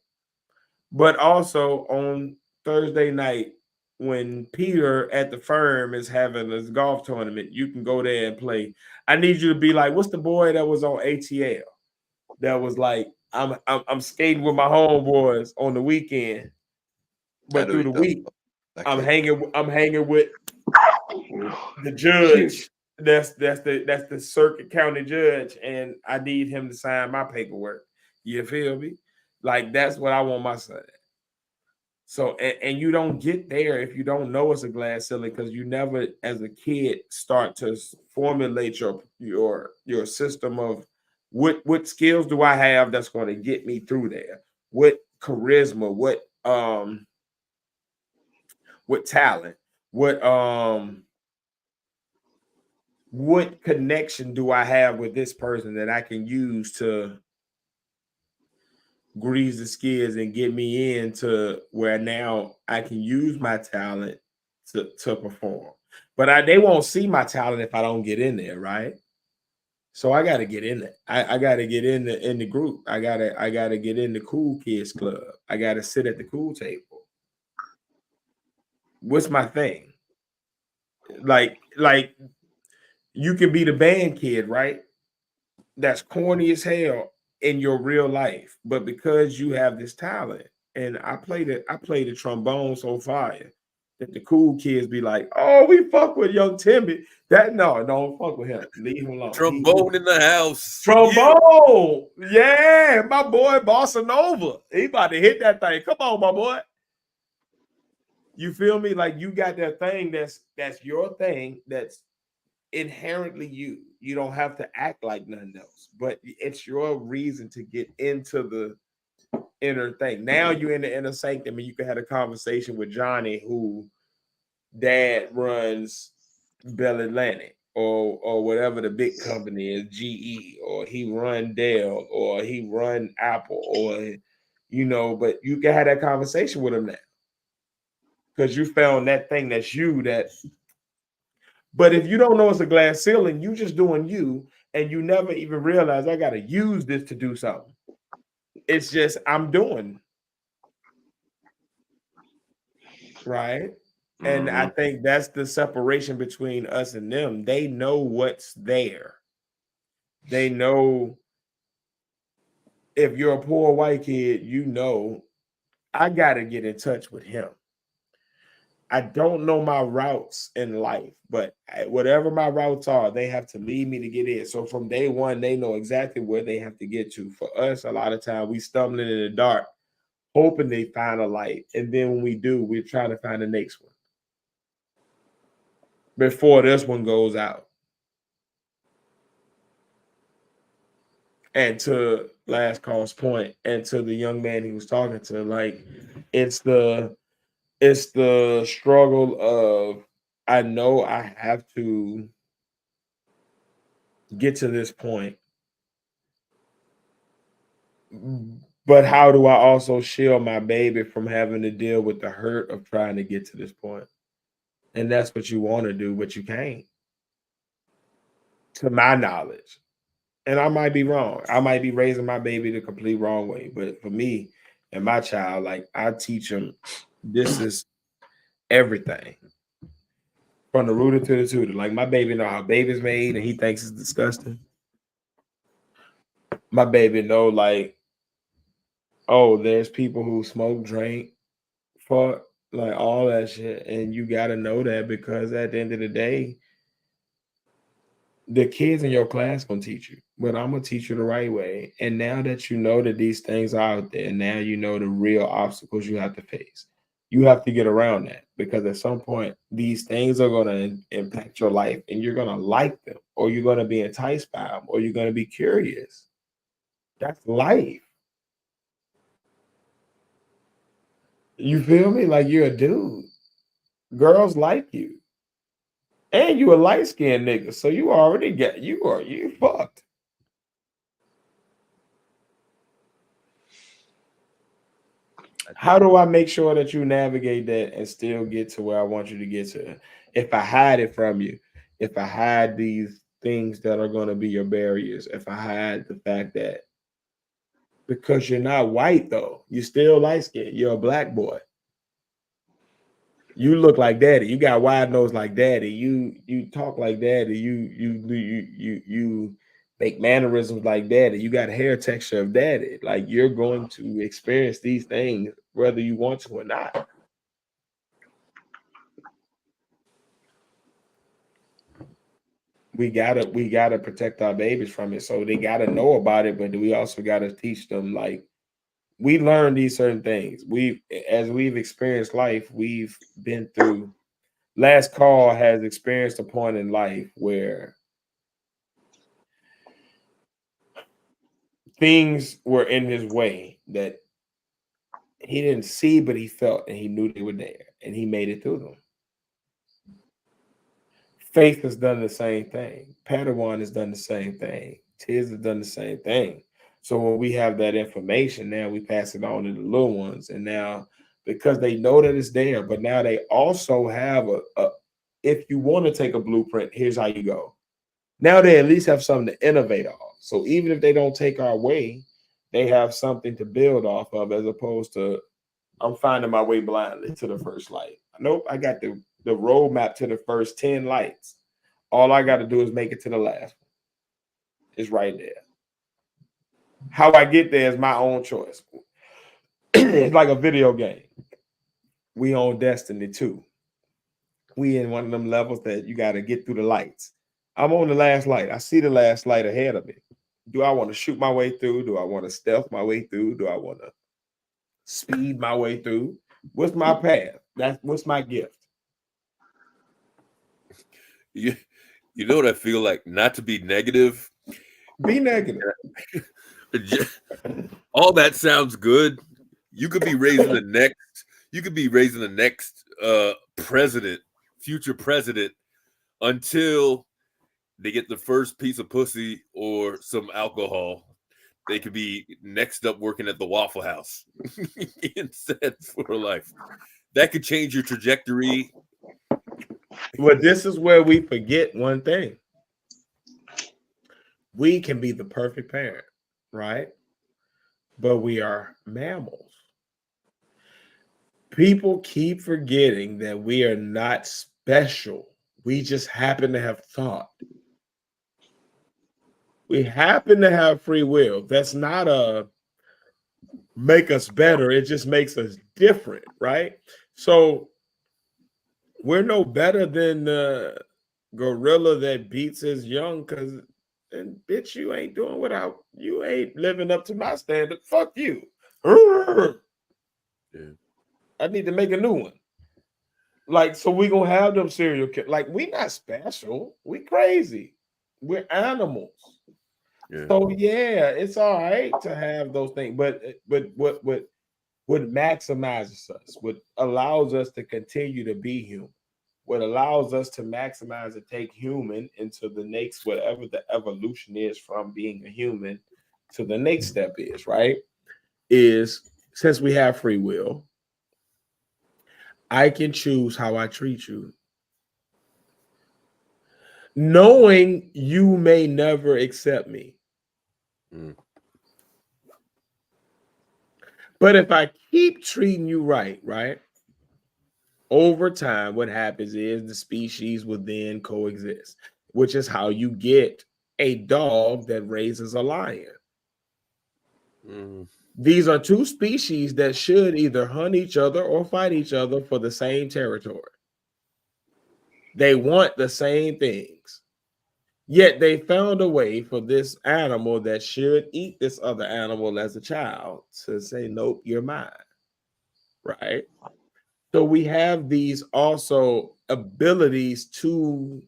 Speaker 3: But also on Thursday night, when Peter at the firm is having this golf tournament, you can go there and play. I need you to be like, what's the boy that was on ATL? That was like, I'm skating with my homeboys on the weekend,
Speaker 4: I
Speaker 3: but
Speaker 4: know
Speaker 3: through
Speaker 4: you're
Speaker 3: the
Speaker 4: talking
Speaker 3: week,
Speaker 4: about. I
Speaker 3: I'm
Speaker 4: can't.
Speaker 3: hanging with the judge. That's the circuit county judge, and I need him to sign my paperwork. You feel me? Like that's what I want my son. So and you don't get there if you don't know it's a glass ceiling because you never, as a kid, start to formulate your system of what skills do I have that's going to get me through there? What charisma? What talent? What connection do I have with this person that I can use to grease the skids and get me into where now I can use my talent to perform. But they won't see my talent if I don't get in there, right? So I got to get in there. I got to get in the group. I gotta get in the cool kids club. I got to sit at the cool table. What's my thing? Like you can be the band kid, right? That's corny as hell in your real life, but because you have this talent, and I play the trombone so fire that the cool kids be like, "Oh, we fuck with young Timmy." That no, don't fuck with him. Leave him alone.
Speaker 5: Trombone in the house.
Speaker 3: Trombone, yeah, my boy Bossa Nova. He about to hit that thing. Come on, my boy. You feel me? Like you got that thing that's your thing. That's inherently you. You don't have to act like nothing else, but it's your reason to get into the inner thing. Now you're in the inner sanctum and you can have a conversation with Johnny, who dad runs Bell Atlantic or whatever the big company is, GE, or he run Dell, or he run Apple, or but you can have that conversation with him now because you found that thing that's you that. But if you don't know it's a glass ceiling, you just doing you, and you never even realize I got to use this to do something. It's just I'm doing, right? And I think that's the separation between us and them. They know what's there. They know if you're a poor white kid, I got to get in touch with him. I don't know my routes in life, but whatever my routes are, they have to lead me to get in. So from day one, they know exactly where they have to get to. For us, a lot of time we stumbling in the dark, hoping they find a light. And then when we do, we're trying to find the next one before this one goes out. And to last call's point, and to the young man he was talking to, like it's the struggle of I know I have to get to this point, but how do I also shield my baby from having to deal with the hurt of trying to get to this point? And that's what you want to do, but you can't, to my knowledge. And I might be wrong. I might be raising my baby the complete wrong way. But for me and my child, like I teach him, this is everything. From the rooter to the tutor. Like my baby know how baby's made and he thinks it's disgusting. My baby know like, oh, there's people who smoke, drink, fuck, like all that shit. And you gotta know that because at the end of the day, the kids in your class gonna teach you, but I'm gonna teach you the right way. And now that you know that these things are out there, now you know the real obstacles you have to face. You have to get around that because at some point these things are gonna impact your life, and you're gonna like them, or you're gonna be enticed by them, or you're gonna be curious. That's life. You feel me? Like you're a dude. Girls like you. And you a light-skinned nigga. So you already got you fucked. How do I make sure that you navigate that and still get to where I want you to get to? If I hide it from you, if I hide these things that are going to be your barriers, if I hide the fact that because you're not white though, you're still light skinned, you're a black boy. You look like daddy. You got wide nose like daddy. You talk like daddy. You make mannerisms like daddy. You got hair texture of daddy. Like you're going to experience these things whether you want to or not. We gotta protect our babies from it. So they gotta know about it, but we also gotta teach them like we learn these certain things. As we've experienced life, we've been through. Last Call has experienced a point in life where things were in his way that he didn't see, but he felt and he knew they were there, and he made it through them. Faith has done the same thing. Padawan has done the same thing. Tiz has done the same thing. So when we have that information, now we pass it on to the little ones, and now because they know that it's there, but now they also have a if you want to take a blueprint, here's how you go. Now they at least have something to innovate off. So even if they don't take our way, they have something to build off of, as opposed to I'm finding my way blindly to the first light. Nope, I got the roadmap to the first 10 lights. All I got to do is make it to the last one. It's right there. How I get there is my own choice. It's like a video game. We on Destiny 2. We in one of them levels that you got to get through the lights. I'm on the last light. I see the last light ahead of me. Do I want to shoot my way through? Do I want to stealth my way through? Do I want to speed my way through? What's my path? What's my gift?
Speaker 5: You know what I feel like? Not to be negative.
Speaker 3: Be negative.
Speaker 5: All that sounds good. You could be raising the next. You could be raising the next president, future president, until they get the first piece of pussy or some alcohol. They could be next up working at the Waffle House instead for life. That could change your trajectory.
Speaker 3: Well, this is where we forget one thing. We can be the perfect parent, right? But we are mammals. People keep forgetting that we are not special. We just happen to have thought. We happen to have free will. That's not a make us better. It just makes us different, right? So we're no better than the gorilla that beats his young because, and bitch, you ain't doing you ain't living up to my standard. Fuck you.
Speaker 5: Yeah.
Speaker 3: I need to make a new one. Like, so we gonna have them serial killers. Like, we not special. We crazy. We're animals.
Speaker 5: Yeah.
Speaker 3: So yeah, it's all right to have those things, but what maximizes us, what allows us to continue to be human, what allows us to maximize and take human into the next whatever the evolution is from being a human to the next step is, right? Is since we have free will, I can choose how I treat you. Knowing you may never accept me. But if I keep treating you right, over time, what happens is the species will then coexist, which is how you get a dog that raises a lion. These are two species that should either hunt each other or fight each other for the same territory. They want the same things. Yet they found a way for this animal that should eat this other animal as a child to say, nope, you're mine. Right? So we have these also abilities to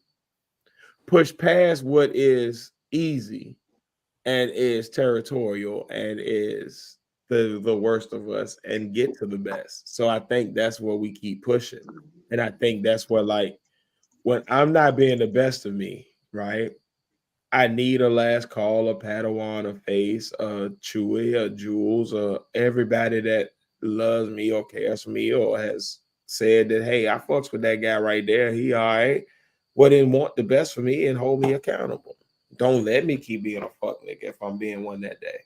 Speaker 3: push past what is easy and is territorial and is the worst of us and get to the best. So I think that's where we keep pushing. And I think that's where, like, when I'm not being the best of me, right? I need a last call, a Padawan, a Face, a Chewy, a Jules, everybody that loves me or cares for me or has said that, hey, I fucks with that guy right there. He all right. Well, then want the best for me and hold me accountable. Don't let me keep being a fuck nigga if I'm being one that day.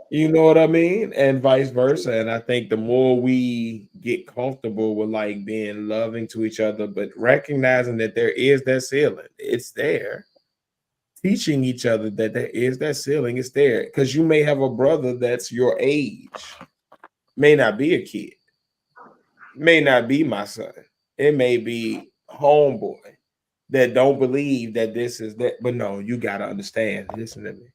Speaker 3: You know what I mean? And vice versa. And I think the more we get comfortable with like being loving to each other, but recognizing that there is that ceiling, it's there. Teaching each other that there is that ceiling, it's there. Because you may have a brother that's your age, may not be a kid, may not be my son. It may be homeboy that don't believe that this is that. But no, you got to understand. Listen to me.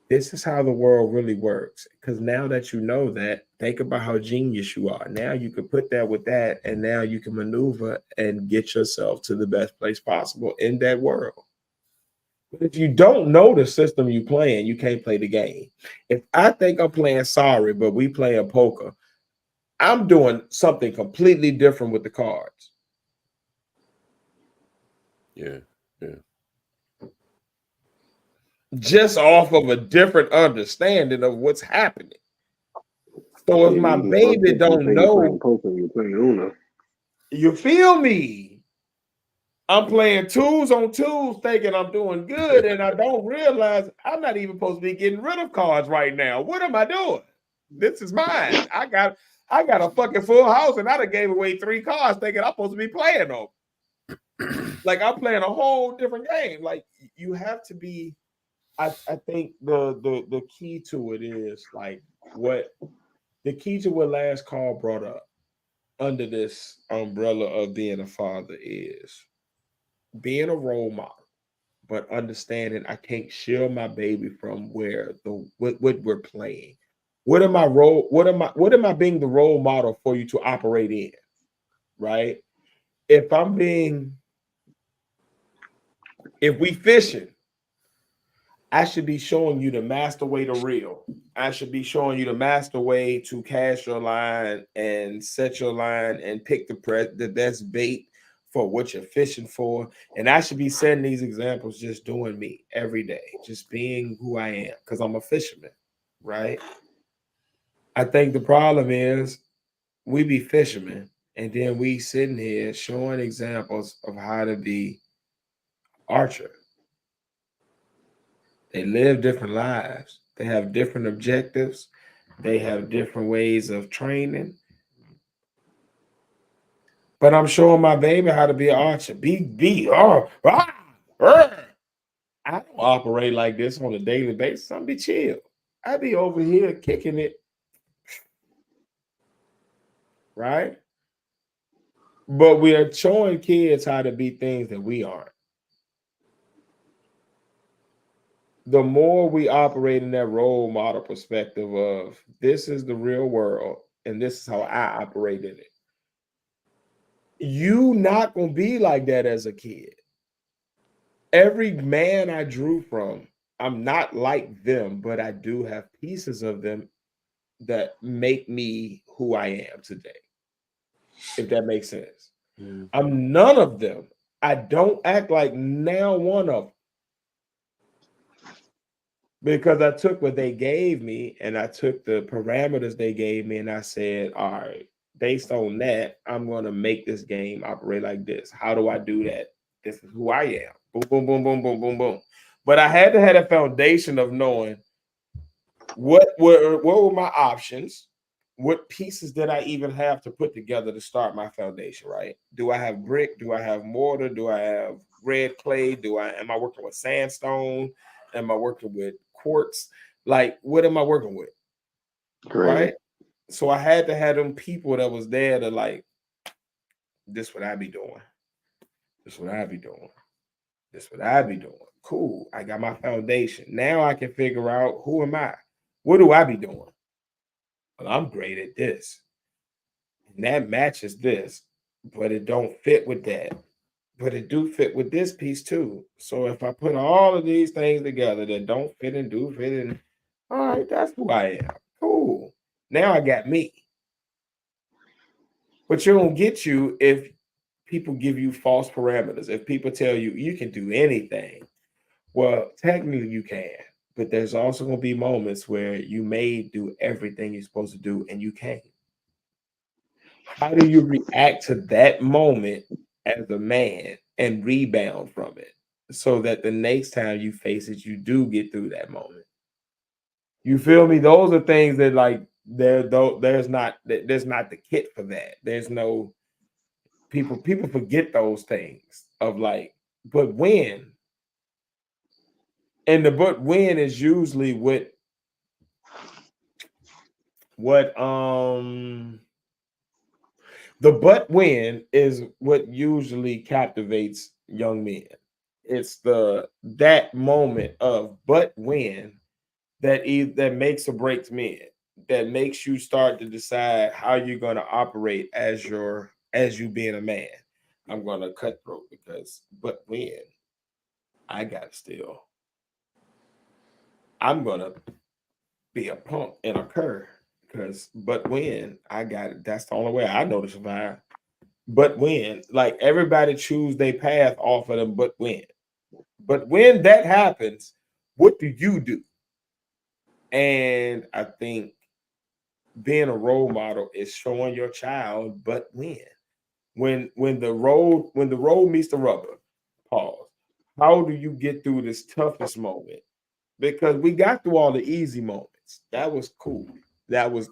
Speaker 3: This is how the world really works. Because now that you know that, think about how genius you are. Now you can put that with that, and now you can maneuver and get yourself to the best place possible in that world. But if you don't know the system you playing, you can't play the game. If I think I'm playing sorry, but we playing poker, I'm doing something completely different with the cards.
Speaker 5: Yeah.
Speaker 3: Just off of a different understanding of what's happening. So if my baby don't know,
Speaker 2: you're playing Uno.
Speaker 3: You feel me? I'm playing twos on twos, thinking I'm doing good, and I don't realize I'm not even supposed to be getting rid of cards right now. What am I doing? This is mine. I got a fucking full house, and I done gave away 3 cards, thinking I'm supposed to be playing them. Like I'm playing a whole different game. Like you have to be. I think the key to it is like what the key to what last call brought up under this umbrella of being a father is being a role model, but understanding I can't shield my baby from where what we're playing. What am I being the role model for you to operate in? Right? If we fishing, I should be showing you the master way to reel. I should be showing you the master way to cast your line and set your line and pick the best bait for what you're fishing for. And I should be setting these examples, just doing me every day, just being who I am, because I'm a fisherman, right? I think the problem is we be fishermen and then we sitting here showing examples of how to be archer. They live different lives. They have different objectives. They have different ways of training. But I'm showing my baby how to be an archer. I don't operate like this on a daily basis. I'm be chill. I be over here kicking it. Right? But we are showing kids how to be things that we aren't. The more we operate in that role model perspective of this is the real world and this is how I operate in it, you not gonna be like that as a kid. Every man I drew from, I'm not like them, but I do have pieces of them that make me who I am today. If that makes sense. I'm none of them. I don't act like now one of them. Because I took what they gave me and I took the parameters they gave me and I said, all right, based on that, I'm going to make this game operate like this. How do I do that? This is who I am. Boom, boom, boom, boom, boom, boom, boom. But I had to have a foundation of knowing what were my options, what pieces did I even have to put together to start my foundation, right? Do I have brick? Do I have mortar? Do I have red clay? Am I working with sandstone? Am I working with quartz? Like, what am I working with?
Speaker 2: Great.
Speaker 3: Right? So I had to have them people that was there to like, this what I be doing. This what I be doing. This what I be doing. Cool. I got my foundation. Now I can figure out who am I? What do I be doing? Well, I'm great at this. And that matches this, but it don't fit with that. But it do fit with this piece too. So if I put all of these things together that don't fit and do fit, and All right, that's who I am. Cool. Now I got me. But you don't get you if people give you false parameters. If people tell you you can do anything, well, technically you can. But there's also going to be moments where you may do everything you're supposed to do and you can't. How do you react to that moment as a man and rebound from it so that the next time you face it, you do get through that moment? You feel me? Those are things that like there's not the kit for that. There's no people forget those things of like, but when, and the but when is usually what the but when is what usually captivates young men. It's that moment of but when that makes or breaks men, that makes you start to decide how you're going to operate as you being a man. I'm going to cutthroat because but when I got to still, I'm going to be a punk and a cur because but when I got it, that's the only way I know to survive. But when, like everybody choose their path off of them, but when that happens, what do you do? And I think being a role model is showing your child, but when the road meets the rubber, pause. How do you get through this toughest moment? Because we got through all the easy moments. That was cool. That was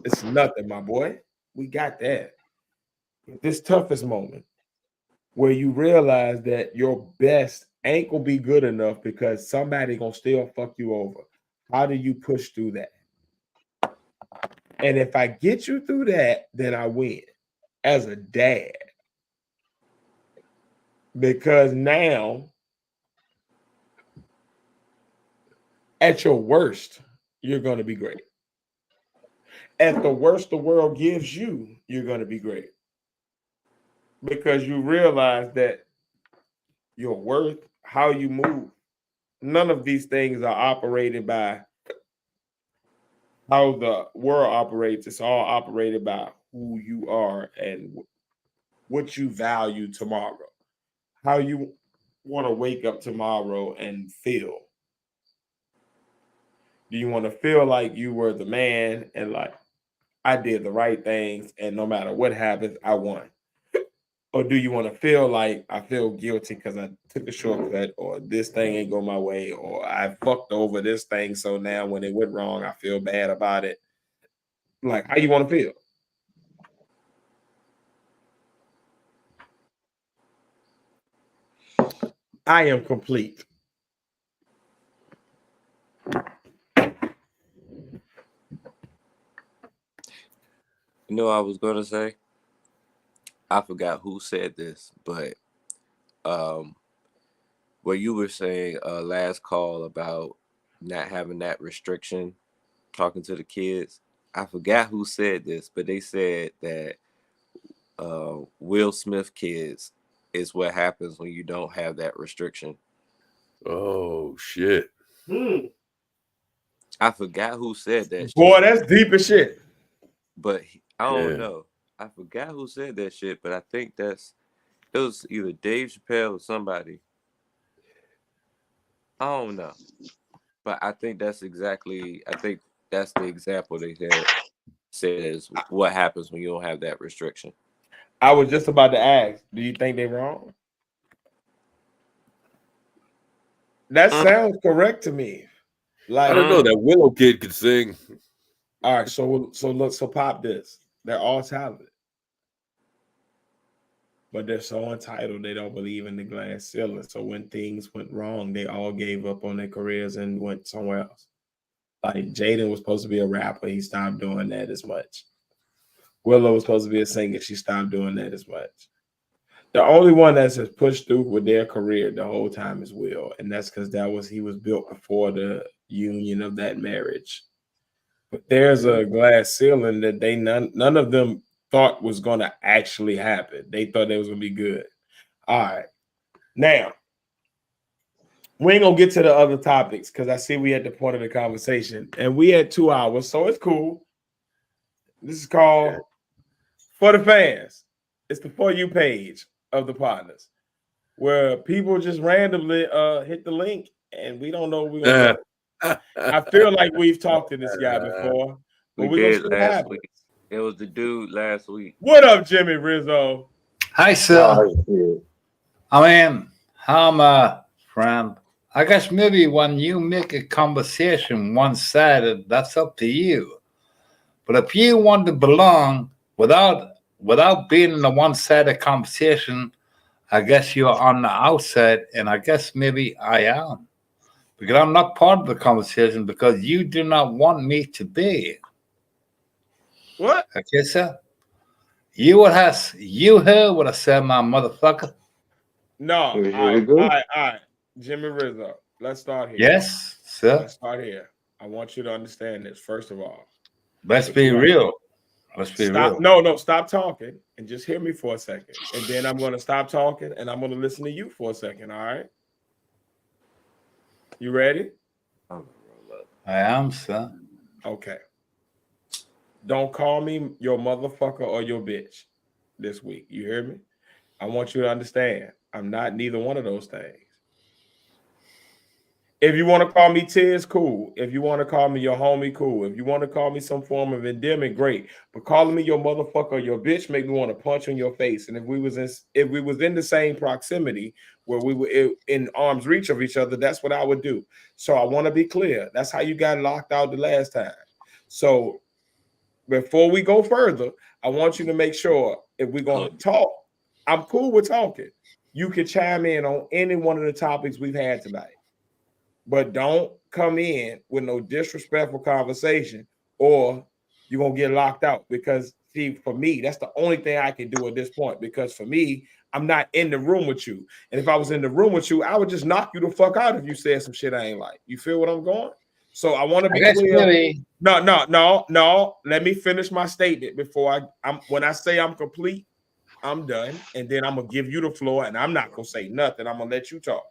Speaker 3: it's nothing, my boy. We got that. This toughest moment where you realize that your best ain't gonna be good enough because somebody gonna still fuck you over. How do you push through that? And if I get you through that, then I win as a dad. Because now, at your worst, you're going to be great. At the worst the world gives you, you're going to be great. Because you realize that your worth, how you move, none of these things are operated by how the world operates. It's all operated by who you are and what you value tomorrow. How you want to wake up tomorrow and feel. Do you want to feel like you were the man and like I did the right things and no matter what happens, I won? Or do you want to feel like I feel guilty because I took a shortcut or this thing ain't go my way or I fucked over this thing, so now when it went wrong, I feel bad about it? Like, how you want to feel? I am complete.
Speaker 6: You know what I was gonna say? I forgot who said this, but what you were saying last call about not having that restriction, talking to the kids. I forgot who said this, but they said that Will Smith kids is what happens when you don't have that restriction.
Speaker 5: Oh shit.
Speaker 6: I forgot who said that
Speaker 3: Boy,
Speaker 6: shit,
Speaker 3: that's deep as shit.
Speaker 6: but I don't
Speaker 5: Yeah.
Speaker 6: know. I forgot who said that shit, but I think it was either Dave Chappelle or somebody. I don't know, but I think that's the example they said is what happens when you don't have that restriction.
Speaker 3: I was just about to ask, do you think they're wrong? That sounds correct to me.
Speaker 5: I
Speaker 3: Like,
Speaker 5: don't know. That Willow kid could sing.
Speaker 3: all right, so pop this. They're all talented, but they're so entitled they don't believe in the glass ceiling. So when things went wrong, they all gave up on their careers and went somewhere else. Like Jaden was supposed to be a rapper, he stopped doing that as much. Willow was supposed to be a singer, she stopped doing that as much. The only one that's has pushed through with their career the whole time is Will, and that's because he was built before the union of that marriage. But there's a glass ceiling that none of them thought was going to actually happen. They thought it was going to be good. All right, now We ain't gonna get to the other topics because I see we at the point of the conversation, and we had 2 hours, so it's cool. This is called For the Fans. It's the For You page of the Podnas, where people just randomly hit the link, and we don't know what we're gonna talk. I feel like we've talked to this guy before, but
Speaker 6: We
Speaker 3: we're gonna
Speaker 6: did
Speaker 3: see what
Speaker 6: last
Speaker 3: happens.
Speaker 6: week. It was the dude last week.
Speaker 3: What up, Jimmy Rizzo?
Speaker 7: Hi, sir.
Speaker 2: Oh, shit.
Speaker 7: I mean, I'm a friend. I guess maybe when you make a conversation one-sided, that's up to you. But if you want to belong without being in a one-sided conversation, I guess you're on the outside, and I guess maybe I am. Because I'm not part of the conversation because you do not want me to be.
Speaker 3: What?
Speaker 7: Okay, sir? You heard what I said, my motherfucker?
Speaker 3: No.
Speaker 2: Here
Speaker 3: All
Speaker 2: we
Speaker 3: right,
Speaker 2: go.
Speaker 3: all right, all right. Jimmy Rizzo. Let's start here.
Speaker 7: Yes, sir.
Speaker 3: Let's start here. I want you to understand this, first of all.
Speaker 7: Let's be real. Let's be
Speaker 3: Stop.
Speaker 7: real.
Speaker 3: No, stop talking and just hear me for a second. And then I'm going to stop talking and I'm going to listen to you for a second. All right. You ready?
Speaker 6: I'm gonna roll up.
Speaker 7: I am, sir.
Speaker 3: Okay. Don't call me your motherfucker or your bitch this week. You hear me? I want you to understand. I'm not neither one of those things. If you want to call me Tiz, cool. If you want to call me your homie, cool. If you want to call me some form of endemic, great. But calling me your motherfucker or your bitch make me want to punch on your face. And if we was in the same proximity where we were in arm's reach of each other, that's what I would do. So I want to be clear. That's how you got locked out the last time. So before we go further, I want you to make sure if we're going to talk, I'm cool with talking. You can chime in on any one of the topics we've had tonight. But don't come in with no disrespectful conversation or you're going to get locked out. Because, see, for me, that's the only thing I can do at this point. Because for me, I'm not in the room with you. And if I was in the room with you, I would just knock you the fuck out if you said some shit I ain't like. You feel what I'm going? So I want to be clear.
Speaker 7: Maybe,
Speaker 3: No. Let me finish my statement before when I say I'm complete, I'm done. And then I'm going to give you the floor and I'm not going to say nothing. I'm going to let you talk.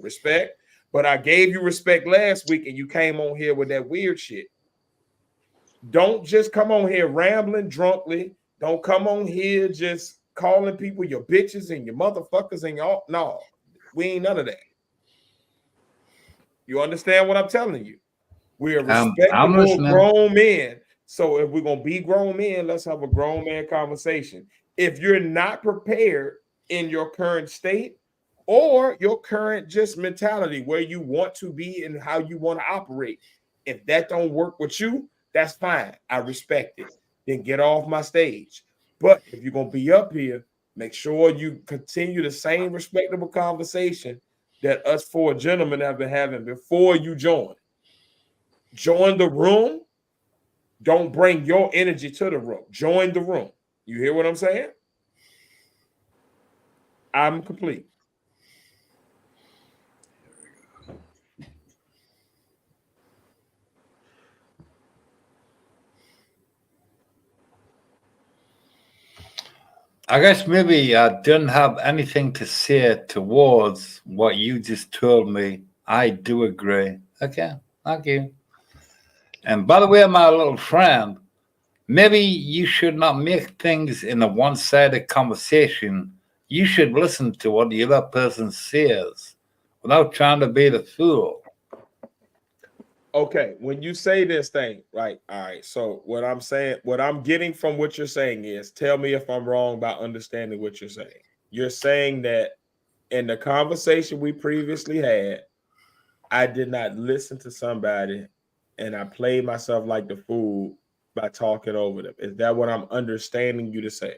Speaker 3: Respect. But I gave you respect last week and you came on here with that weird shit. Don't just come on here rambling drunkly. Don't come on here just calling people your bitches and your motherfuckers and y'all. No, we ain't none of that. You understand what I'm telling you? We're respectable grown men. So if we're going to be grown men, let's have a grown man conversation. If you're not prepared in your current state, or your current just mentality where you want to be and how you want to operate. If that don't work with you, that's fine. I respect it. Then get off my stage. But if you're going to be up here, make sure you continue the same respectable conversation that us four gentlemen have been having before you join. Join the room. Don't bring your energy to the room. Join the room. You hear what I'm saying? I'm complete.
Speaker 7: I guess maybe I didn't have anything to say towards what you just told me. I do agree. Okay, thank you. And by the way, my little friend, maybe you should not make things in a one-sided conversation. You should listen to what the other person says without trying to be the fool.
Speaker 3: Okay, when you say this thing, right? All right. So what I'm saying, what I'm getting from what you're saying is, tell me if I'm wrong about understanding what you're saying. You're saying that in the conversation we previously had, I did not listen to somebody and I played myself like the fool by talking over them. Is that what I'm understanding you to say?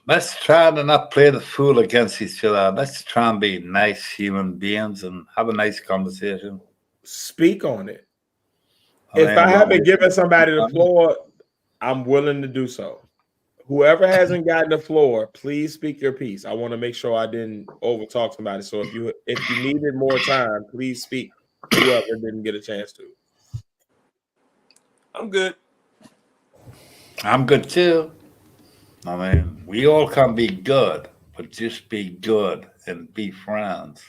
Speaker 7: Let's try to not play the fool against each other. Let's try and be nice human beings and have a nice conversation.
Speaker 3: Speak on it. If I haven't given somebody the floor, I'm willing to do so. Whoever hasn't gotten the floor, please speak your piece. I want to make sure I didn't overtalk somebody. So if you needed more time, please speak. Whoever didn't get a chance to.
Speaker 4: I'm good.
Speaker 7: I'm good too. I mean, we all can be good, but just be good and be friends.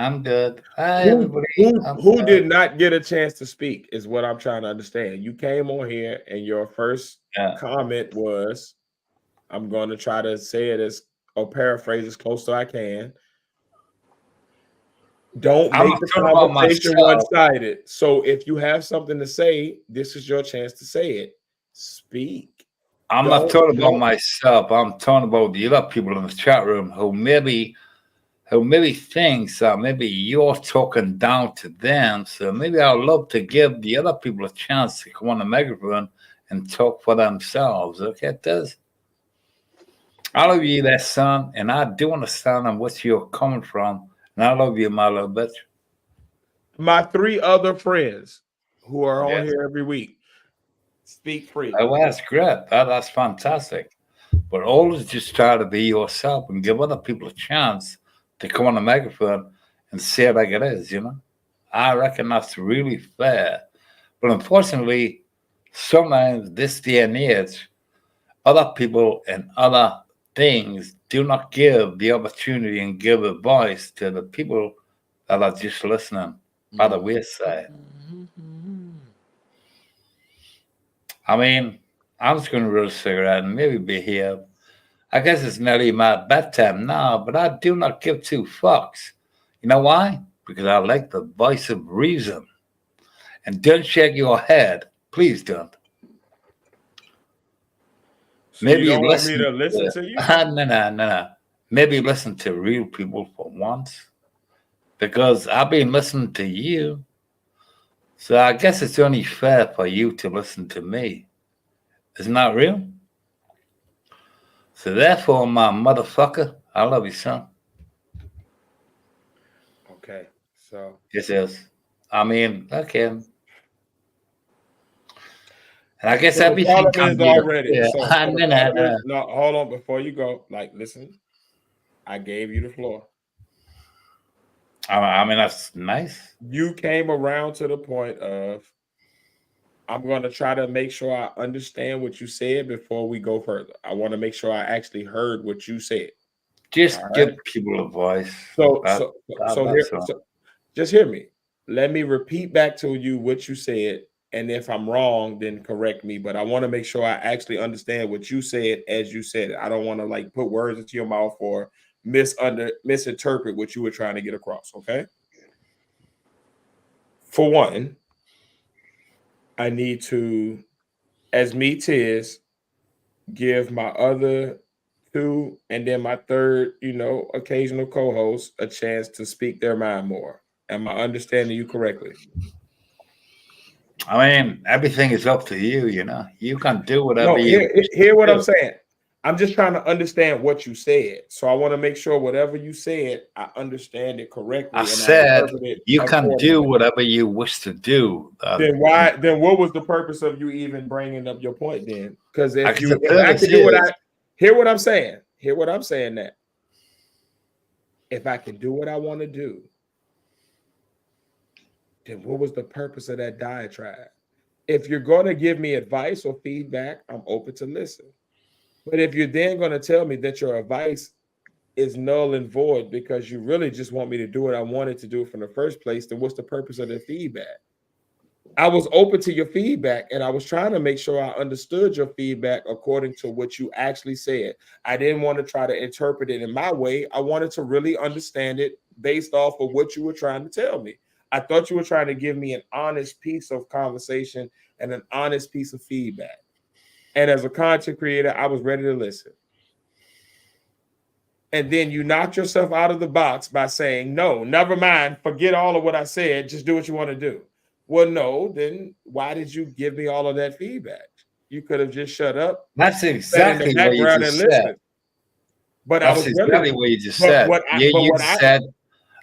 Speaker 7: I'm good. Hi, everybody.
Speaker 3: Who did not get a chance to speak is what I'm trying to understand. You came on here and your first comment was, I'm going to try to say it as or paraphrase as close as I can. Don't make the conversation one-sided. So if you have something to say, this is your chance to say it. Speak.
Speaker 7: I'm not talking about myself. I'm talking about the other people in the chat room who maybe thinks maybe you're talking down to them. So maybe I'd love to give the other people a chance to come on the microphone and talk for themselves. Okay, Des? I love you there, son, and I do understand where you're coming from. And I love you, my little bitch.
Speaker 3: My 3 other friends who are on here every week, speak free.
Speaker 7: Oh, that's great. That's fantastic. But always just try to be yourself and give other people a chance to come on the microphone and say it like it is, you know? I reckon that's really fair. But unfortunately, sometimes this day and age, other people and other things do not give the opportunity and give a voice to the people that are just listening by the wayside. I mean, I'm just going to roll a cigarette and maybe behave. I guess it's nearly my bedtime now, but I do not give 2 fucks. You know why? Because I like the voice of reason. And don't shake your head. Please don't.
Speaker 3: So maybe you don't want me to listen to you?
Speaker 7: No. Maybe listen to real people for once. Because I've been listening to you. So I guess it's only fair for you to listen to me. Isn't that real? So therefore, my motherfucker, I love you, son.
Speaker 3: Okay, so.
Speaker 7: Yes. I mean, okay. And I guess so everything
Speaker 3: comes already. Yeah. So no, hold on before you go. Like, listen, I gave you the floor.
Speaker 7: I mean, that's nice.
Speaker 3: You came around to the point of, I'm going to try to make sure I understand what you said before we go further. I want to make sure I actually heard what you said.
Speaker 7: Just give people a voice.
Speaker 3: So just hear me. Let me repeat back to you what you said. And if I'm wrong, then correct me. But I want to make sure I actually understand what you said as you said it. I don't want to like put words into your mouth or misinterpret what you were trying to get across. Okay. For one, I need to, as me Tiz, give my other 2 and then my third, occasional co-host a chance to speak their mind more. Am I understanding you correctly?
Speaker 7: I mean, everything is up to you, you know. You can do whatever
Speaker 3: hear what I'm saying. I'm just trying to understand what you said. So I want to make sure whatever you said, I understand it correctly.
Speaker 7: I said you can do whatever you wish to do.
Speaker 3: Then what was the purpose of you even bringing up your point then? Because if I can do what hear what I'm saying. Hear what I'm saying that. If I can do what I want to do, then what was the purpose of that diatribe? If you're going to give me advice or feedback, I'm open to listen. But if you're then going to tell me that your advice is null and void because you really just want me to do what I wanted to do from the first place, then what's the purpose of the feedback? I was open to your feedback and I was trying to make sure I understood your feedback according to what you actually said. I didn't want to try to interpret it in my way. I wanted to really understand it based off of what you were trying to tell me. I thought you were trying to give me an honest piece of conversation and an honest piece of feedback. And as a content creator, I was ready to listen. And then you knocked yourself out of the box by saying, no, never mind. Forget all of what I said. Just do what you want to do. Well, no, then why did you give me all of that feedback? You could have just shut up.
Speaker 7: That's exactly what you just said.
Speaker 3: But
Speaker 7: that's exactly what you just said. You said,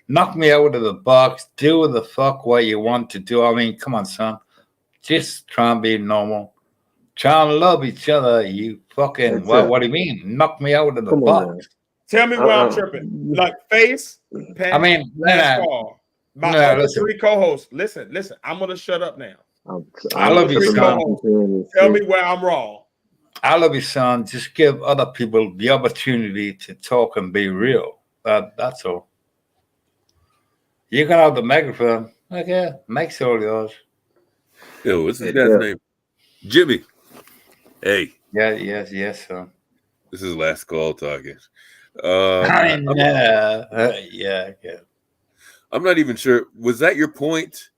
Speaker 7: knock me out of the box. Do what the fuck what you want to do. I mean, come on, son. Just try and be normal. Try and love each other. You fucking, what do you mean? Knock me out of the box.
Speaker 3: Tell me where I'm tripping. Like face, pen,
Speaker 7: I mean,
Speaker 3: call. My other 3 co-hosts. Listen. I'm gonna shut up now.
Speaker 7: I love you, son.
Speaker 3: Tell me where I'm wrong.
Speaker 7: I love you, son. Just give other people the opportunity to talk and be real. That's all. You can have the microphone. Okay, mic's all yours.
Speaker 5: Yo, what's this guy's name? Jimmy. Hey.
Speaker 7: Yeah, yes, sir.
Speaker 5: This is last call talking.
Speaker 7: I know. Yeah, okay.
Speaker 5: I'm not even sure. Was that your point?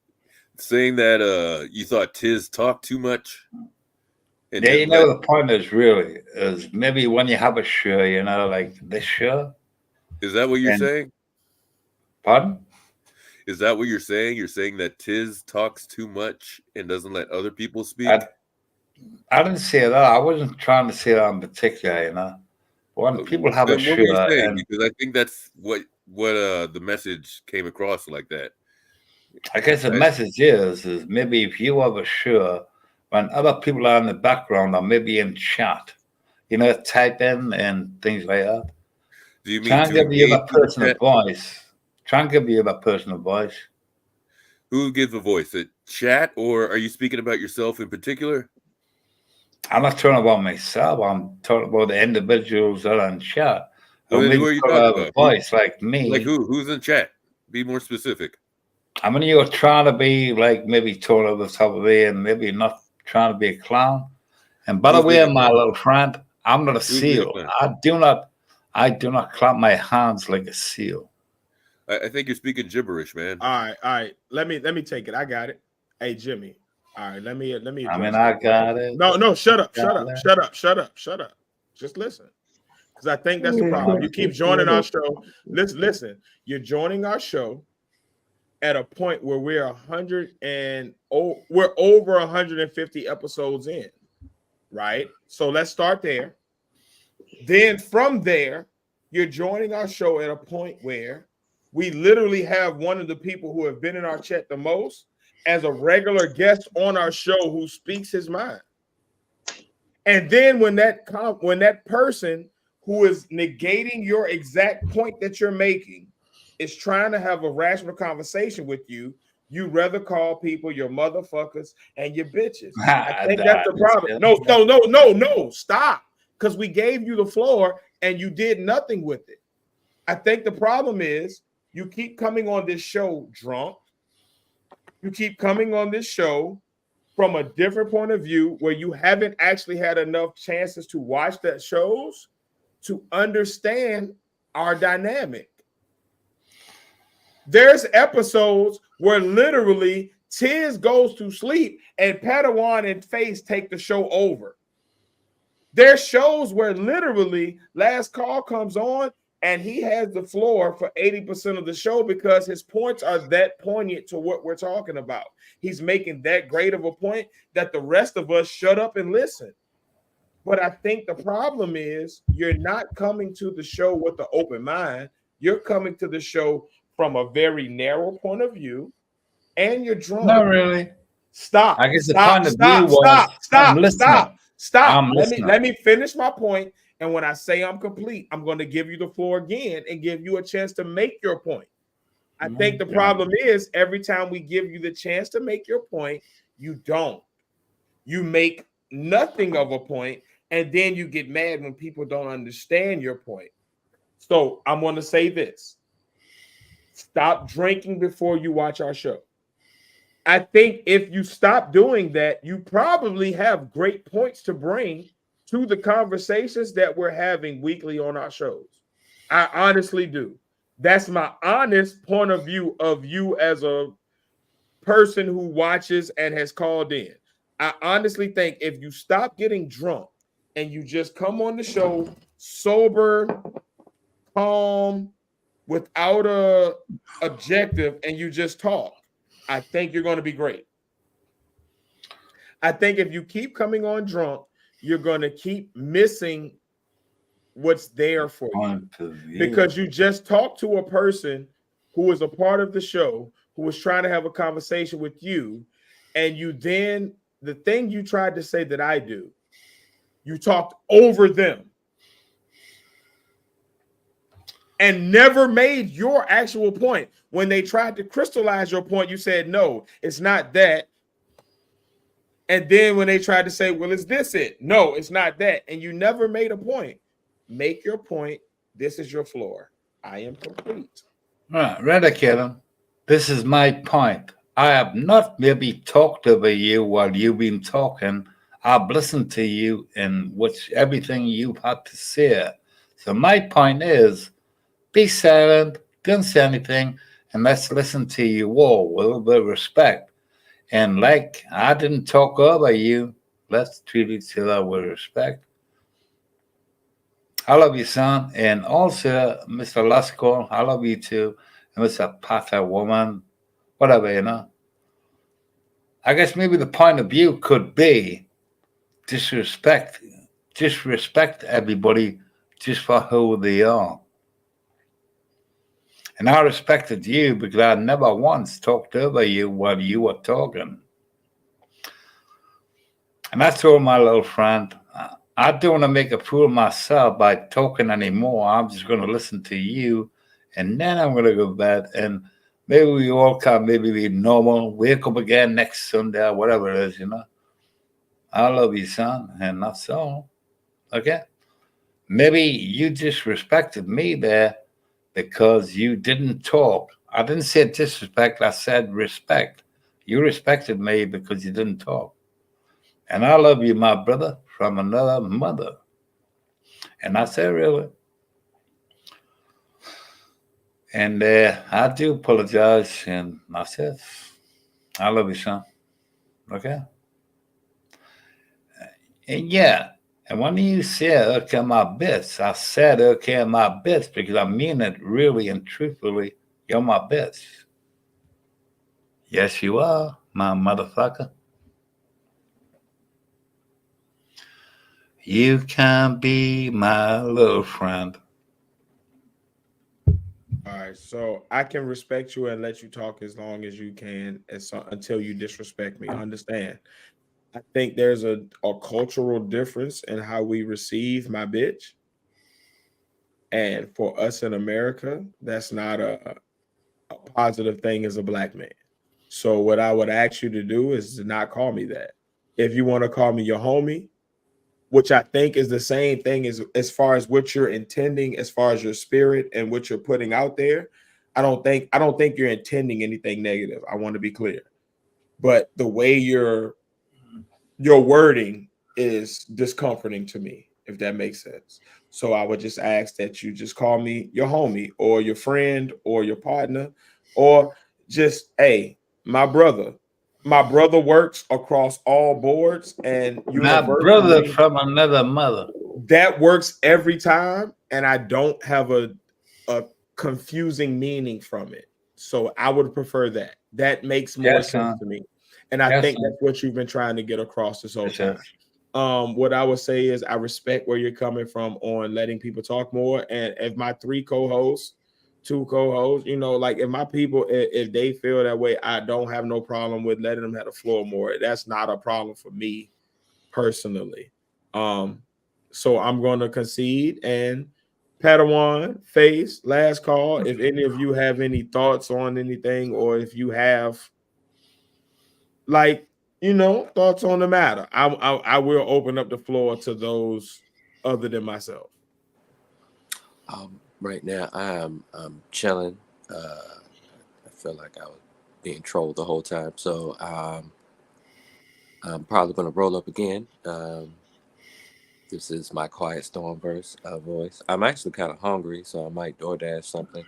Speaker 5: Saying that you thought Tiz talked too much? And
Speaker 7: Yeah, you know, the point is really is maybe when you have a show, you know, like this show.
Speaker 5: Is that what you're saying?
Speaker 7: Pardon?
Speaker 5: Is that what you're saying? You're saying that Tiz talks too much and doesn't let other people speak?
Speaker 7: I didn't say that. I wasn't trying to say that in particular, you know. When people have a show,
Speaker 5: what were you saying? Because I think that's what the message came across like that.
Speaker 7: I guess the message is maybe if you have a show, when other people are in the background or maybe in chat, you know, typing and things like that.
Speaker 5: Do you mean
Speaker 7: try and give the other person a voice? Try and give the other person a voice.
Speaker 5: Who gives a voice? A chat, or are you speaking about yourself in particular?
Speaker 7: I'm not talking about myself. I'm talking about the individuals that are in chat.
Speaker 5: Well, who are you talking about?
Speaker 7: Voice like me.
Speaker 5: Like who? Who's in chat? Be more specific.
Speaker 7: I mean, you're trying to be like maybe tone over the top of it and maybe not trying to be a clown. And by the way, my little friend, I'm not a seal. I do not clap my hands like a seal.
Speaker 5: I think you're speaking gibberish, man.
Speaker 3: All right. Let me take it. I got it. Hey, Jimmy. All right, let me.
Speaker 7: I mean, I got it.
Speaker 3: No, shut up. Just listen, because I think that's the problem. You keep joining our show. Listen. You're joining our show at a point where we're over 150 episodes in, right? So let's start there. Then from there, you're joining our show at a point where we literally have one of the people who have been in our chat the most as a regular guest on our show who speaks his mind. And then when that person who is negating your exact point that you're making is trying to have a rational conversation with you, you rather call people your motherfuckers and your bitches. I think that's the problem. No, stop. Because we gave you the floor and you did nothing with it. I think the problem is you keep coming on this show drunk. You keep coming on this show from a different point of view where you haven't actually had enough chances to watch that shows to understand our dynamic. There's episodes where literally Tiz goes to sleep and Padawan and Face take the show over. There's shows where literally Last Call comes on and he has the floor for 80% of the show because his points are that poignant to what we're talking about. He's making that great of a point that the rest of us shut up and listen. But I think the problem is you're not coming to the show with an open mind. You're coming to the show from a very narrow point of view, and you're drunk.
Speaker 7: Not really.
Speaker 3: Stop.
Speaker 7: I guess the point of view was
Speaker 3: stop. Let me finish my point. And when I say I'm complete, I'm going to give you the floor again and give you a chance to make your point. I think the problem is every time we give you the chance to make your point, you don't. You make nothing of a point, and then you get mad when people don't understand your point. So I'm going to say this. Stop drinking before you watch our show. I think if you stop doing that, you probably have great points to bring to the conversations that we're having weekly on our shows. I honestly do. That's my honest point of view of you as a person who watches and has called in. I honestly think if you stop getting drunk and you just come on the show sober, calm, without a objective, and you just talk, I think you're going to be great. I think if you keep coming on drunk, you're going to keep missing what's there for you because you just talked to a person who was a part of the show, who was trying to have a conversation with you, and you then, the thing you tried to say that I do, you talked over them and never made your actual point. When they tried to crystallize your point, you said, no, it's not that. And then when they tried to say, well, is this it? No, it's not that. And you never made a point. Make your point. This is your floor. I am complete.
Speaker 7: Right, Redicate him. This is my point. I have not maybe talked over you while you've been talking. I've listened to you in which everything you've had to say. So my point is, be silent, don't say anything, and let's listen to you all with a little bit of respect. And like I didn't talk over you, let's treat each other with respect. I love you, son. And also, Mr. Lasco, I love you too. And Mr. Pata woman, whatever, you know. I guess maybe the point of view could be disrespect, disrespect everybody just for who they are. And I respected you because I never once talked over you while you were talking. And I told my little friend, I don't want to make a fool of myself by talking anymore. I'm just going to listen to you, and then I'm going to go to bed. And maybe we all can maybe be normal, wake up again next Sunday, or whatever it is, you know. I love you, son, and that's all. Okay? Maybe you disrespected me there because you didn't talk. I didn't say disrespect, I said respect. You respected me because you didn't talk. And I love you, my brother, from another mother. And I said, really. And I do apologize. And I said, I love you, son. Okay? And yeah, and when you said, okay, my bitch, I said, okay, my bitch, because I mean it really and truthfully. You're my bitch. Yes, you are, my motherfucker. You can be my little friend.
Speaker 3: All right, so I can respect you and let you talk as long as you can, until you disrespect me. Understand? I think there's a cultural difference in how we receive my bitch, and for us in America, that's not a positive thing as a black man. So what I would ask you to do is to not call me that. If you want to call me your homie, which I think is the same thing as far as what you're intending, as far as your spirit and what you're putting out there. I don't think you're intending anything negative. I want to be clear. But the way your wording is discomforting to me, if that makes sense. So I would just ask that you just call me your homie or your friend or your partner, or just, hey, my brother. My brother works across all boards, and
Speaker 7: My brother
Speaker 3: universally
Speaker 7: from another mother.
Speaker 3: that works every time, and I don't have a confusing meaning from it. So I would prefer that. That makes more
Speaker 7: Yes,
Speaker 3: sense
Speaker 7: son.
Speaker 3: to me. And I
Speaker 7: Yes,
Speaker 3: think
Speaker 7: son.
Speaker 3: that's what you've been trying to get across this whole
Speaker 7: Yes,
Speaker 3: time.
Speaker 7: yes.
Speaker 3: What I would say is I respect where you're coming from on letting people talk more. And if my three co-hosts, two co-hosts, like if my people, if they feel that way, I don't have no problem with letting them have the floor more. That's not a problem for me personally. Um, so I'm going to concede. And Padawan, Face, last call. If any of you have any thoughts on anything, or if you have like thoughts on the matter, I will open up the floor to those other than myself.
Speaker 6: Right now, I'm chilling. I feel like I was being trolled the whole time, so I'm probably gonna roll up again. This is my quiet storm voice. I'm actually kind of hungry, so I might DoorDash something.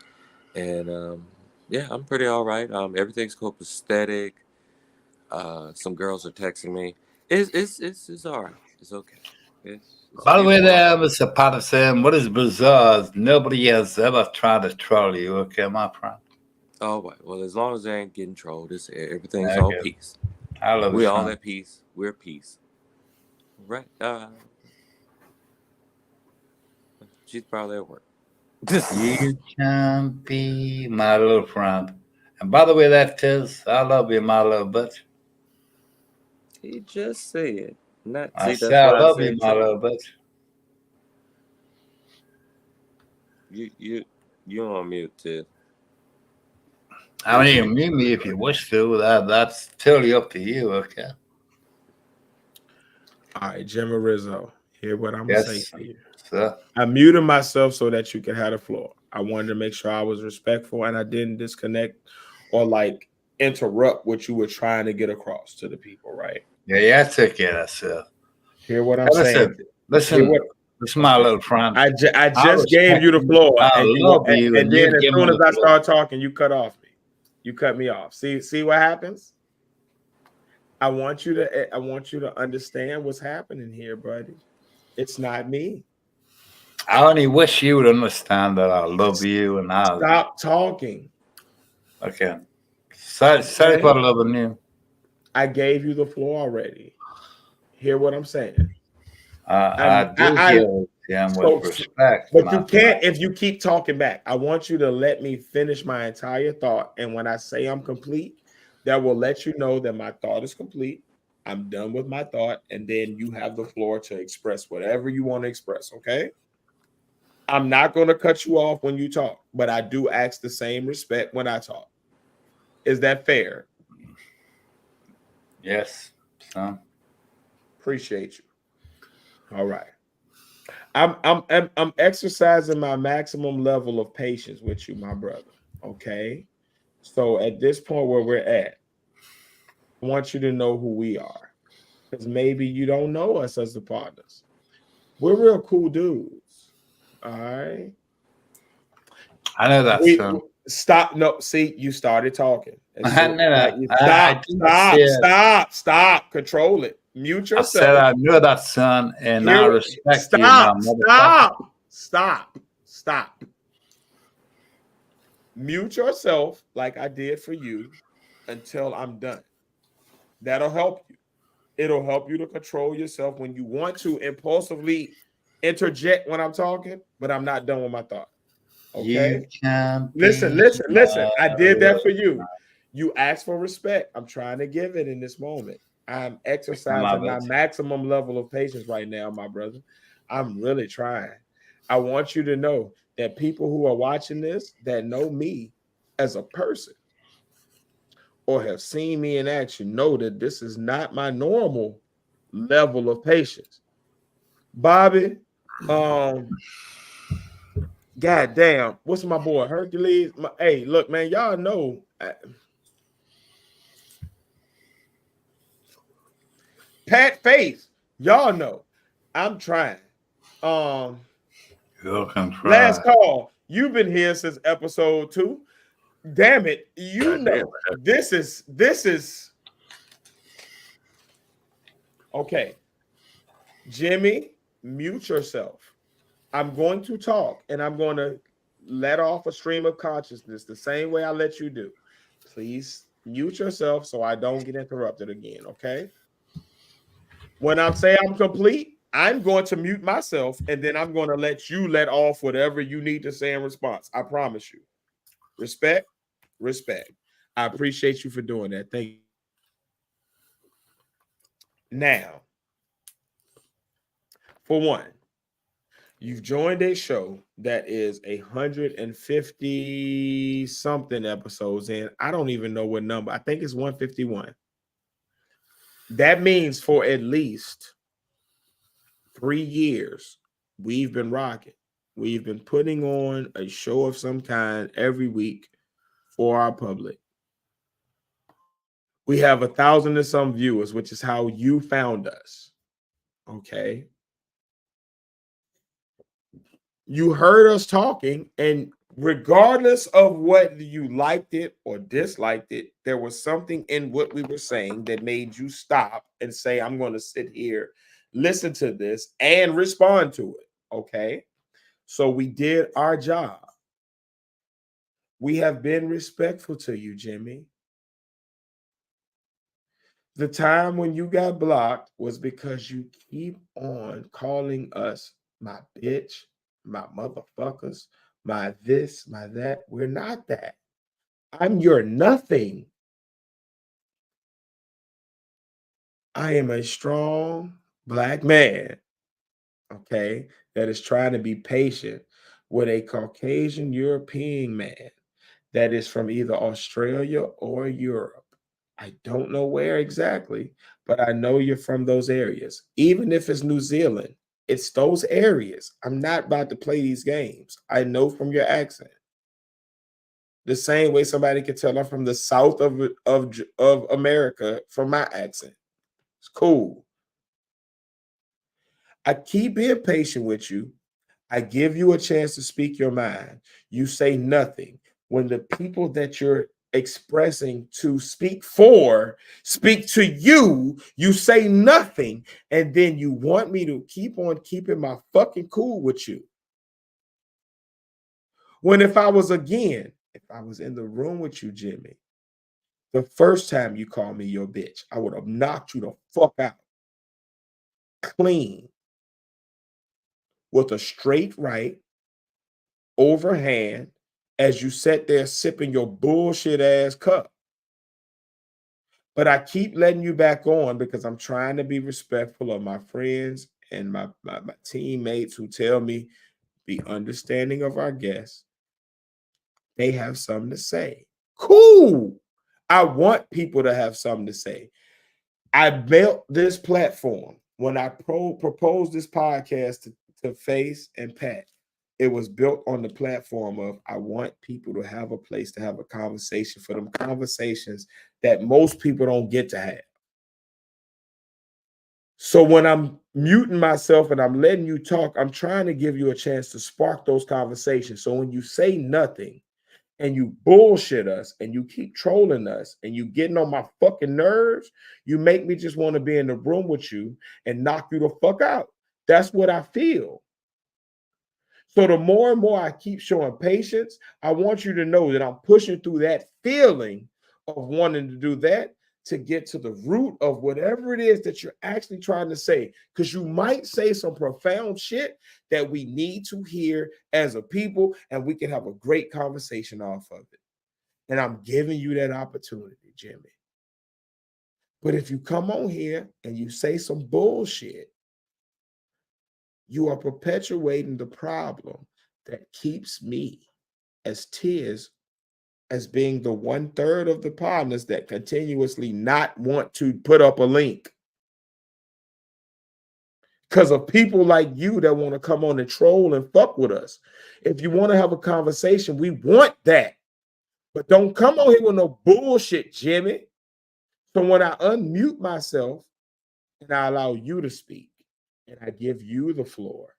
Speaker 6: And yeah, I'm pretty all right. Everything's copacetic. Some girls are texting me. It's all right. It's okay. It's a
Speaker 7: By the
Speaker 6: few
Speaker 7: way,
Speaker 6: more
Speaker 7: there,
Speaker 6: hours.
Speaker 7: Mr. Patterson, what is bizarre is nobody has ever tried to troll you, okay, my friend?
Speaker 6: Oh, well, as long as they ain't getting trolled, everything's all
Speaker 7: Okay.
Speaker 6: peace.
Speaker 7: I love you,
Speaker 6: We all
Speaker 7: son.
Speaker 6: at peace. We're peace. Right. She's probably at work.
Speaker 7: You can be my little friend. And by the way, that is, I love you, my little bitch.
Speaker 6: He just said. Not
Speaker 7: I
Speaker 6: see.
Speaker 7: say
Speaker 6: That's
Speaker 7: I
Speaker 6: why I
Speaker 7: love you,
Speaker 6: said
Speaker 7: my
Speaker 6: troll.
Speaker 7: little bitch.
Speaker 6: You on mute, Tiff.
Speaker 7: I mean, you meet me if you wish to. That's totally up to you, okay?
Speaker 3: All right, Gemma Rizzo, hear what I'm gonna say
Speaker 7: Yes,
Speaker 3: to you.
Speaker 7: sir.
Speaker 3: I muted myself so that you could have the floor. I wanted to make sure I was respectful and I didn't disconnect or like interrupt what you were trying to get across to the people, right?
Speaker 7: Yeah, take care of yourself.
Speaker 3: Hear what I'm
Speaker 7: Listen,
Speaker 3: saying? Hear what?
Speaker 7: listen, my little friend.
Speaker 3: I
Speaker 7: I
Speaker 3: just gave you the
Speaker 7: respect
Speaker 3: floor,
Speaker 7: I
Speaker 3: and
Speaker 7: love you,
Speaker 3: and
Speaker 7: you
Speaker 3: then as
Speaker 7: give me
Speaker 3: soon as
Speaker 7: the
Speaker 3: I
Speaker 7: floor.
Speaker 3: start talking, you cut off me. You cut me off. See what happens? I want you to understand what's happening here, buddy. It's not me.
Speaker 7: I only wish you would understand that I love you and I.
Speaker 3: Stop talking.
Speaker 7: Okay. Sorry
Speaker 3: Okay?
Speaker 7: for loving you.
Speaker 3: I gave you the floor already. Hear what I'm saying?
Speaker 7: I do hear him with
Speaker 3: So,
Speaker 7: respect,
Speaker 3: but you
Speaker 7: my friend.
Speaker 3: can't if you keep talking back. I want you to let me finish my entire thought. And when I say I'm complete, that will let you know that my thought is complete. I'm done with my thought. And then you have the floor to express whatever you want to express. Okay. I'm not going to cut you off when you talk, but I do ask the same respect when I talk. Is that fair?
Speaker 7: Yes, son.
Speaker 3: Appreciate you. All right. I'm exercising my maximum level of patience with you, my brother. Okay. So at this point where we're at, I want you to know who we are. Because maybe you don't know us as the partners. We're real cool dudes. All right.
Speaker 7: I know that, son.
Speaker 3: Stop. No, see, you started talking.
Speaker 7: I know that. I didn't say it.
Speaker 3: Stop. Control it. Mute
Speaker 7: I said
Speaker 3: yourself.
Speaker 7: I know that, son, and I respect you, my motherfucker.
Speaker 3: Stop. Mute yourself like I did for you until I'm done. That'll help you. It'll help you to control yourself when you want to impulsively interject when I'm talking, but I'm not done with my thought. Okay?
Speaker 7: You can't
Speaker 3: Listen.
Speaker 7: be
Speaker 3: I did that for
Speaker 7: my
Speaker 3: you. You asked for respect. I'm trying to give it in this moment. I'm exercising my
Speaker 7: love.
Speaker 3: maximum level of patience right now, my brother. I'm really trying. I want you to know that people who are watching this that know me as a person or have seen me in action know that this is not my normal level of patience. Bobby, god damn, what's my boy Hercules? Hey, look, man, y'all know Pat Faith, y'all know I'm trying.
Speaker 7: You can
Speaker 3: Last
Speaker 7: try.
Speaker 3: call. You've been here since episode 2. Damn it, you
Speaker 5: God damn,
Speaker 3: know this is okay. Jimmy, mute yourself. I'm going to talk and I'm going to let off a stream of consciousness the same way I let you do. Please mute yourself so I don't get interrupted again. Okay. When I say I'm complete, I'm going to mute myself and then I'm going to let you let off whatever you need to say in response. I promise you. Respect. I appreciate you for doing that. Thank you. Now, for one, you've joined a show that is 150 something episodes in. I don't even know what number. I think it's 151. That means for at least 3 years, we've been rocking. We've been putting on a show of some kind every week for our public. We have 1,000 and some viewers, which is how you found us. Okay. You heard us talking, and regardless of whether you liked it or disliked it, there was something in what we were saying that made you stop and say, I'm going to sit here, listen to this, and respond to it. Okay. So we did our job. We have been respectful to you, Jimmy. The time when you got blocked was because you keep on calling us my bitch, my motherfuckers, my this, my that. We're not that. I'm your nothing. I am a strong black man, okay, that is trying to be patient with a Caucasian European man that is from either Australia or Europe. I don't know where exactly, but I know you're from those areas. Even if it's New Zealand, it's those areas. I'm not about to play these games. I know from your accent. the same way somebody can tell I'm from the south of America from my accent. It's cool. I keep being patient with you. I give you a chance to speak your mind. You say nothing. When the people that you're expressing to speak for speak to you, you say nothing. And then you want me to keep on keeping my fucking cool with you. When if I was in the room with you, Jimmy, the first time you called me your bitch, I would have knocked you the fuck out clean with a straight right overhand as you sat there sipping your bullshit ass cup. But I keep letting you back on because I'm trying to be respectful of my friends and my teammates who tell me be understanding of our guests. They have something to say. Cool. I want people to have something to say. I built this platform when I proposed this podcast to Face and Pat. It was built on the platform of I want people to have a place to have a conversation, for them conversations that most people don't get to have. So when I'm muting myself and I'm letting you talk, I'm trying to give you a chance to spark those conversations. So when you say nothing and you bullshit us and you keep trolling us and you getting on my fucking nerves, you make me just want to be in the room with you and knock you the fuck out. That's what I feel. So the more and more I keep showing patience, I want you to know that I'm pushing through that feeling of wanting to do that to get to the root of whatever it is that you're actually trying to say. Because you might say some profound shit that we need to hear as a people, and we can have a great conversation off of it. And I'm giving you that opportunity, Jimmy. But if you come on here and you say some bullshit, you are perpetuating the problem that keeps me as Tiz as being the 1/3 of the partners that continuously not want to put up a link. Because of people like you that want to come on and troll and fuck with us. If you want to have a conversation, we want that. But don't come on here with no bullshit, Jimmy. So when I unmute myself and I allow you to speak and I give you the floor,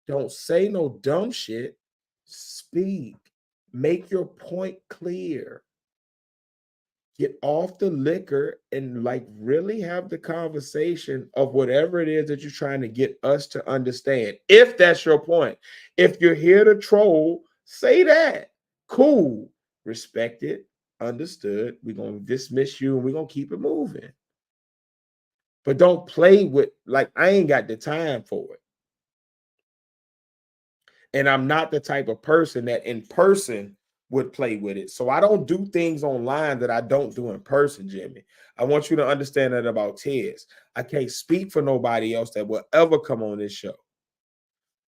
Speaker 3: don't say no dumb shit. Speak. Make your point clear. Get off the liquor and like really have the conversation of whatever it is that you're trying to get us to understand. If that's your point. If you're here to troll, say that. Cool. Respect it. Understood. We're going to dismiss you and we're going to keep it moving. But don't play with, like, I ain't got the time for it. And I'm not the type of person that in person would play with it. So I don't do things online that I don't do in person, Jimmy. I want you to understand that about Tiz. I can't speak for nobody else that will ever come on this show.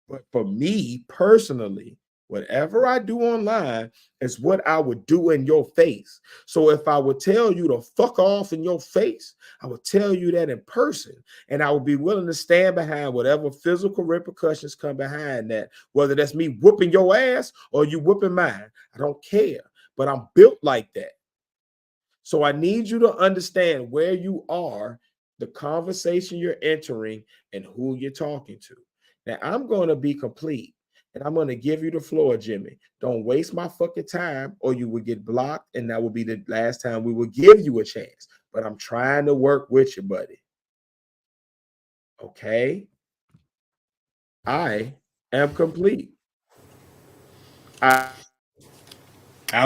Speaker 3: But for me personally, whatever I do online is what I would do in your face. So if I would tell you to fuck off in your face, I would tell you that in person. And I would be willing to stand behind whatever physical repercussions come behind that, whether that's me whooping your ass or you whooping mine. I don't care. But I'm built like that. So I need you to understand where you are, the conversation you're entering, and who you're talking to. Now, I'm going to be complete, and I'm going to give you the floor, Jimmy. Don't waste my fucking time, or you will get blocked, and that will be the last time we will give you a chance. But I'm trying to work with you, buddy. Okay? I am complete.
Speaker 7: And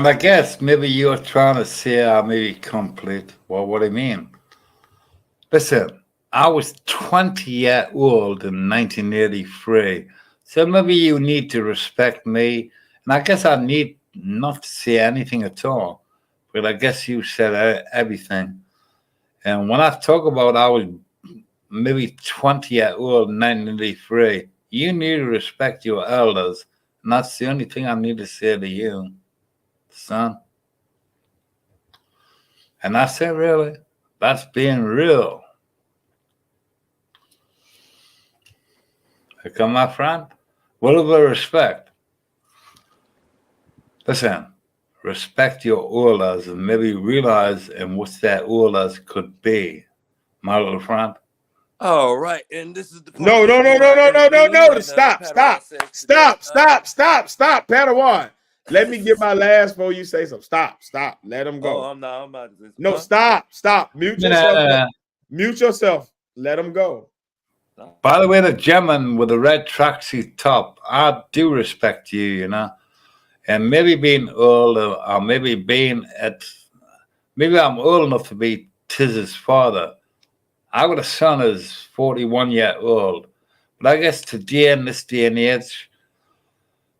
Speaker 7: I guess maybe you're trying to say I may be complete. Well, what do you mean? Listen, I was 20 years old in 1983, so maybe you need to respect me. And I guess I need not to say anything at all, but I guess you said everything. And when I talk about I was maybe 20 years old in 1983, you need to respect your elders. And that's the only thing I need to say to you, son. And I said, really? That's being real. Come, my friend, with a little bit of respect. Listen, respect your orders and maybe realize and what that orders could be, my little friend.
Speaker 6: All right, and this is the part
Speaker 3: No,
Speaker 6: of the
Speaker 3: no,
Speaker 6: show
Speaker 3: no,
Speaker 6: where
Speaker 3: no,
Speaker 6: I
Speaker 3: no, no, no,
Speaker 6: intervene
Speaker 3: no.
Speaker 6: when
Speaker 3: Stop,
Speaker 6: Padawan
Speaker 3: stop,
Speaker 6: says today.
Speaker 3: stop, stop, stop, stop, Padawan. Let me get my last before you say something. Stop, stop. Let him
Speaker 6: Oh,
Speaker 3: go.
Speaker 6: I'm about to say
Speaker 3: No,
Speaker 6: huh?
Speaker 3: stop, stop. Mute yourself.
Speaker 7: Yeah.
Speaker 3: Mute yourself. Let him go.
Speaker 7: By the way, the gentleman with the red tracksuit top, I do respect you, you know. And maybe being old, or maybe maybe I'm old enough to be Tiz's father. I got a son who's 41 years old. But I guess today in this day and age,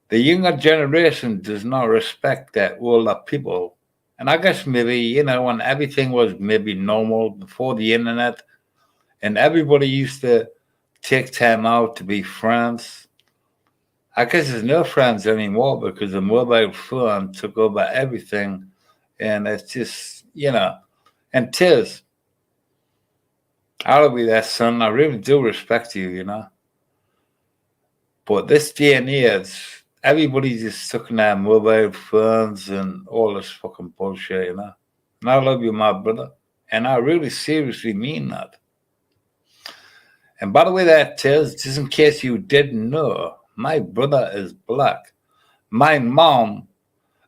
Speaker 7: the younger generation does not respect that older people. And I guess maybe, you know, when everything was maybe normal before the internet and everybody used to take time out to be friends, I guess there's no friends anymore because the mobile phone took over everything. And it's just, you know, and Tiz, I'll be that son. I really do respect you, you know. But this day and age, everybody just took their mobile phones and all this fucking bullshit, you know. And I love you, my brother. And I really seriously mean that. And by the way, that is, just in case you didn't know, my brother is black. My mom,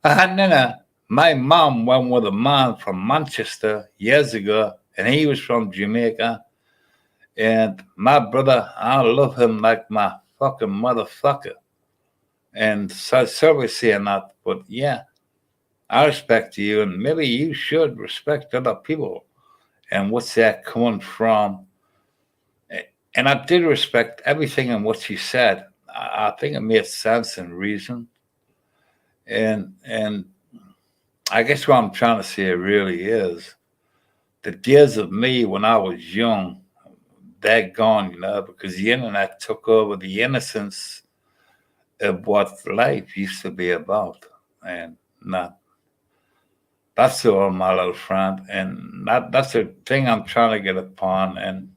Speaker 7: no, my mom went with a man from Manchester years ago, and he was from Jamaica. And my brother, I love him like my fucking motherfucker. And so sorry saying that, but yeah, I respect you, and maybe you should respect other people and what's that coming from. And I did respect everything in what you said. I think it made sense and reason. And I guess what I'm trying to say really is the days of me when I was young, they're gone, you know, because the internet took over the innocence of what life used to be about. And not that's all, my little friend. And that's the thing I'm trying to get upon. And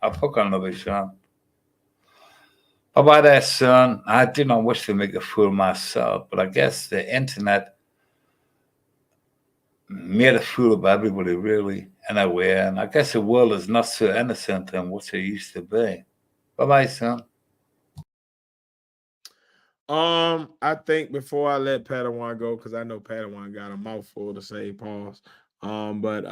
Speaker 7: I'll fuck another son. But by that, son, I did not wish to make a fool of myself, but I guess the internet made a fool of everybody, really, in a way. And I guess the world is not so innocent and what it used to be. Bye bye, son.
Speaker 3: I think before I let Padawan go, because I know Padawan got a mouthful to say, pause. But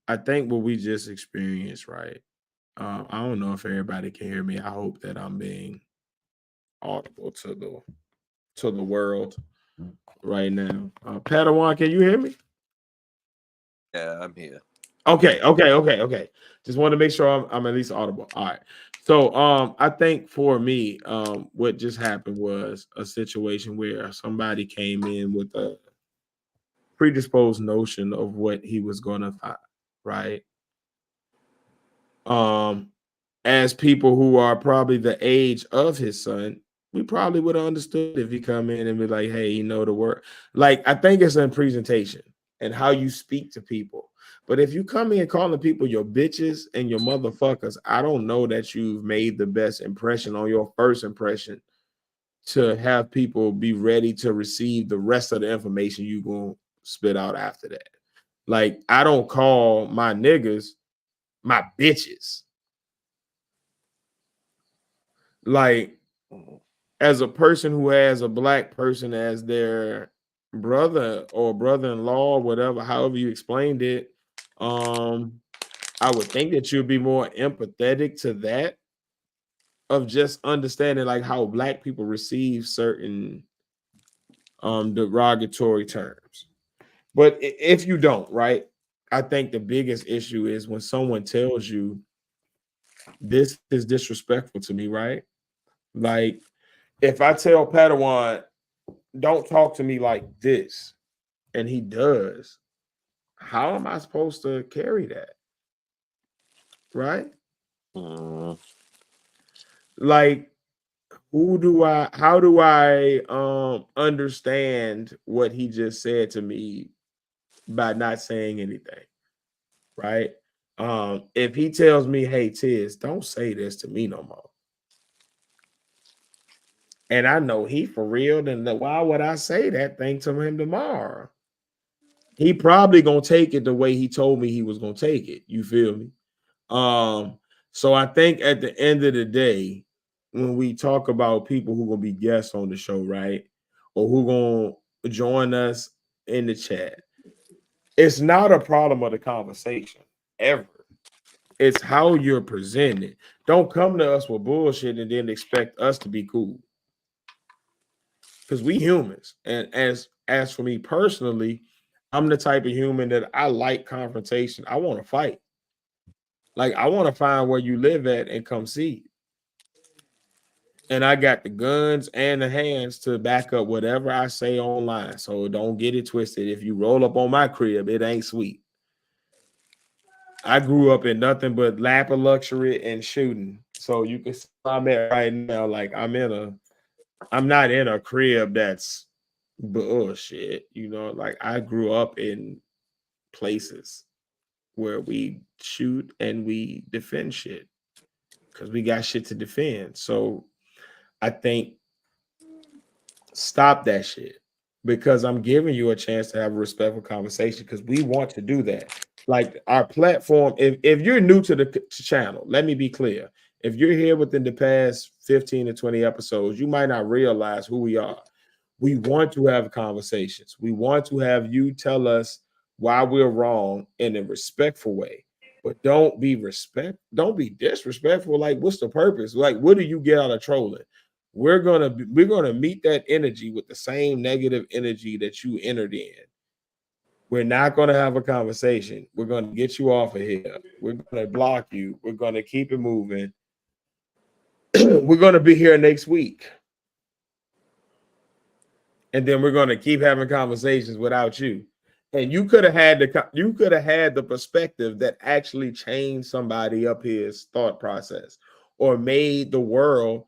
Speaker 3: I think what we just experienced, right? I don't know if everybody can hear me. I hope that I'm being audible to the world right now. Padawan, can you hear me?
Speaker 6: Yeah, I'm here.
Speaker 3: Okay. Just want to make sure I'm at least audible. All right. So I think for me, what just happened was a situation where somebody came in with a predisposed notion of what he was gonna find, right? Um, as people who are probably the age of his son, we probably would have understood if he come in and be like, hey, you know the word. Like, I think it's in presentation and how you speak to people. But if you come in calling people your bitches and your motherfuckers, I don't know that you've made the best impression on your first impression to have people be ready to receive the rest of the information you gonna spit out after that. Like, I don't call my niggas my bitches. Like, as a person who has a black person as their brother or brother-in-law, whatever, however you explained it, I would think that you'd be more empathetic to that of just understanding like how black people receive certain derogatory terms. But if you don't, right? I think the biggest issue is when someone tells you this is disrespectful to me, right? Like if I tell Padawan, don't talk to me like this, and he does, how am I supposed to carry that? Right? Like, how do I understand what he just said to me by not saying anything? Right? If he tells me, hey Tiz, don't say this to me no more. And I know he for real, then why would I say that thing to him tomorrow? He probably gonna take it the way he told me he was gonna take it. You feel me? So I think at the end of the day, when we talk about people who gonna be guests on the show, right? Or who gonna join us in the chat, it's not a problem of the conversation ever. It's how you're presented. Don't come to us with bullshit and then expect us to be cool. Because we humans. And as for me personally, I'm the type of human that I like confrontation. I want to fight. Like I want to find where you live at and come see. And I got the guns and the hands to back up whatever I say online. So don't get it twisted. If you roll up on my crib, it ain't sweet. I grew up in nothing but lap of luxury and shooting. So you can see where I'm at right now. Like I'm not in a crib that's bullshit. You know, like I grew up in places where we shoot and we defend shit because we got shit to defend. So I think stop that shit because I'm giving you a chance to have a respectful conversation because we want to do that. Like our platform, if you're new to the channel, let me be clear. If you're here within the past 15 to 20 episodes, you might not realize who we are. We want to have conversations. We want to have you tell us why we're wrong in a respectful way. But don't be disrespectful. Like, what's the purpose? Like, what do you get out of trolling? We're gonna meet that energy with the same negative energy that you entered in. We're not gonna have a conversation. We're gonna get you off of here. We're gonna block you. We're gonna keep it moving. We're gonna be here next week. And then we're going to keep having conversations without you. And you could have had the perspective that actually changed somebody up his thought process or made the world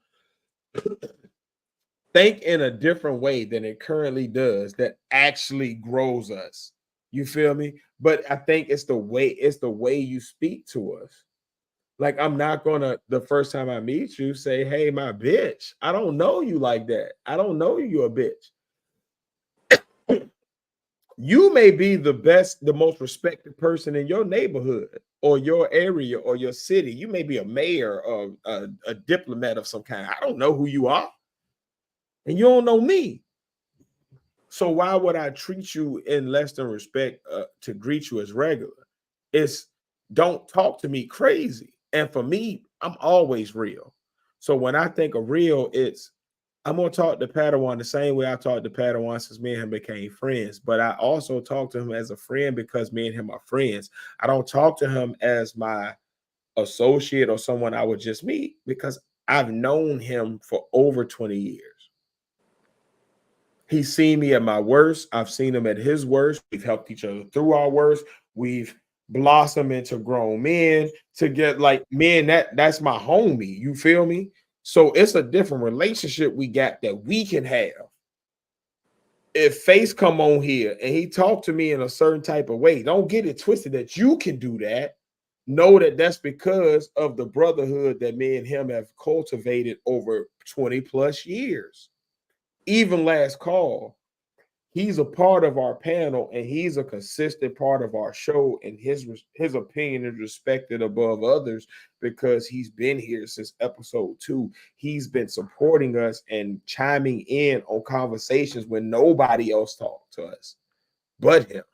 Speaker 3: think in a different way than it currently does that actually grows us. You feel me? But I think it's the way you speak to us. Like I'm not gonna the first time I meet you say, "Hey, my bitch." I don't know you like that. I don't know you're a bitch. You may be the most respected person in your neighborhood or your area or your city. You may be a mayor or a diplomat of some kind. I don't know who you are, and you don't know me. So why would I treat you in less than respect to greet you as regular? It's don't talk to me crazy. And for me, I'm always real. So when I think of real, I'm gonna talk to Padawan the same way I talked to Padawan since me and him became friends. But I also talk to him as a friend because me and him are friends. I don't talk to him as my associate or someone I would just meet because I've known him for over 20 years. He's seen me at my worst. I've seen him at his worst. We've helped each other through our worst. We've blossomed into grown men to get like men. That's my homie. You feel me? So it's a different relationship we got that we can have. If Face come on here and he talk to me in a certain type of way, don't get it twisted that you can do that. Know that that's because of the brotherhood that me and him have cultivated over 20 plus years. Even last call, he's a part of our panel and he's a consistent part of our show, and his opinion is respected above others because he's been here since episode 2. He's been supporting us and chiming in on conversations when nobody else talked to us but him.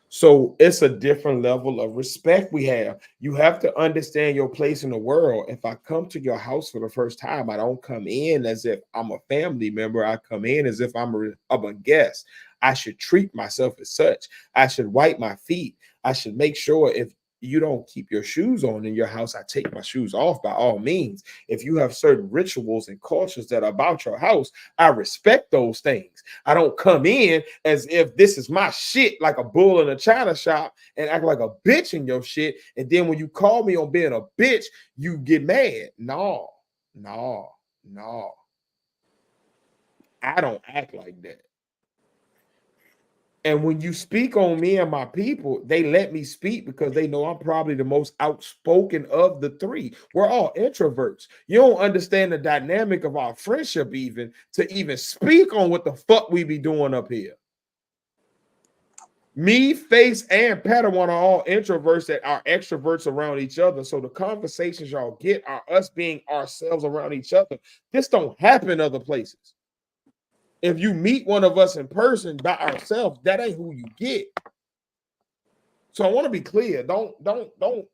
Speaker 3: So it's a different level of respect we have. You have to understand your place in the world. If I come to your house for the first time, I don't come in as if I'm a family member. I come in as if I'm a guest. I should treat myself as such. I should wipe my feet. I should make sure if you don't keep your shoes on in your house, I take my shoes off by all means. If you have certain rituals and cultures that are about your house, I respect those things. I don't come in as if this is my shit like a bull in a china shop and act like a bitch in your shit. And then when you call me on being a bitch, you get mad. No. I don't act like that. And when you speak on me and my people, they let me speak because they know I'm probably the most outspoken of the three. We're all introverts. You don't understand the dynamic of our friendship even to even speak on what the fuck we be doing up here. Me, Face, and Padawan are all introverts that are extroverts around each other. So the conversations y'all get are us being ourselves around each other. This don't happen other places. If you meet one of us in person by ourselves, that ain't who you get. So I want to be clear. Don't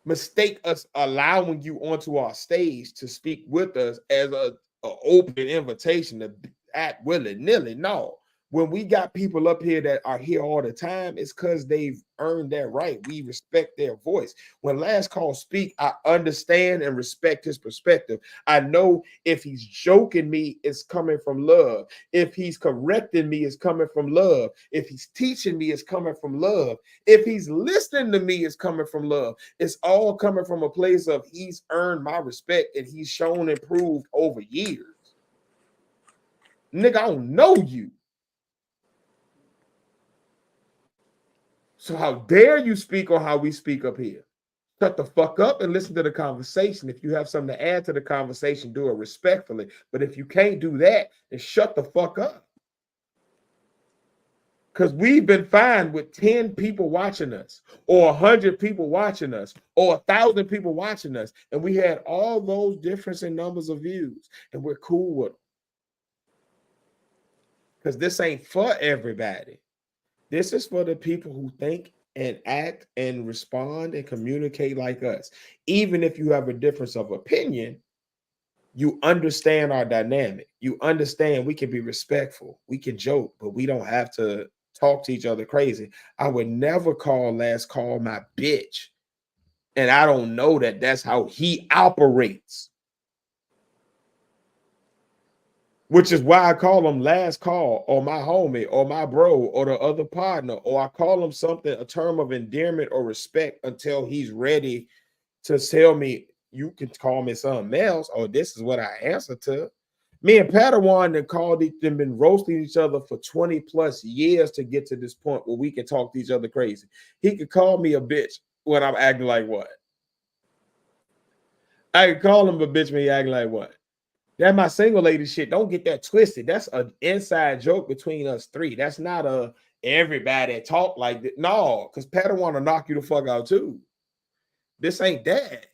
Speaker 3: mistake us allowing you onto our stage to speak with us as a open invitation to act willy-nilly. No. When we got people up here that are here all the time, it's because they've earned that right. We respect their voice. When Last Call speak, I understand and respect his perspective. I know if he's joking me, it's coming from love. If he's correcting me, it's coming from love. If he's teaching me, it's coming from love. If he's listening to me, it's coming from love. It's all coming from a place of he's earned my respect and he's shown and proved over years. Nigga, I don't know you. So how dare you speak on how we speak up here? Shut the fuck up and listen to the conversation. If you have something to add to the conversation, do it respectfully. But if you can't do that, then shut the fuck up. Because we've been fine with 10 people watching us, or 100 people watching us, or 1,000 people watching us. And we had all those difference in numbers of views. And we're cool with them. Because this ain't for everybody. This is for the people who think and act and respond and communicate like us. Even if you have a difference of opinion, you understand our dynamic. You understand we can be respectful. We can joke, but we don't have to talk to each other crazy. I would never call Last Call my bitch. And I don't know that that's how he operates. Which is why I call him Last Call, or my homie, or my bro, or the other partner, or I call him something, a term of endearment or respect until he's ready to tell me, you can call me something else, or this is what I answer to. Me and Padawan that called them been roasting each other for 20 plus years to get to this point where we can talk to each other crazy. He could call me a bitch when I'm acting like what? I could call him a bitch when he acting like what? That my single lady shit. Don't get that twisted. That's an inside joke between us three. That's not a everybody talk like that. No, because Padawan will knock you the fuck out too. This ain't that.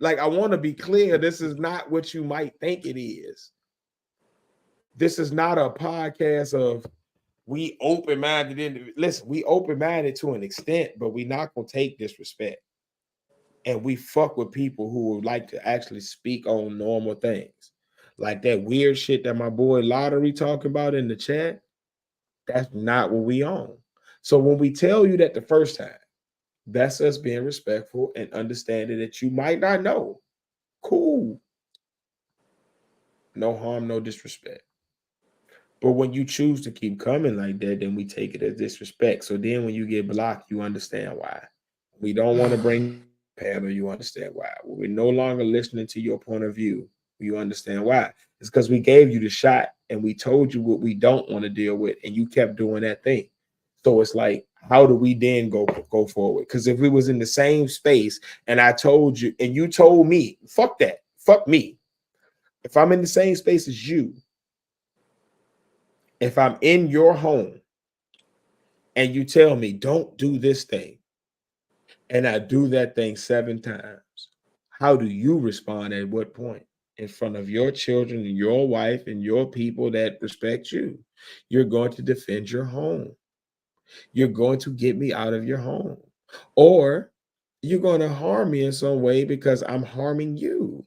Speaker 3: Like, I want to be clear. This is not what you might think it is. This is not a podcast of we open-minded. Listen, we open-minded to an extent, but we not gonna take disrespect. And we fuck with people who would like to actually speak on normal things. Like that weird shit that my boy Lottery talking about in the chat, that's not what we on. So when we tell you that the first time, that's us being respectful and understanding that you might not know. Cool. No harm, no disrespect. But when you choose to keep coming like that, then we take it as disrespect. So then when you get blocked, you understand why. We don't want to bring panel, you understand why. When we're no longer listening to your point of view, you understand why. It's because we gave you the shot and we told you what we don't want to deal with, and you kept doing that thing. So it's like, how do we then go forward? Because if we was in the same space and I told you and you told me, fuck that, fuck me. If I'm in the same space as you, if I'm in your home and you tell me don't do this thing, and I do that thing 7 times, how do you respond at what point? In front of your children and your wife and your people that respect you. You're going to defend your home. You're going to get me out of your home. Or you're going to harm me in some way because I'm harming you.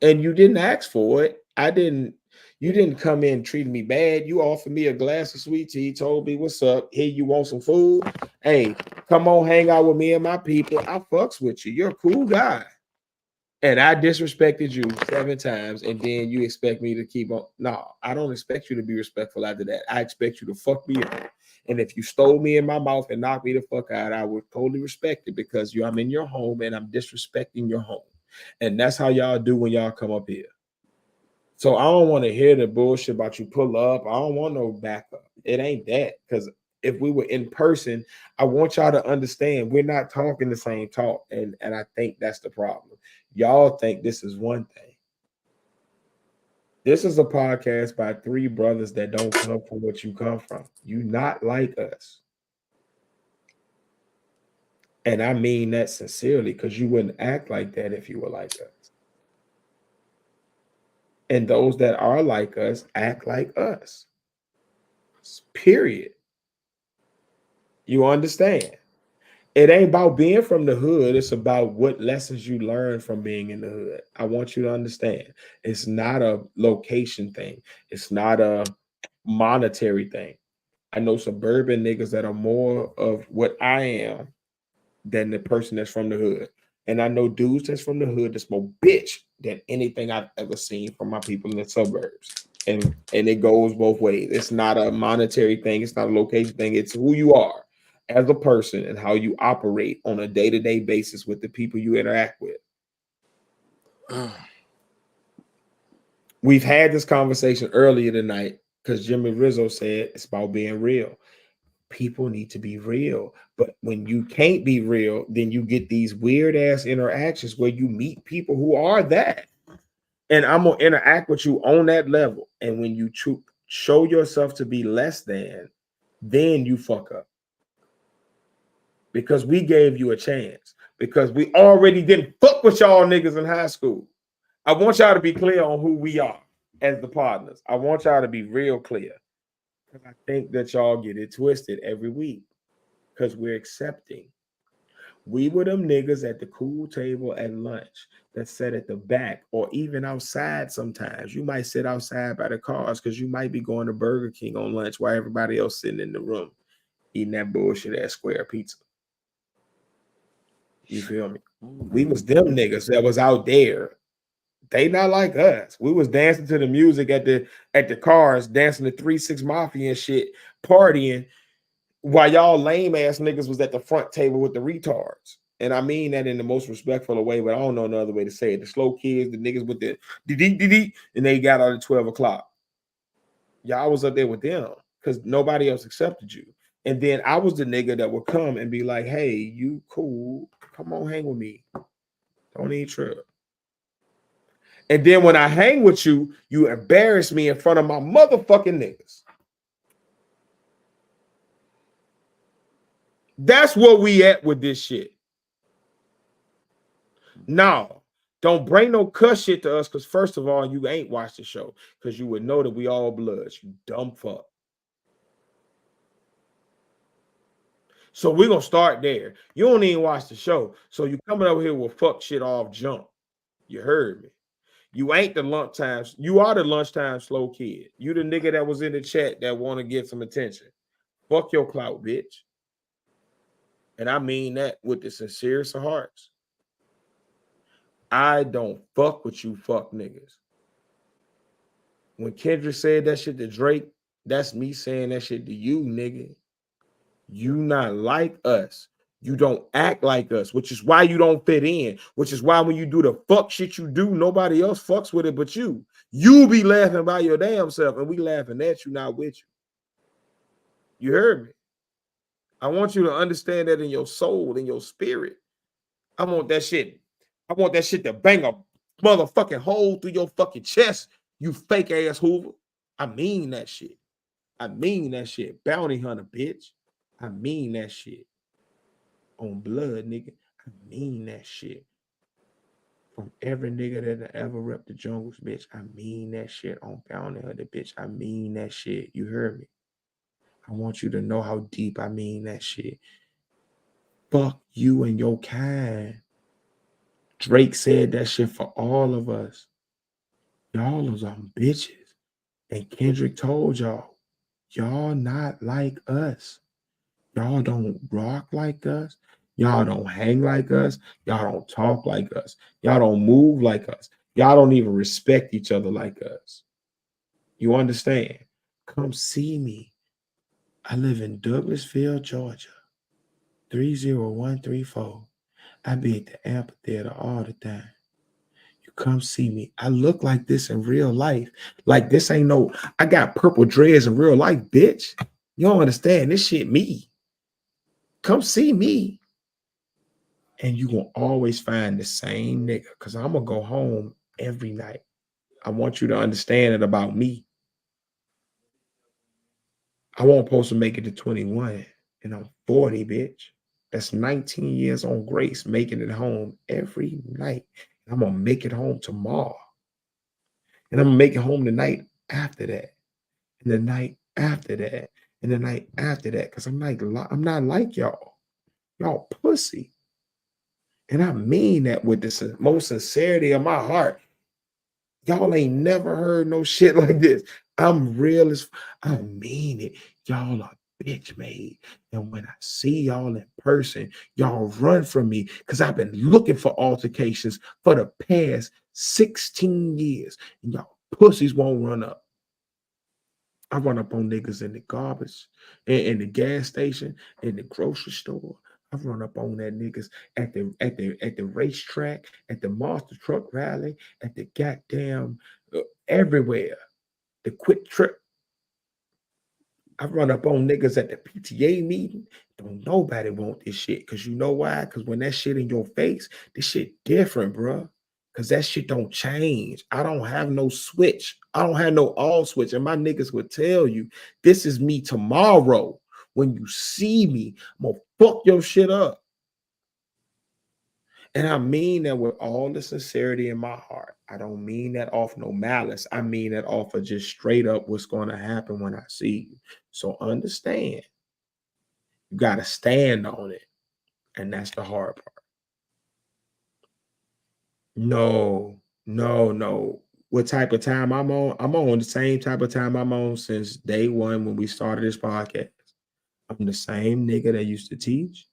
Speaker 3: And you didn't ask for it. You didn't come in treating me bad. You offered me a glass of sweet tea, told me what's up. Hey, you want some food? Hey, come on, hang out with me and my people. I fucks with you. You're a cool guy. And I disrespected you 7 times, and then you expect me to keep on. No, I don't expect you to be respectful after that. I expect you to fuck me up. And if you stole me in my mouth and knocked me the fuck out, I would totally respect it because I'm in your home and I'm disrespecting your home. And that's how y'all do when y'all come up here. So I don't want to hear the bullshit about you pull up. I don't want no backup. It ain't that. Because if we were in person, I want y'all to understand we're not talking the same talk. And I think that's the problem. Y'all think this is one thing. This is a podcast by three brothers that don't come from what you come from. You not like us. And I mean that sincerely, because you wouldn't act like that if you were like us. And those that are like us act like us. Period. You understand? It ain't about being from the hood. It's about what lessons you learn from being in the hood. I want you to understand. It's not a location thing. It's not a monetary thing. I know suburban niggas that are more of what I am than the person that's from the hood. And I know dudes that's from the hood that's more bitch than anything I've ever seen from my people in the suburbs. And it goes both ways. It's not a monetary thing. It's not a location thing. It's who you are as a person and how you operate on a day-to-day basis with the people you interact with. We've had this conversation earlier tonight because Jimmy Rizzo said it's about being real. People need to be real. But when you can't be real, then you get these weird ass interactions where you meet people who are that. And I'm going to interact with you on that level. And when you show yourself to be less than, then you fuck up. Because we gave you a chance. Because we already didn't fuck with y'all niggas in high school. I want y'all to be clear on who we are as the partners. I want y'all to be real clear. Because I think that y'all get it twisted every week. Because we're accepting. We were them niggas at the cool table at lunch that sat at the back or even outside sometimes. You might sit outside by the cars because you might be going to Burger King on lunch while everybody else sitting in the room eating that bullshit ass square pizza. You feel me? We was them niggas that was out there. They not like us. We was dancing to the music at the cars, dancing to 3-6 Mafia and shit, partying, while y'all lame ass niggas was at the front table with the retards. And I mean that in the most respectful way, but I don't know another way to say it. The slow kids, the niggas with the dee and they got out at 12 o'clock. Y'all was up there with them because nobody else accepted you. And then I was the nigga that would come and be like, hey, you cool. Come on, hang with me. Don't even trip. And then when I hang with you, you embarrass me in front of my motherfucking niggas. That's where we at with this shit. No, don't bring no cuss shit to us because first of all, you ain't watched the show because you would know that we all bloods, you dumb fuck. So we're going to start there. You don't even watch the show. So you coming over here with fuck shit off jump. You heard me. You ain't the lunchtime. You are the lunchtime slow kid. You the nigga that was in the chat that want to get some attention. Fuck your clout, bitch. And I mean that with the sincerest of hearts. I don't fuck with you fuck niggas. When Kendrick said that shit to Drake, that's me saying that shit to you, nigga. You not like us. You don't act like us, which is why you don't fit in, which is why when you do the fuck shit you do, nobody else fucks with it but you. You be laughing by your damn self, and we laughing at you, not with you. You heard me. I want you to understand that in your soul, in your spirit. I want that shit. I want that shit to bang a motherfucking hole through your fucking chest, you fake ass Hoover. I mean that shit. I mean that shit. Bounty hunter, bitch. I mean that shit. On blood, nigga. I mean that shit. From every nigga that ever repped the jungles, bitch. I mean that shit. On bounty hunter, bitch. I mean that shit. You heard me. I want you to know how deep I mean that shit. Fuck you and your kind. Drake said that shit for all of us. Y'all are some bitches. And Kendrick told y'all not like us. Y'all don't rock like us. Y'all don't hang like us. Y'all don't talk like us. Y'all don't move like us. Y'all don't even respect each other like us. You understand? Come see me. I live in Douglasville, Georgia. 30134. I be at the amphitheater all the time. You You come see me. I look like this in real life. Like this ain't no, I got purple dreads in real life, bitch. You don't understand. This shit me. Come see me. And you gonna always find the same nigga because I'm gonna go home every night. I want you to understand it about me. I won't supposed to make it to 21 and I'm 40, bitch. That's 19 years on grace, making it home every night. I'm gonna make it home tomorrow. And I'm gonna make it home the night after that. And the night after that. And the night after that. Because I'm not like y'all. Y'all pussy. And I mean that with the most sincerity of my heart. Y'all ain't never heard no shit like this. I'm real as I mean it. Y'all are bitch made. And when I see y'all in person, y'all run from me because I've been looking for altercations for the past 16 years. And y'all pussies won't run up. I run up on niggas in the garbage, in the gas station, in the grocery store. I run up on that niggas at the racetrack, at the monster truck rally, at the goddamn everywhere. The quick trip. I run up on niggas at the PTA meeting. Don't nobody want this shit. Cause you know why? Cause when that shit in your face, this shit different, bro. Cause that shit don't change. I don't have no switch. I don't have no all switch. And my niggas would tell you, this is me tomorrow. When you see me, I'm gonna fuck your shit up. And I mean that with all the sincerity in my heart. I don't mean that off no malice. I mean that off of just straight up what's going to happen when I see you. So understand, you got to stand on it. And that's the hard part. No. What type of time I'm on? I'm on the same type of time I'm on since day one when we started this podcast. I'm the same nigga that used to teach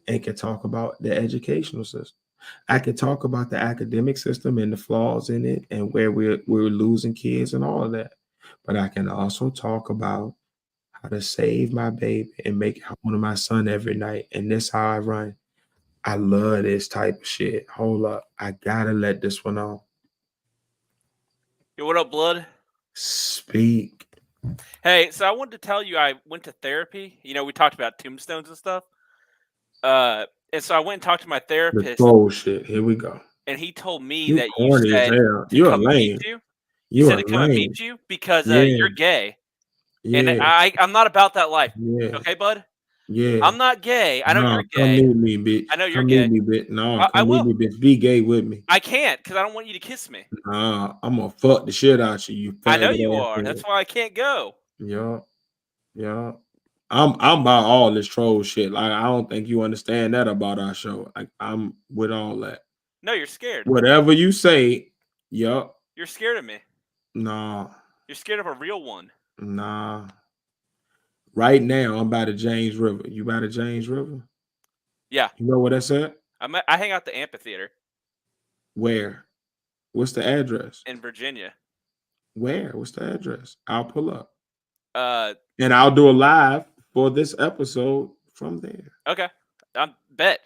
Speaker 3: and can talk about the educational system. I can talk about the academic system and the flaws in it and where we're losing kids and all of that. But I can also talk about how to save my baby and make it home to my son every night. And this how I run. I love this type of shit. Hold up. I gotta let this one on.
Speaker 8: Yo, what up, blood?
Speaker 3: Speak.
Speaker 8: Hey, so I wanted to tell you I went to therapy. You know, we talked about tombstones and stuff. And so I went and talked to my
Speaker 3: The
Speaker 8: therapist,
Speaker 3: bullshit. Here we go.
Speaker 8: and he told me
Speaker 3: You
Speaker 8: that you
Speaker 3: corny as
Speaker 8: said
Speaker 3: hell.
Speaker 8: to
Speaker 3: You a
Speaker 8: come
Speaker 3: lame.
Speaker 8: meet you. You
Speaker 3: You
Speaker 8: said
Speaker 3: a
Speaker 8: to come and
Speaker 3: lame.
Speaker 8: meet you because
Speaker 3: Yeah.
Speaker 8: you're gay. And
Speaker 3: Yeah.
Speaker 8: I'm not about that life.
Speaker 3: Yeah.
Speaker 8: Okay, bud?
Speaker 3: Yeah.
Speaker 8: I'm not gay. I know
Speaker 3: No,
Speaker 8: you're
Speaker 3: come
Speaker 8: gay.
Speaker 3: meet me, bitch.
Speaker 8: I know you're
Speaker 3: Come
Speaker 8: gay.
Speaker 3: meet me, bitch. No,
Speaker 8: I
Speaker 3: come meet
Speaker 8: will.
Speaker 3: me, bitch. Be gay with me.
Speaker 8: I can't because I don't want you to kiss me.
Speaker 3: Nah, I'm gonna fuck the shit out you,
Speaker 8: I know
Speaker 3: faggot
Speaker 8: you
Speaker 3: ass
Speaker 8: are.
Speaker 3: nigga.
Speaker 8: That's why I can't go.
Speaker 3: Yeah. I'm about all this troll shit. Like I don't think you understand that about our show. Like I'm with all that.
Speaker 8: No, you're scared.
Speaker 3: Whatever you say, yup.
Speaker 8: You're scared of me.
Speaker 3: Nah.
Speaker 8: You're scared of a real one.
Speaker 3: Nah. Right now, I'm by the James River. You by the James River?
Speaker 8: Yeah.
Speaker 3: You know where that's at?
Speaker 8: I hang out at the amphitheater
Speaker 3: Where? What's the address?
Speaker 8: in Virginia.
Speaker 3: Where? What's the address? I'll pull up.
Speaker 8: And
Speaker 3: I'll do a live for this episode from there.
Speaker 8: Okay. I bet.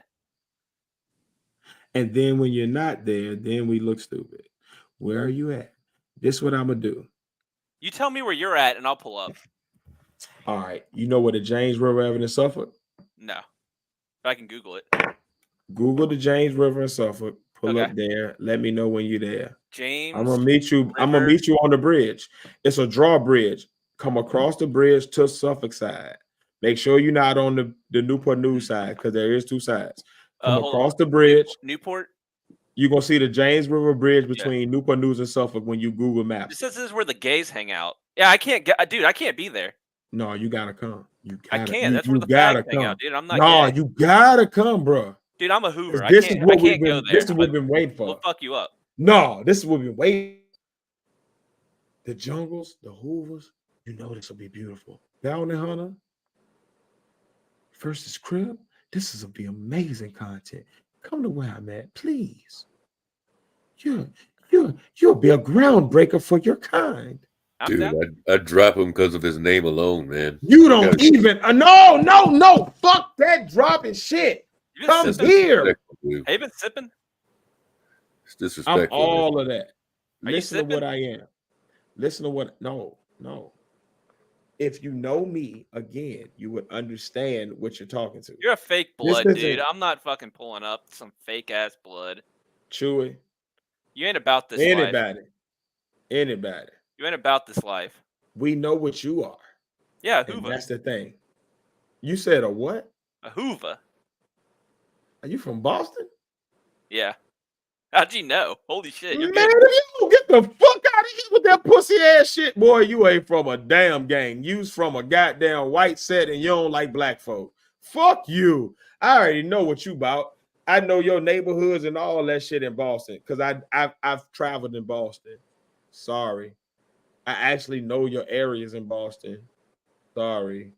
Speaker 3: And then when you're not there, then we look stupid. Where are you at? This is what I'm going to do.
Speaker 8: You tell me where you're at and I'll pull up.
Speaker 3: All right. You know where the James River is in Suffolk?
Speaker 8: No. But I can Google it.
Speaker 3: Google the James River in Suffolk. Pull
Speaker 8: Okay.
Speaker 3: up there. Let me know when you're there.
Speaker 8: James.
Speaker 3: I'm gonna meet you.
Speaker 8: River.
Speaker 3: I'm gonna meet you on the bridge. It's a drawbridge. Come across the bridge to Suffolk side. Make sure you're not on the Newport News side because there is two sides. Come across the bridge.
Speaker 8: Newport.
Speaker 3: You're gonna see the James River Bridge between Newport News and Suffolk when you Google Maps.
Speaker 8: It says this is where the gays hang out. Yeah, I can't get, dude. I can't be there.
Speaker 3: No, you gotta come.
Speaker 8: I can't. That's where the
Speaker 3: gotta
Speaker 8: fags hang out, dude. I'm not
Speaker 3: No,
Speaker 8: gay.
Speaker 3: you gotta come, bro.
Speaker 8: Dude, I'm a Hoover. I
Speaker 3: This
Speaker 8: can't.
Speaker 3: is what
Speaker 8: I can't go there.
Speaker 3: This is what we've been waiting for.
Speaker 8: We'll fuck you up.
Speaker 3: No, this is what we've been waiting. The jungles, the Hoovers. You know this will be beautiful. Bounty Hunter. First is Crib. This is gonna be amazing content. Come to where I'm at, please. You'll be a groundbreaker for your kind.
Speaker 5: Dude, I'd drop him because of his name alone, man.
Speaker 3: You don't even no. Fuck that dropping shit. Come here.
Speaker 8: Have you been sipping?
Speaker 5: It's disrespectful.
Speaker 3: I'm all of that.
Speaker 8: Are you
Speaker 3: Listen to what
Speaker 8: sipping?
Speaker 3: I am. Listen to what. No. If you know me again, you would understand what you're talking to.
Speaker 8: You're a fake
Speaker 3: This
Speaker 8: blood, dude.
Speaker 3: isn't
Speaker 8: I'm not fucking pulling up some fake ass blood.
Speaker 3: Chewy.
Speaker 8: You ain't about this life.
Speaker 3: Anybody.
Speaker 8: You ain't about this life.
Speaker 3: We know what you are,
Speaker 8: Yeah,
Speaker 3: and
Speaker 8: Hoover.
Speaker 3: that's the thing. You said a what?
Speaker 8: A Hoover.
Speaker 3: Are you from Boston?
Speaker 8: Yeah. How'd you know? Holy shit. You're
Speaker 3: Man,
Speaker 8: good.
Speaker 3: if you don't get the fuck out of here with that pussy ass shit, boy, you ain't from a damn gang. You's from a goddamn white set and you don't like black folk. Fuck you. I already know what you about. I know your neighborhoods and all that shit in Boston because I've traveled in Boston. Sorry. I actually know your areas in Boston. Sorry.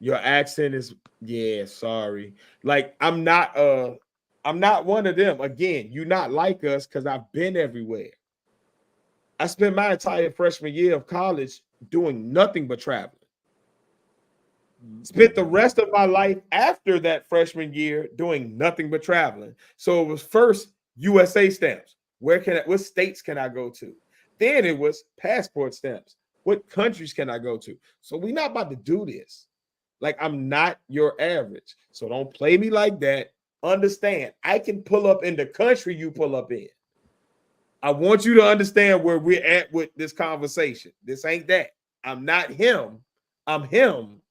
Speaker 3: Your accent is sorry. Like I'm not one of them. Again, you not like us because I've been everywhere. I spent my entire freshman year of college doing nothing but traveling. Spent the rest of my life after that freshman year doing nothing but traveling. So it was first USA stamps. What states can I go to? Then it was passport stamps. What countries can I go to? So we're not about to do this. Like I'm not your average. So don't play me like that. Understand, I can pull up in the country you pull up in. I want you to understand where we're at with this conversation. This ain't that. I'm not him. I'm him.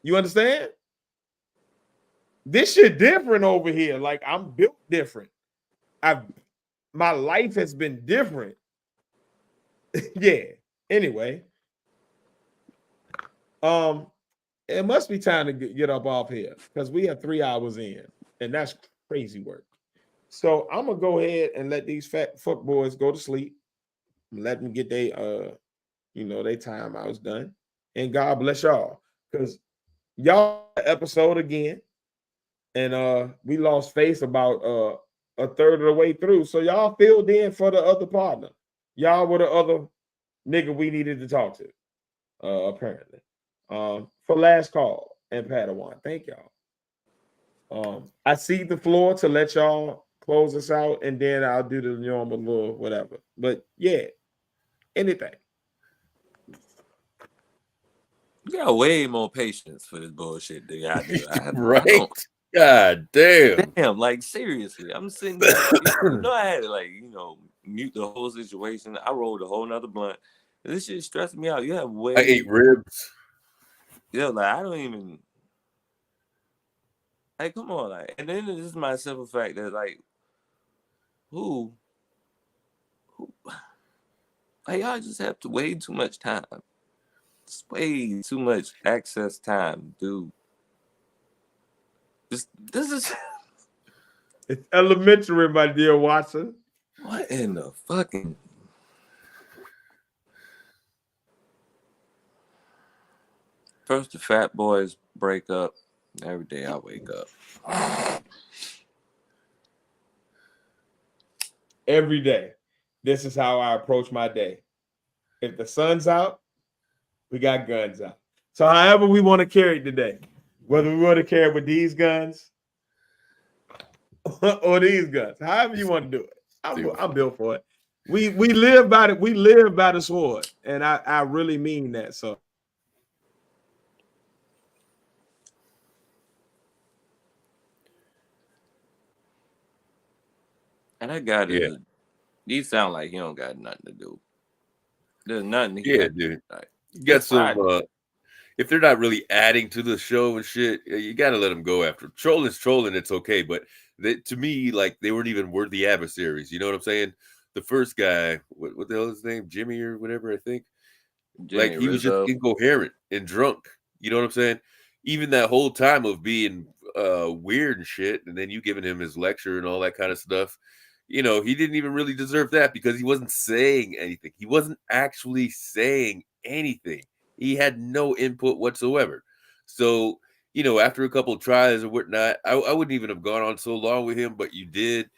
Speaker 3: You understand? This shit different over here. Like I'm built different. My life has been different. Yeah. Anyway. It must be time to get up off here because we are 3 hours in, and that's crazy work. So I'm gonna go ahead and let these fat fuck boys go to sleep. Let them get their their time outs done. And God bless y'all. Because y'all episode again. And we lost face about a third of the way through. So y'all filled in for the other partner. Y'all were the other nigga we needed to talk to, apparently. For last call and Padawan. Thank y'all. I see the floor to let y'all close us out, and then I'll do the normal little whatever. But yeah, anything.
Speaker 6: You got way more patience for this bullshit than I do.
Speaker 5: Right?
Speaker 6: I don't.
Speaker 5: God damn.
Speaker 6: Damn, like seriously. I'm sitting here like, I had to mute the whole situation. I rolled a whole nother blunt. This shit stressed me out. You have way
Speaker 5: I ate ribs.
Speaker 6: Yeah, like I don't even come on, and then this is my simple fact that who y'all just have to way too much time. It's way too much access time, dude. This is
Speaker 3: It's elementary, my dear Watson.
Speaker 6: what in the fucking first the fat boys break up. Every day I wake up.
Speaker 3: Every day. This is how I approach my day. If the sun's out, we got guns out. So however we want to carry it today, whether we want to carry it with these guns or these guns, however you want to do it, I'm built for it. We live by it. We live by the sword, and I really mean that. So.
Speaker 6: And that guy he sound like he don't got nothing to do. There's nothing he got
Speaker 5: dude.
Speaker 6: Like,
Speaker 5: you got some if they're not really adding to the show and shit, you got to let them go after. Trolling, it's okay. But to me, they weren't even worthy adversaries. You know what I'm saying? The first guy, what the hell is his name? Jimmy or whatever, I think.
Speaker 6: Jimmy
Speaker 5: he was just incoherent and drunk. You know what I'm saying? Even that whole time of being weird and shit, and then you giving him his lecture and all that kind of stuff. He didn't even really deserve that because he wasn't saying anything. He wasn't actually saying anything. He had no input whatsoever. So, after a couple of tries or whatnot, I wouldn't even have gone on so long with him, but you did,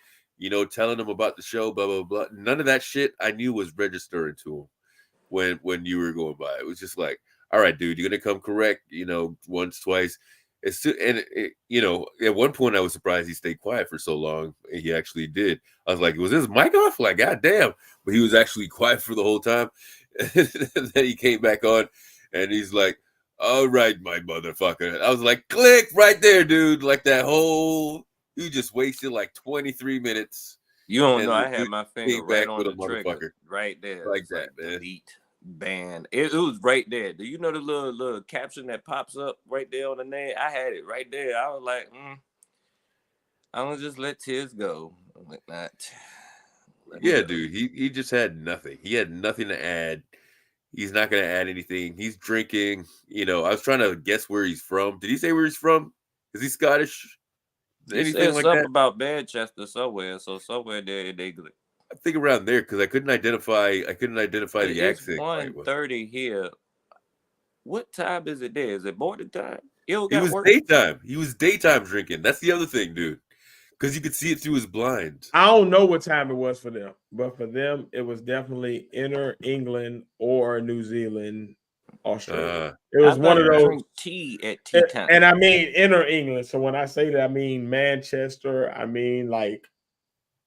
Speaker 5: telling him about the show, blah, blah, blah. None of that shit I knew was registering to him when you were going by. It was just like, all right, dude, you're going to come correct, once, twice. you know, at one point I was surprised he stayed quiet for so long. He actually did. I was like, was his mic off? Like, goddamn! But he was actually quiet for the whole time. And then he came back on, and he's like, "All right, my motherfucker." I was like, "Click right there, dude!" Like that whole you just wasted like 23 minutes.
Speaker 6: You don't
Speaker 5: And
Speaker 6: know.
Speaker 5: the
Speaker 6: I had
Speaker 5: dude
Speaker 6: my finger
Speaker 5: came
Speaker 6: right
Speaker 5: back
Speaker 6: on
Speaker 5: with
Speaker 6: the
Speaker 5: a
Speaker 6: trigger,
Speaker 5: motherfucker
Speaker 6: right there.
Speaker 5: like
Speaker 6: It's
Speaker 5: that, man.
Speaker 6: delete, ban. It was right there. Do you know the little caption that pops up right there on the name? I had it right there. I was like, I'm gonna just let tears go. I'm like, not. Let 'em
Speaker 5: Yeah,
Speaker 6: go.
Speaker 5: dude. He just had nothing. He had nothing to add. He's not gonna add anything. He's drinking. You know, I was trying to guess where he's from. Did he say where he's from? Is he Scottish?
Speaker 6: He
Speaker 5: Anything
Speaker 6: said
Speaker 5: like
Speaker 6: something
Speaker 5: that?
Speaker 6: about Manchester somewhere. So somewhere there they.
Speaker 5: I think around there because I couldn't identify the
Speaker 6: It's
Speaker 5: accent quite well.
Speaker 6: 1:30 here. What time is it there? Is it morning time? You don't
Speaker 5: He
Speaker 6: got
Speaker 5: was
Speaker 6: work?
Speaker 5: daytime. He was daytime drinking. That's the other thing, dude. Because you could see it through his blinds.
Speaker 3: I don't know what time it was for them, but for them, it was definitely inner England or New Zealand, Australia. It
Speaker 6: I
Speaker 3: was one
Speaker 6: thought
Speaker 3: of
Speaker 6: you
Speaker 3: those.
Speaker 6: drink tea at tea time.
Speaker 3: And I mean inner England. So when I say that, I mean Manchester. I mean like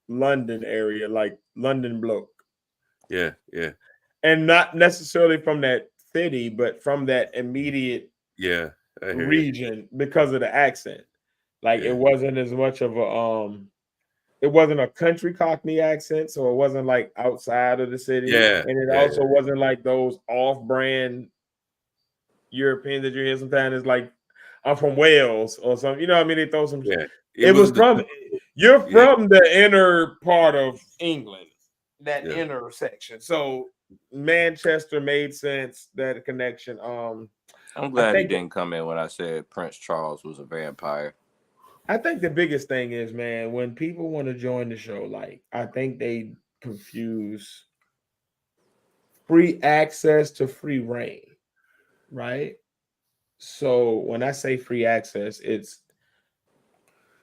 Speaker 3: London area, like London bloke.
Speaker 5: Yeah, yeah,
Speaker 3: And not necessarily from that city, but from that immediate
Speaker 5: yeah. I hear you.
Speaker 3: region because of the accent. Like
Speaker 5: Yeah.
Speaker 3: it wasn't as much of a it wasn't a country Cockney accent, so it wasn't like outside of the city.
Speaker 5: Yeah,
Speaker 3: And it
Speaker 5: yeah,
Speaker 3: also wasn't like those off-brand Europeans that you hear sometimes. It's like I'm from Wales or something. You know what I mean? They throw some.
Speaker 5: yeah.
Speaker 3: It was
Speaker 5: wasn't the
Speaker 3: from you're
Speaker 5: yeah,
Speaker 3: from the inner part of England, that
Speaker 5: yeah.
Speaker 3: inner section. So Manchester made sense, that connection.
Speaker 6: I'm
Speaker 3: I
Speaker 6: glad he
Speaker 3: think
Speaker 6: didn't come in when I said Prince Charles was a vampire.
Speaker 3: I think the biggest thing is, man, when people want to join the show, like I think they confuse free access to free reign, right? So when I say free access, it's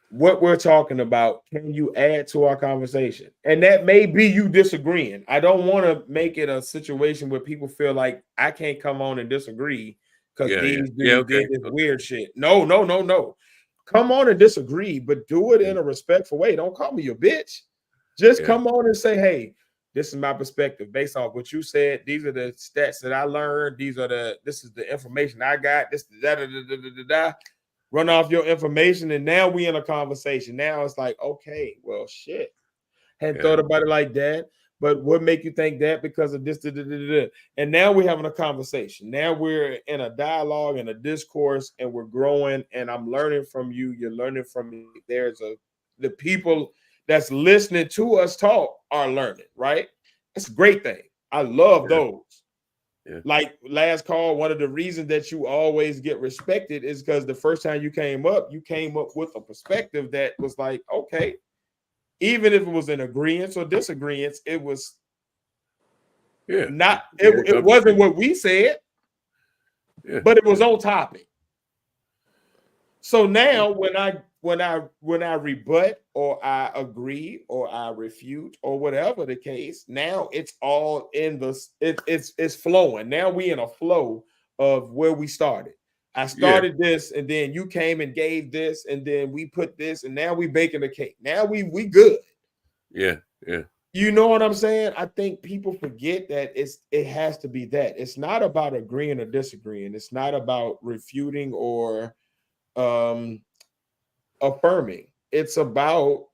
Speaker 3: what we're talking about. Can you add to our conversation? And that may be you disagreeing. I don't want to make it a situation where people feel like I can't come on and disagree because
Speaker 5: Yeah, yeah.
Speaker 3: these
Speaker 5: Yeah,
Speaker 3: dudes did
Speaker 5: okay.
Speaker 3: this weird shit. No, no, no, no. Come on and disagree, but do it
Speaker 5: Yeah,
Speaker 3: in a respectful way. Don't call me your bitch. Just
Speaker 5: yeah,
Speaker 3: come on and say, hey, this is my perspective based off what you said. These are the stats that I learned. This is the information I got. This da da da da da da. Run off your information, and now we in a conversation. Now it's like, okay, well, shit. Hadn't
Speaker 5: yeah,
Speaker 3: thought about it like that. But what make you think that? Because of this, da, da, da, da, da. And now we're having a conversation. Now we're in a dialogue and a discourse, and we're growing. And I'm learning from you. You're learning from me. The people that's listening to us talk are learning, right? That's a great thing. I love
Speaker 5: yeah,
Speaker 3: those.
Speaker 5: yeah,
Speaker 3: Like last call, one of the reasons that you always get respected is because the first time you came up with a perspective that was like, okay, even if it was an agreement or disagreement, it was
Speaker 5: yeah.
Speaker 3: not,
Speaker 5: Yeah,
Speaker 3: it wasn't what we said,
Speaker 5: yeah,
Speaker 3: but it was on topic. So now when I rebut or I agree or I refute or whatever the case, now it's all in it's flowing. Now we in a flow of where we started. I started this, and then you came and gave this, and then we put this, and now we baking the cake. Now we good.
Speaker 5: yeah, yeah,
Speaker 3: You know what I'm saying? I think people forget that it has to be that. It's not about agreeing or disagreeing. It's not about refuting or affirming. It's about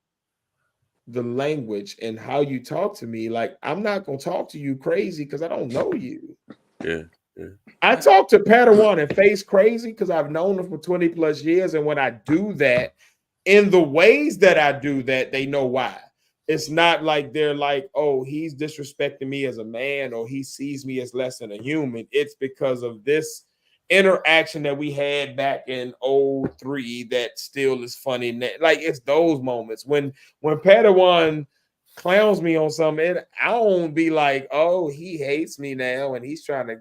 Speaker 3: the language and how you talk to me. Like, I'm not gonna talk to you crazy because I don't know you.
Speaker 5: yeah, yeah.
Speaker 3: I talk to Padawan and face crazy because I've known them for 20 plus years. And when I do that, in the ways that I do that, they know why. It's not like they're like, oh, he's disrespecting me as a man or he sees me as less than a human. It's because of this interaction that we had back in 03 that still is funny. Like it's those moments when Padawan clowns me on something, I don't be like, oh, he hates me now and he's trying to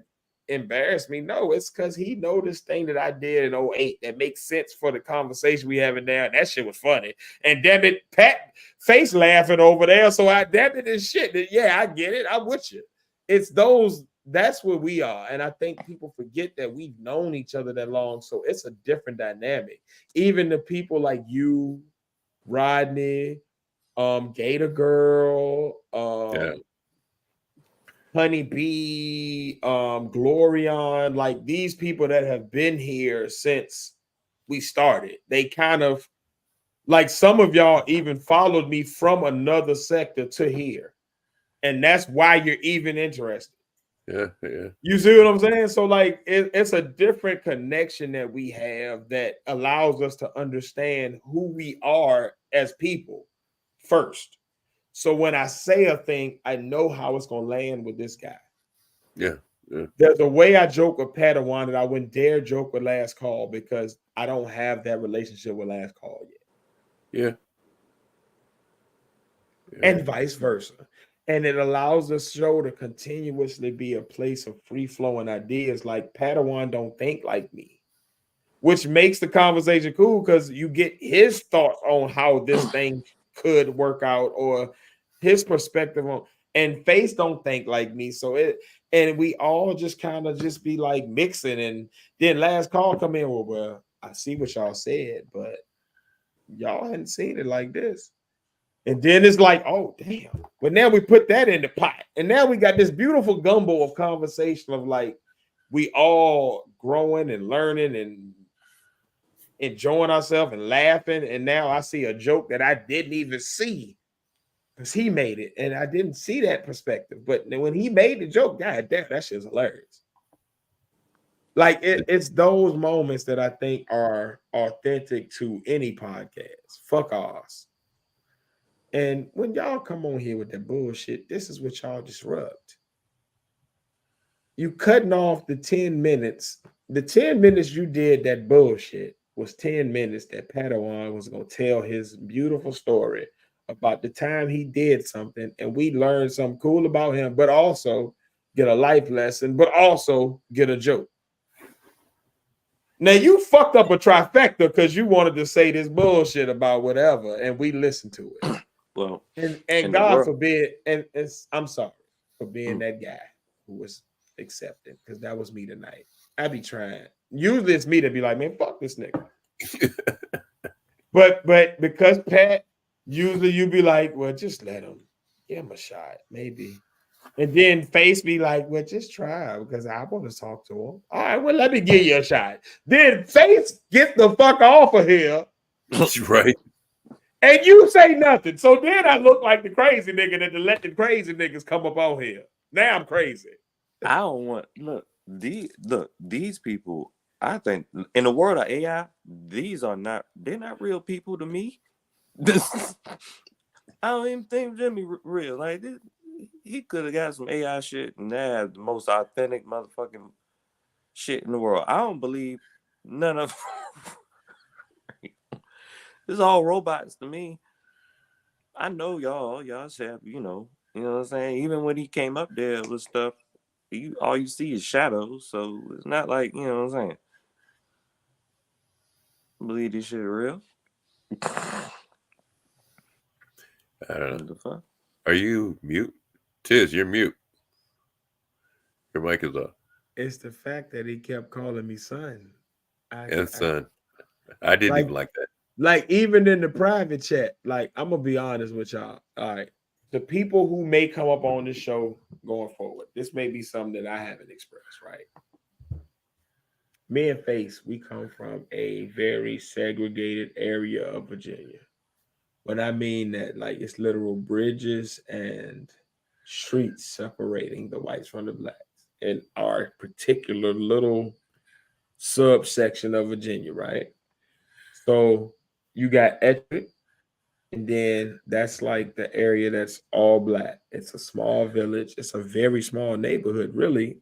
Speaker 3: embarrass me. No, it's because he know this thing that I did in 08 that makes sense for the conversation we having now. And that shit was funny. And damn it, Pat face laughing over there. So I damn it and shit. Yeah, I get it. I'm with you. It's those that's where we are. And I think people forget that we've known each other that long. So it's a different dynamic. Even the people like you, Rodney, Gator Girl, Honey Bee, Glorion, like these people that have been here since we started. They kind of like some of y'all even followed me from another sector to here. And that's why you're even interested.
Speaker 5: Yeah.
Speaker 3: You see what I'm saying? So like it's a different connection that we have that allows us to understand who we are as people first. So when I say a thing, I know how it's gonna land with this guy.
Speaker 5: Yeah.
Speaker 3: There's a way I joke with Padawan that I wouldn't dare joke with Last Call because I don't have that relationship with Last Call yet.
Speaker 5: Yeah.
Speaker 3: And vice versa. And it allows the show to continuously be a place of free-flowing ideas. Like Padawan don't think like me, which makes the conversation cool because you get his thoughts on how this thing could work out or his perspective on. And Face don't think like me, and we all just kind of just be like mixing. And then Last Call come in. Well, I see what y'all said, but y'all hadn't seen it like this. And then it's like, oh, damn. But now we put that in the pot. And now we got this beautiful gumbo of conversation of like, we all growing and learning and enjoying ourselves and laughing. And now I see a joke that I didn't even see because he made it. And I didn't see that perspective. But when he made the joke, God damn, that shit's hilarious. Like it's those moments that I think are authentic to any podcast. Fuck ours. And when y'all come on here with that bullshit, this is what y'all disrupt. You cutting off the 10 minutes. The 10 minutes you did that bullshit was 10 minutes that Padawan was going to tell his beautiful story about the time he did something and we learned something cool about him, but also get a life lesson, but also get a joke. Now you fucked up a trifecta because you wanted to say this bullshit about whatever, and we listened to it.
Speaker 6: Well,
Speaker 3: and God forbid, and I'm sorry for being that guy who was accepting, because that was me tonight. I be trying. Usually it's me to be like, man, fuck this nigga. but because Pat, usually you be like, well, just let him. Give him a shot, maybe. And then Face be like, well, just try because I want to talk to him. All right, well, let me give you a shot. Then Face get the fuck off of here.
Speaker 5: Right.
Speaker 3: And you say nothing. So then I look like the crazy nigga that let the crazy niggas come up on here. Now I'm crazy.
Speaker 6: I don't want these people. I think in the world of AI, they're not real people to me. I don't even think Jimmy real. Like this, he could have got some AI shit and that had the most authentic motherfucking shit in the world. I don't believe none of it's all robots to me. I know y'all have, you know what I'm saying? Even when he came up there with stuff, all you see is shadows. So it's not like, you know what I'm saying? Believe this shit real?
Speaker 5: I don't know.
Speaker 6: What the fuck?
Speaker 5: Are you mute? Tiz, you're mute. Your mic is off.
Speaker 3: It's the fact that he kept calling me son.
Speaker 5: Son. I didn't even like that.
Speaker 3: Like, even in the private chat, like, I'm going to be honest with y'all. All right. The people who may come up on this show going forward, this may be something that I haven't expressed, right? Me and Face, we come from a very segregated area of Virginia. When I mean that, like, it's literal bridges and streets separating the whites from the blacks in our particular little subsection of Virginia, right? So you got Ettrick, and then that's like the area that's all black. It's a small village. It's a very small neighborhood, really.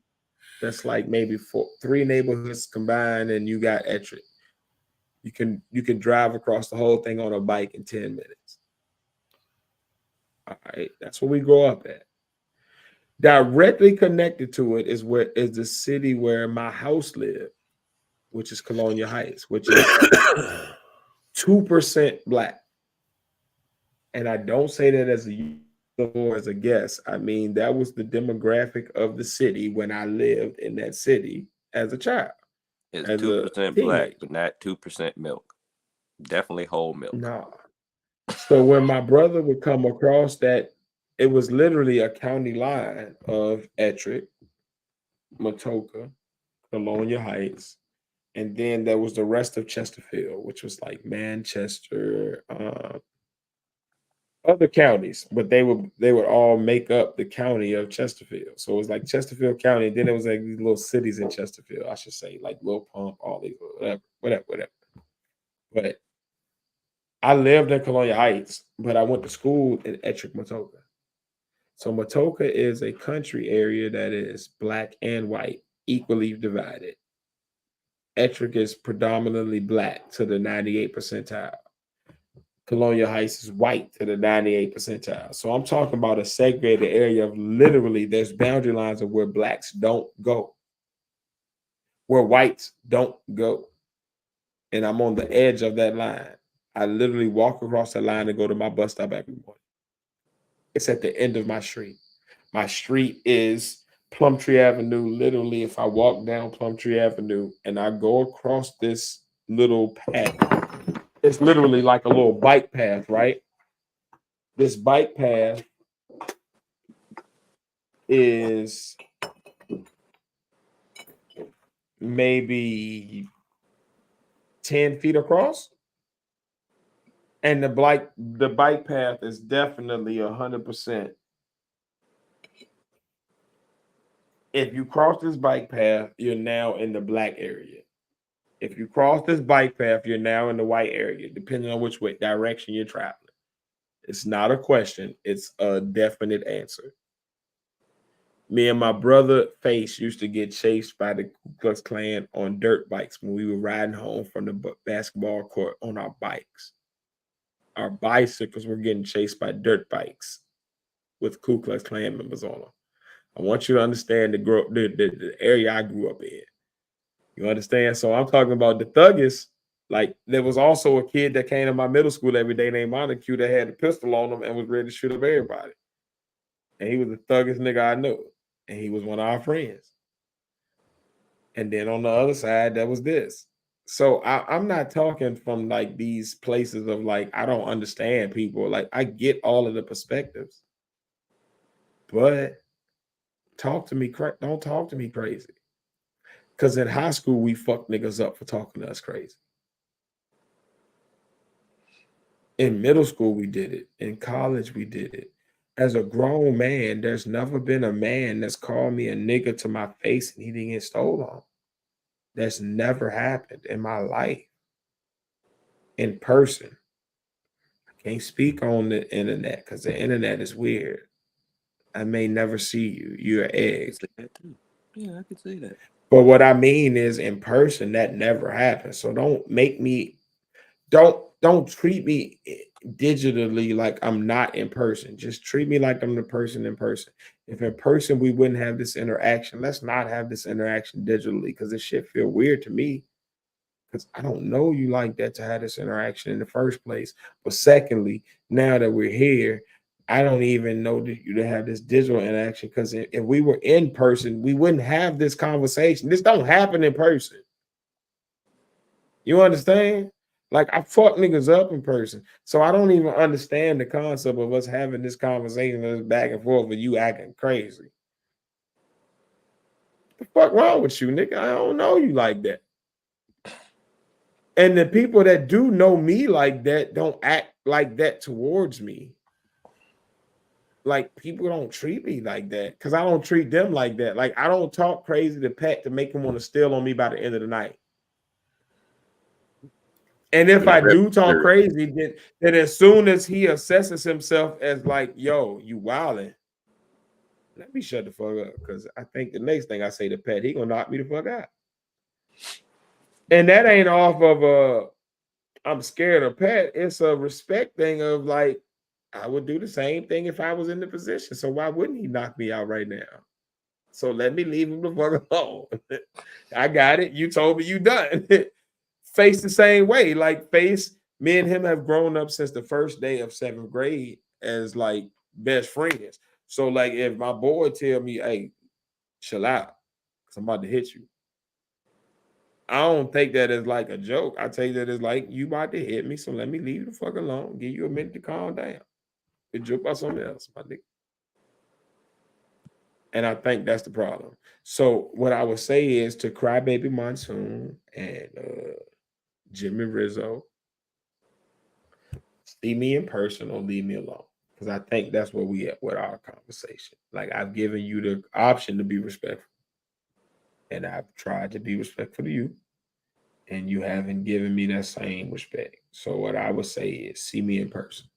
Speaker 3: That's like maybe 3 neighborhoods combined, and you got Ettrick. You can drive across the whole thing on a bike in 10 minutes. All right, that's where we grow up at. Directly connected to it is the city where my house lived, which is Colonial Heights, which is 2% black. And I don't say that as a So as a guest, I mean, that was the demographic of the city when I lived in that city as a child,
Speaker 6: It's
Speaker 3: as a
Speaker 6: 2% black,
Speaker 3: teenager.
Speaker 6: but not 2% milk. Definitely whole milk.
Speaker 3: No. So when my brother would come across that, it was literally a county line of Ettrick, Matoka, Colonia Heights, and then there was the rest of Chesterfield, which was like Manchester, other counties, but they would all make up the county of Chesterfield. So it was like Chesterfield County, and then it was like these little cities in Chesterfield, I should say, like Little Pump, all these whatever. But I lived in Colonia Heights, but I went to school in Ettrick, Matoka. So Matoka is a country area that is black and white, equally divided. Ettrick is predominantly black to the 98th percentile. Colonial Heights is white to the 98th percentile. So I'm talking about a segregated area of literally there's boundary lines of where blacks don't go, where whites don't go. And I'm on the edge of that line. I literally walk across the line and go to my bus stop every morning. It's at the end of my street. My street is Plumtree Avenue. Literally, if I walk down Plumtree Avenue and I go across this little path, it's literally like a little bike path, right? This bike path is maybe 10 feet across. And the bike path is definitely 100%. If you cross this bike path, you're now in the black area. If you cross this bike path, you're now in the white area, depending on which way direction you're traveling. It's not a question, it's a definite answer. Me and my brother Face used to get chased by the Ku Klux Klan on dirt bikes when we were riding home from the basketball court on our bikes. Our bicycles were getting chased by dirt bikes with Ku Klux Klan members on them. I want you to understand the area I grew up in. You understand? So I'm talking about the thuggish. Like there was also a kid that came to my middle school every day named Montague that had a pistol on him and was ready to shoot up everybody. And he was the thuggish nigga I knew. And he was one of our friends. And then on the other side, that was this. So I'm not talking from like these places of like, I don't understand people. Like I get all of the perspectives. But don't talk to me crazy. Because in high school, we fuck niggas up for talking to us crazy. In middle school, we did it. In college, we did it. As a grown man, there's never been a man that's called me a nigga to my face and he didn't get stole on. That's never happened in my life. In person. I can't speak on the internet because the internet is weird. I may never see you. You're an egg.
Speaker 6: Yeah, I could say that.
Speaker 3: But what I mean is in person, that never happened. So don't treat me digitally like I'm not in person. Just treat me like I'm the person in person. If in person we wouldn't have this interaction, let's not have this interaction digitally because this shit feel weird to me. Because I don't know you like that to have this interaction in the first place. But secondly, now that we're here, I don't even know that you to have this digital interaction because if we were in person, we wouldn't have this conversation. This don't happen in person. You understand? Like I fuck niggas up in person. So I don't even understand the concept of us having this conversation this back and forth with you acting crazy. What the fuck wrong with you, nigga? I don't know you like that. And the people that do know me like that don't act like that towards me. Like people don't treat me like that because I don't treat them like that. Like I don't talk crazy to Pat to make him want to steal on me by the end of the night. And if I do talk crazy, then as soon as he assesses himself as like, yo, you wilding, let me shut the fuck up. Because I think the next thing I say to Pat, he gonna knock me the fuck out. And that ain't off of I'm scared of Pat. It's a respect thing of like, I would do the same thing if I was in the position. So why wouldn't he knock me out right now? So let me leave him the fuck alone. I got it. You told me you done. Face the same way. Like Face, me and him have grown up since the first day of 7th grade as like best friends. So like if my boy tell me, hey, chill out, because I'm about to hit you. I don't take that as like a joke. I take that as like you about to hit me, so let me leave you the fuck alone. Give you a minute to calm down. And joke about something else, my nigga. And I think that's the problem. So what I would say is to Crybaby Monsoon and Jimmy Rizzo, see me in person or leave me alone. Because I think that's where we at with our conversation. Like I've given you the option to be respectful. And I've tried to be respectful to you. And you haven't given me that same respect. So what I would say is see me in person.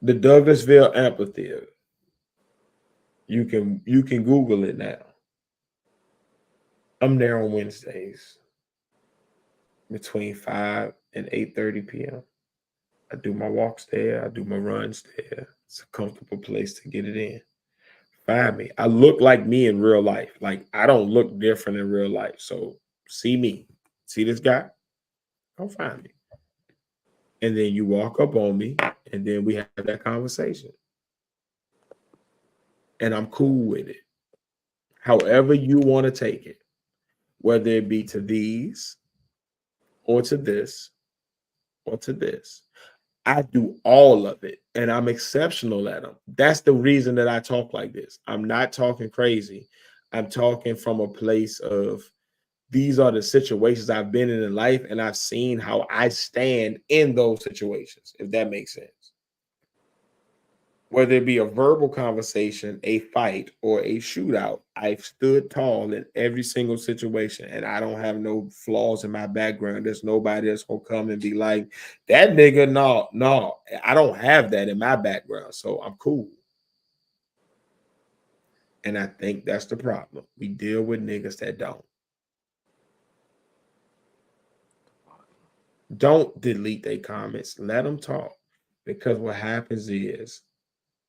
Speaker 3: The Douglasville Amphitheater. You can Google it now. I'm there on Wednesdays between 5 and 8:30 p.m. I do my walks there. I do my runs there. It's a comfortable place to get it in. Find me. I look like me in real life. Like I don't look different in real life. So see me. See this guy? Go find me. And then you walk up on me and then we have that conversation. And I'm cool with it. However you want to take it, whether it be to these or to this or to this. I do all of it and I'm exceptional at them. That's the reason that I talk like this. I'm not talking crazy. I'm talking from a place of these are the situations I've been in life and I've seen how I stand in those situations, if that makes sense. Whether it be a verbal conversation, a fight, or a shootout, I've stood tall in every single situation, and I don't have no flaws in my background. There's nobody that's gonna come and be like, that nigga, no. I don't have that in my background, so I'm cool. And I think that's the problem. We deal with niggas that don't. Don't delete their comments. Let them talk. Because what happens is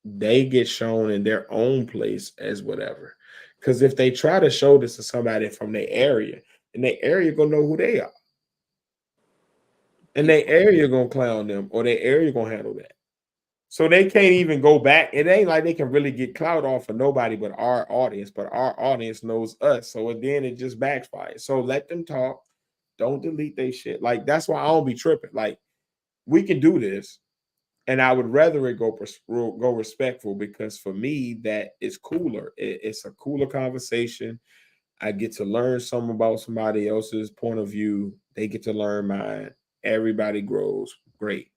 Speaker 3: they get shown in their own place as whatever. Because if they try to show this to somebody from their area, and their area gonna know who they are. And their area gonna clown them, or their area gonna handle that. So they can't even go back. It ain't like they can really get clout off of nobody but our audience, but our audience knows us. So then it just backfires. So let them talk. Don't delete their shit. Like that's why I don't be tripping. Like we can do this. And I would rather it go respectful because for me, that is cooler. It's a cooler conversation. I get to learn something about somebody else's point of view. They get to learn mine. Everybody grows. Great.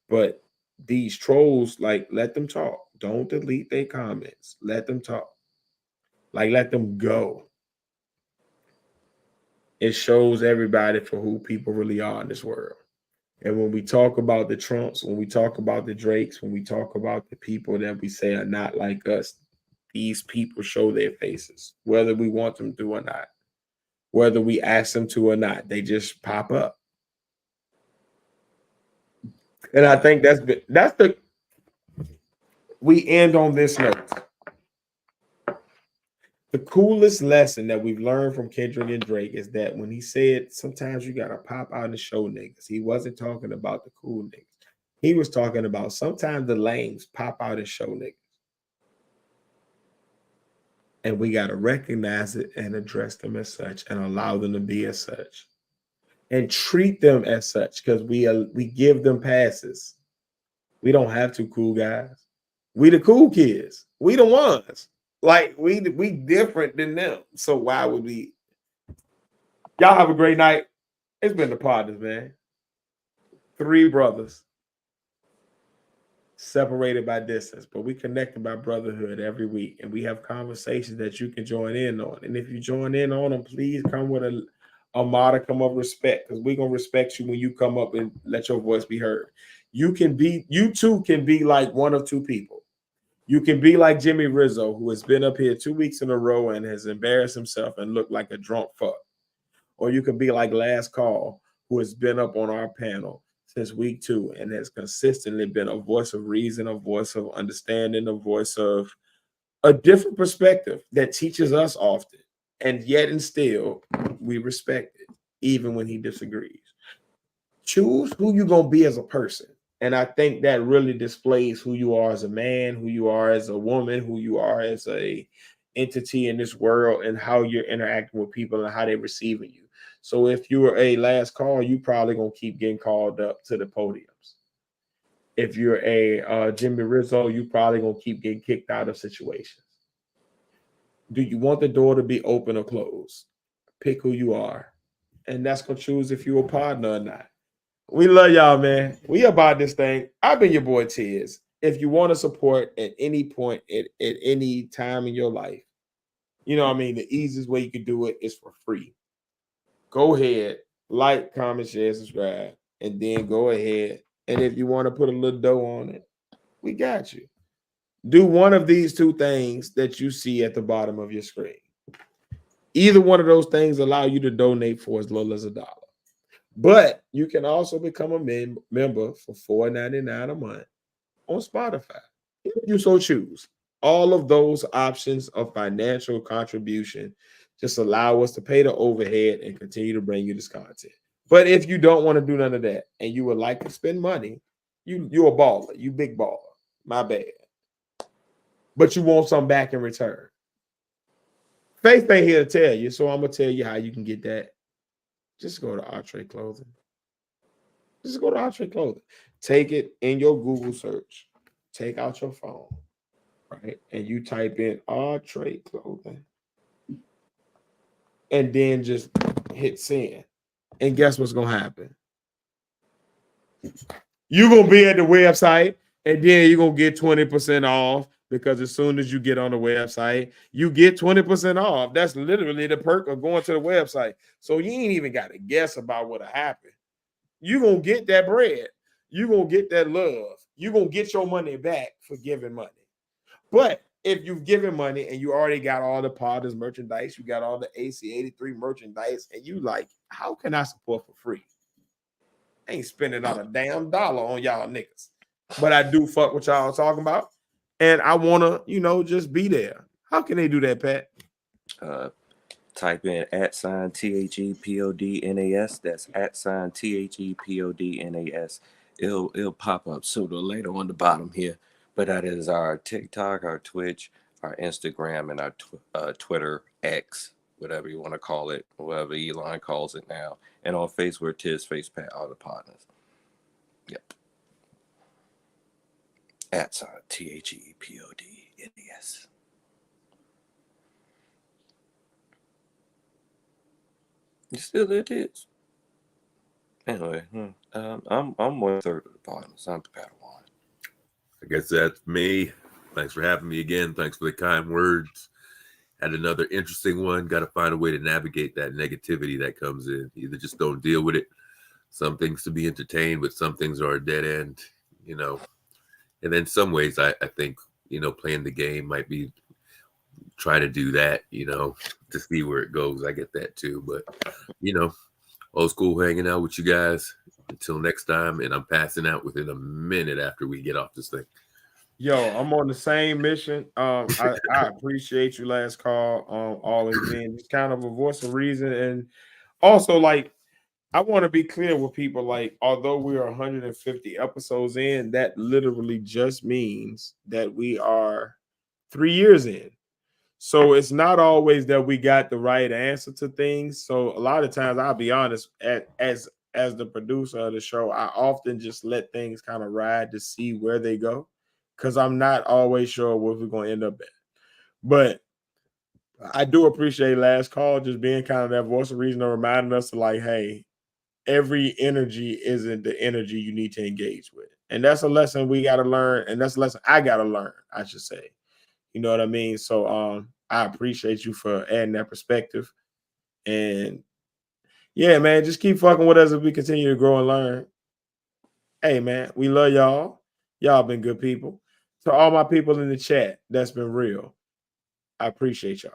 Speaker 3: But these trolls, like, let them talk. Don't delete their comments. Let them talk. Like, let them go. It shows everybody for who people really are in this world. And when we talk about the Trumps, when we talk about the Drakes, when we talk about the people that we say are not like us, these people show their faces, whether we want them to or not, whether we ask them to or not, they just pop up. And I think we end on this note. The coolest lesson that we've learned from Kendrick and Drake is that when he said sometimes you gotta pop out and show niggas, he wasn't talking about the cool niggas. He was talking about sometimes the lames pop out and show niggas. And we gotta recognize it and address them as such and allow them to be as such. And treat them as such because we give them passes. We don't have to cool guys. We the cool kids. We the ones. Like we different than them. So why would we? Y'all have a great night. It's been the Podnas, man. 3 brothers separated by distance, but we connected by brotherhood every week, and we have conversations that you can join in on. And if you join in on them, please come with a modicum of respect, because we're gonna respect you when you come up and let your voice be heard. You too can be like one of 2 people. You can be like Jimmy Rizzo, who has been up here 2 weeks in a row and has embarrassed himself and looked like a drunk fuck. Or you can be like Last Call, who has been up on our panel since week 2 and has consistently been a voice of reason, a voice of understanding, a voice of a different perspective that teaches us often. And yet and still, we respect it, even when he disagrees. Choose who you're going to be as a person. And I think that really displays who you are as a man, who you are as a woman, who you are as a entity in this world, and how you're interacting with people and how they're receiving you. So if you're a last call, you probably gonna keep getting called up to the podiums. If you're a Jimmy Rizzo, you probably gonna keep getting kicked out of situations. Do you want the door to be open or closed? Pick who you are, and that's gonna choose if you're a partner or not. We love y'all, man. We about this thing. I've been your boy Tiz. If you want to support at any point at any time in your life, you know what I mean? The easiest way you can do it is for free. Go ahead, like, comment, share, subscribe, and then go ahead. And if you want to put a little dough on it, we got you. Do one of these two things that you see at the bottom of your screen. Either one of those things allow you to donate for as little as $1. But you can also become a member for $4.99 a month on Spotify, if you so choose. All of those options of financial contribution just allow us to pay the overhead and continue to bring you this content. But if you don't want to do none of that and you would like to spend money, you're a baller, you big baller. My bad. But you want something back in return. Faith ain't here to tell you, so I'm gonna tell you how you can get that. Just go to Entree Clothing. Just go to Entree Clothing. Take it in your Google search. Take out your phone, right? And you type in Entree Clothing. And then just hit send. And guess what's going to happen? You're going to be at the website, and then you're going to get 20% off, because as soon as you get on the website, you get 20% off. That's literally the perk of going to the website. So you ain't even got to guess about what'll happen. You're going to get that bread. You're going to get that love. You're going to get your money back for giving money. But if you've given money and you already got all the Podnas merchandise, you got all the AC83 merchandise, and you like, how can I support for free? I ain't spending not a damn dollar on y'all niggas. But I do fuck what y'all talking about. And I want to, just be there. How can they do that, Pat?
Speaker 6: Type in @THEPODNAS. That's @THEPODNAS. It'll pop up sooner or later on the bottom here. But that is our TikTok, our Twitch, our Instagram, and our Twitter X, whatever you want to call it, whatever Elon calls it now. And on Facebook, Tiz Face Pat, all the partners. Yep. @THEPODNAS. You still it is. Anyway, I'm 1/3 of the partners. I'm the Padawan.
Speaker 5: I guess that's me. Thanks for having me again. Thanks for the kind words. Had another interesting one. Got to find a way to navigate that negativity that comes in. Either just don't deal with it. Some things to be entertained, but some things are a dead end, And then some ways I think, playing the game might be try to do that, to see where it goes. I get that too. But, old school hanging out with you guys. Until next time. And I'm passing out within a minute after we get off this thing.
Speaker 3: Yo, I'm on the same mission. I appreciate you, last call. Always being just kind of a voice of reason. And also, like, I want to be clear with people, like, although we are 150 episodes in, that literally just means that we are 3 years in. So it's not always that we got the right answer to things. So a lot of times, I'll be honest, as the producer of the show, I often just let things kind of ride to see where they go, because I'm not always sure where we're going to end up at. But I do appreciate last call just being kind of that voice of reason, or reminding us to, like, hey, every energy isn't the energy you need to engage with. And that's a lesson we got to learn. And that's a lesson I got to learn, I should say. You know what I mean? So I appreciate you for adding that perspective. And yeah, man, just keep fucking with us as we continue to grow and learn. Hey, man, we love y'all. Y'all been good people. To all my people in the chat, that's been real. I appreciate y'all.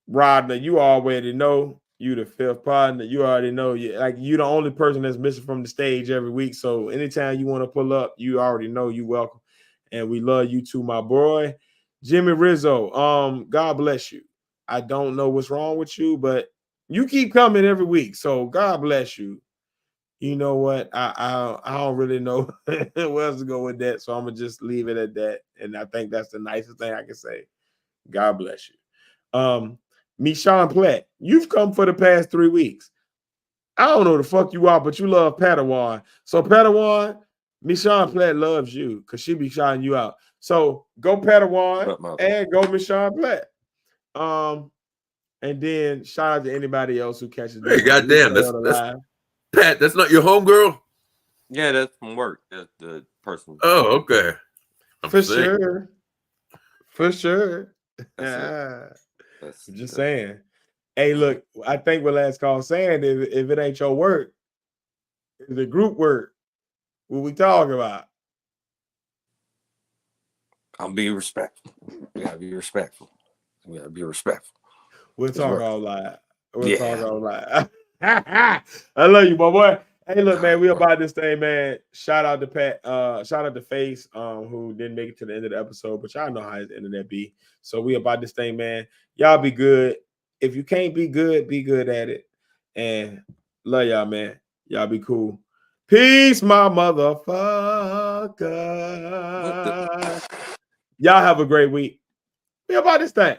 Speaker 3: Rodney, you already know you the fifth partner. You already know you're the only person that's missing from the stage every week. So anytime you want to pull up, you already know you welcome. And we love you too, my boy. Jimmy Rizzo, God bless you. I don't know what's wrong with you, but you keep coming every week. So God bless you. you know what? I don't really know where else to go with that, so I'm gonna just leave it at that. And I think that's the nicest thing I can say. God bless you. Michon Platt, you've come for the past 3 weeks. I don't know the fuck you are, but you love Padawan. So Padawan, Michon Platt loves you because she be shouting you out. So go Padawan and go Michon Platt. And then shout out to anybody else who catches this.
Speaker 5: Hey, goddamn, that's Pat. That's not your homegirl.
Speaker 6: Yeah, that's from work. That's the person.
Speaker 5: Oh, okay.
Speaker 3: For sure.
Speaker 6: That's
Speaker 3: I'm just saying. Hey, look, I think what last call saying if it ain't your work, it's a group work. What we talking about?
Speaker 6: I'm being respectful. We gotta be respectful.
Speaker 3: We'll talk all that. We'll talk
Speaker 6: Yeah.
Speaker 3: all that. I love you, my boy. Hey, look, man, we about this thing, man. Shout out to Pat. Shout out to Face, who didn't make it to the end of the episode, but y'all know how his internet be. So we about this thing, man. Y'all be good. If you can't be good at it. And love y'all, man. Y'all be cool. Peace, my motherfucker. Y'all have a great week. We about this thing.